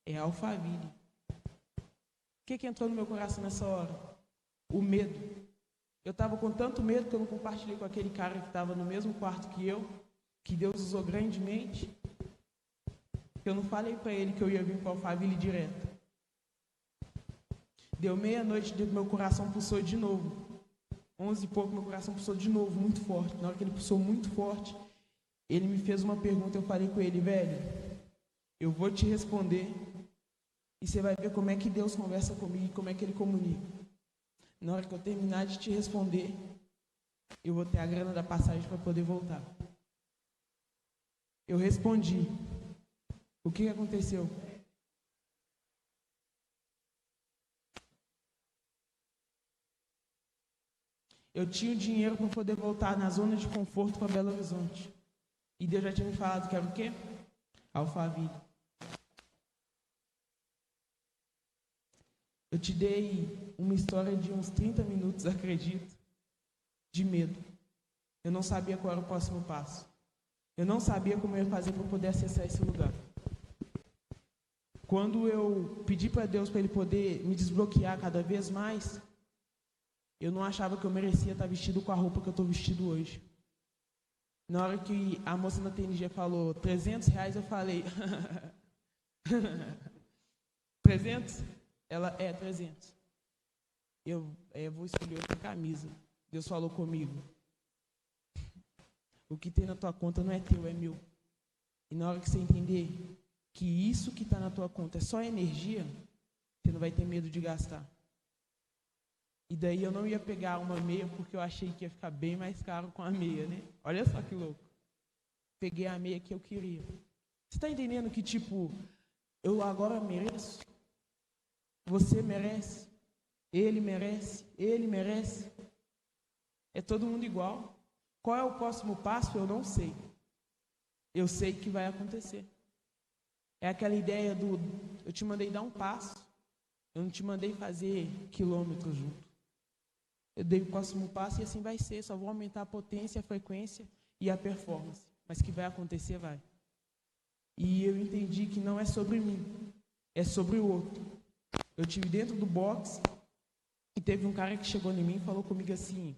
É Alphaville. O que entrou no meu coração nessa hora? O medo. Eu estava com tanto medo que eu não compartilhei com aquele cara que estava no mesmo quarto que eu, que Deus usou grandemente, que eu não falei para ele que eu ia vir para Alphaville direto. Deu meia-noite, meu coração pulsou de novo. 11 e pouco, meu coração pulsou de novo, muito forte. Na hora que ele pulsou muito forte, ele me fez uma pergunta, eu falei com ele, velho, eu vou te responder e você vai ver como é que Deus conversa comigo e como é que Ele comunica. Na hora que eu terminar de te responder, eu vou ter a grana da passagem para poder voltar. Eu respondi. O que aconteceu? eu tinha o dinheiro para poder voltar na zona de conforto para Belo Horizonte. E Deus já tinha me falado que era o quê? Alphaville. Eu te dei uma história de uns 30 minutos, acredito, de medo. Eu não sabia qual era o próximo passo. Eu não sabia como eu ia fazer para poder acessar esse lugar. Quando eu pedi para Deus para Ele poder me desbloquear cada vez mais, eu não achava que eu merecia estar vestido com a roupa que eu estou vestido hoje. Na hora que a moça na TNG falou R$300, eu falei 300? Ela, 300. Eu vou escolher outra camisa. Deus falou comigo. O que tem na tua conta não é teu, é meu. E na hora que você entender que isso que está na tua conta é só energia, você não vai ter medo de gastar. E daí eu não ia pegar uma meia porque eu achei que ia ficar bem mais caro com a meia, né? Olha só que louco. Peguei a meia que eu queria. Você está entendendo que, tipo, eu agora mereço? Você merece? Ele merece? Ele merece? É todo mundo igual. Qual é o próximo passo? Eu não sei. Eu sei que vai acontecer. É aquela ideia do, eu te mandei dar um passo, eu não te mandei fazer quilômetros junto. Eu dei o próximo passo e assim vai ser, só vou aumentar a potência, a frequência e a performance. Mas que vai acontecer, vai. E eu entendi que não é sobre mim, é sobre o outro. Eu estive dentro do box e teve um cara que chegou em mim e falou comigo assim,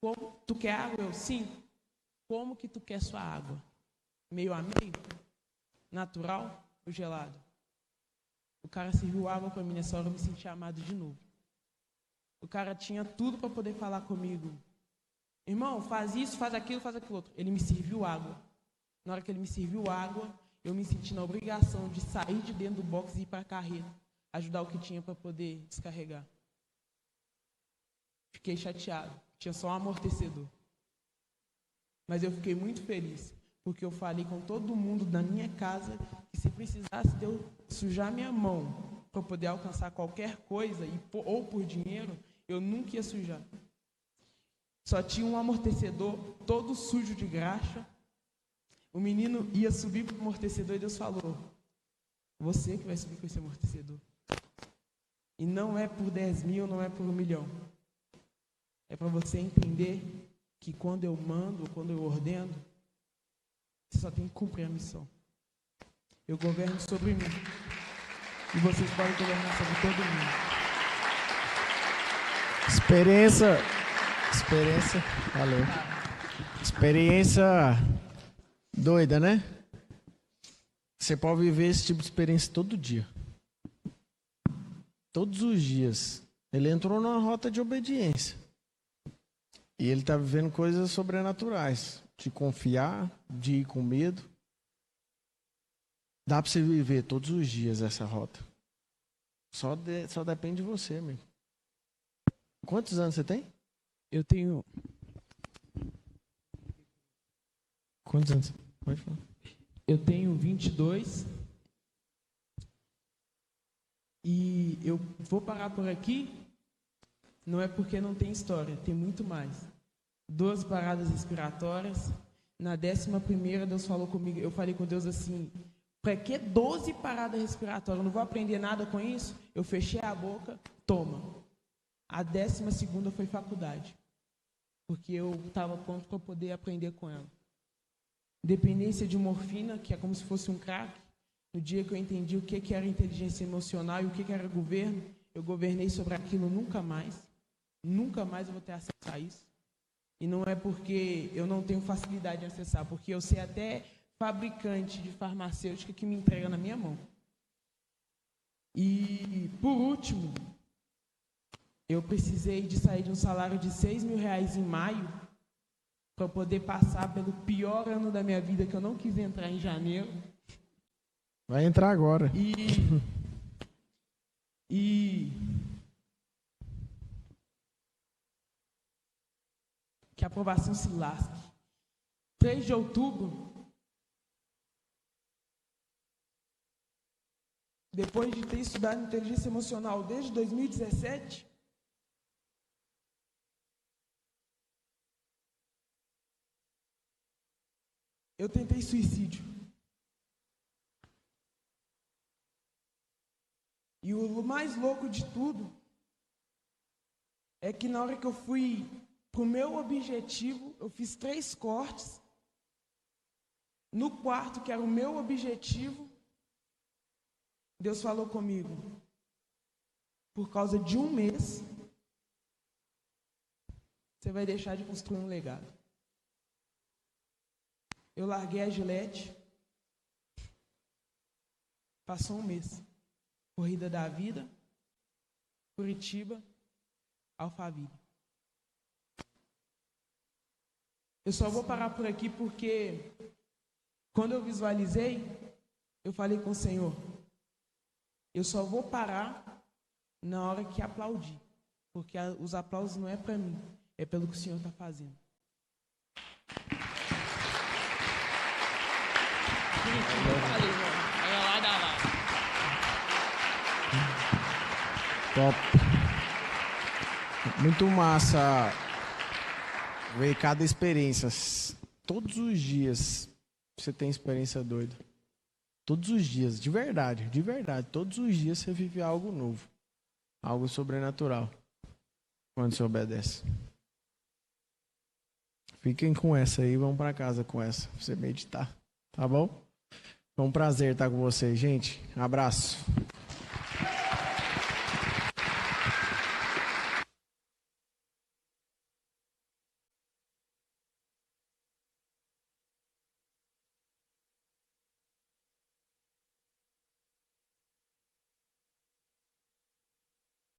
como tu quer água? Eu, sim. Como que tu quer sua água? Meio a meio? Natural ou gelado? O cara serviu água para mim, nessa hora eu me senti amado de novo. O cara tinha tudo para poder falar comigo. Irmão, faz isso, faz aquilo outro. Ele me serviu água. Na hora que ele me serviu água, eu me senti na obrigação de sair de dentro do box e ir para a carreira. Ajudar o que tinha para poder descarregar. Fiquei chateado. Tinha só um amortecedor. Mas eu fiquei muito feliz. Porque eu falei com todo mundo da minha casa que se precisasse de eu sujar minha mão para poder alcançar qualquer coisa, ou por dinheiro, eu nunca ia sujar. Só tinha um amortecedor todo sujo de graxa. O menino ia subir para o amortecedor e Deus falou, você que vai subir com esse amortecedor. E não é por 10 mil, não é por 1 milhão. É para você entender que quando eu mando, quando eu ordeno, você só tem que cumprir a missão. Eu governo sobre mim. E vocês podem governar sobre todo mundo. Valeu. Experiência doida, né? Você pode viver esse tipo de experiência todo dia. Todos os dias. Ele entrou numa rota de obediência. E ele está vivendo coisas sobrenaturais. De confiar, de ir com medo. Dá para você viver todos os dias essa rota. Só depende de você, amigo. Quantos anos você tem? Eu tenho... Quantos anos? Pode falar. Eu tenho 22. E eu vou parar por aqui. Não é porque não tem história, tem muito mais. 12 paradas respiratórias. Na 11ª, Deus falou comigo. Eu falei com Deus assim... Para que 12 paradas respiratórias? Eu não vou aprender nada com isso? Eu fechei a boca, toma. A 12ª foi faculdade. Porque eu estava pronto para poder aprender com ela. Dependência de morfina, que é como se fosse um crack. No dia que eu entendi o que era inteligência emocional e o que era governo, eu governei sobre aquilo nunca mais. Nunca mais eu vou ter acesso a isso. E não é porque eu não tenho facilidade de acessar, porque eu sei até fabricante de farmacêutica que me entrega na minha mão. E, por último, eu precisei de sair de um salário de R$6.000 em maio para poder passar pelo pior ano da minha vida, que eu não quis entrar em janeiro. Vai entrar agora. Que a aprovação se lasque. 3 de outubro, depois de ter estudado inteligência emocional desde 2017, eu tentei suicídio. E o mais louco de tudo é que na hora que eu fui pro meu objetivo, eu fiz 3 cortes. No quarto, que era o meu objetivo, Deus falou comigo. Por causa de 1 mês, você vai deixar de construir um legado. Eu larguei a Gillette. Passou 1 mês. Corrida da Vida, Curitiba, Alphaville. Eu só vou parar por aqui porque quando eu visualizei, eu falei com o Senhor, eu só vou parar na hora que aplaudir, porque os aplausos não é para mim, é pelo que o Senhor está fazendo. Top. Muito massa ver cada experiência. Todos os dias você tem experiência doida. Todos os dias, de verdade. Todos os dias você vive algo novo. Algo sobrenatural. Quando você obedece. Fiquem com essa aí, vão para casa com essa, pra você meditar. Tá bom? Foi um prazer estar com vocês, gente. Abraço.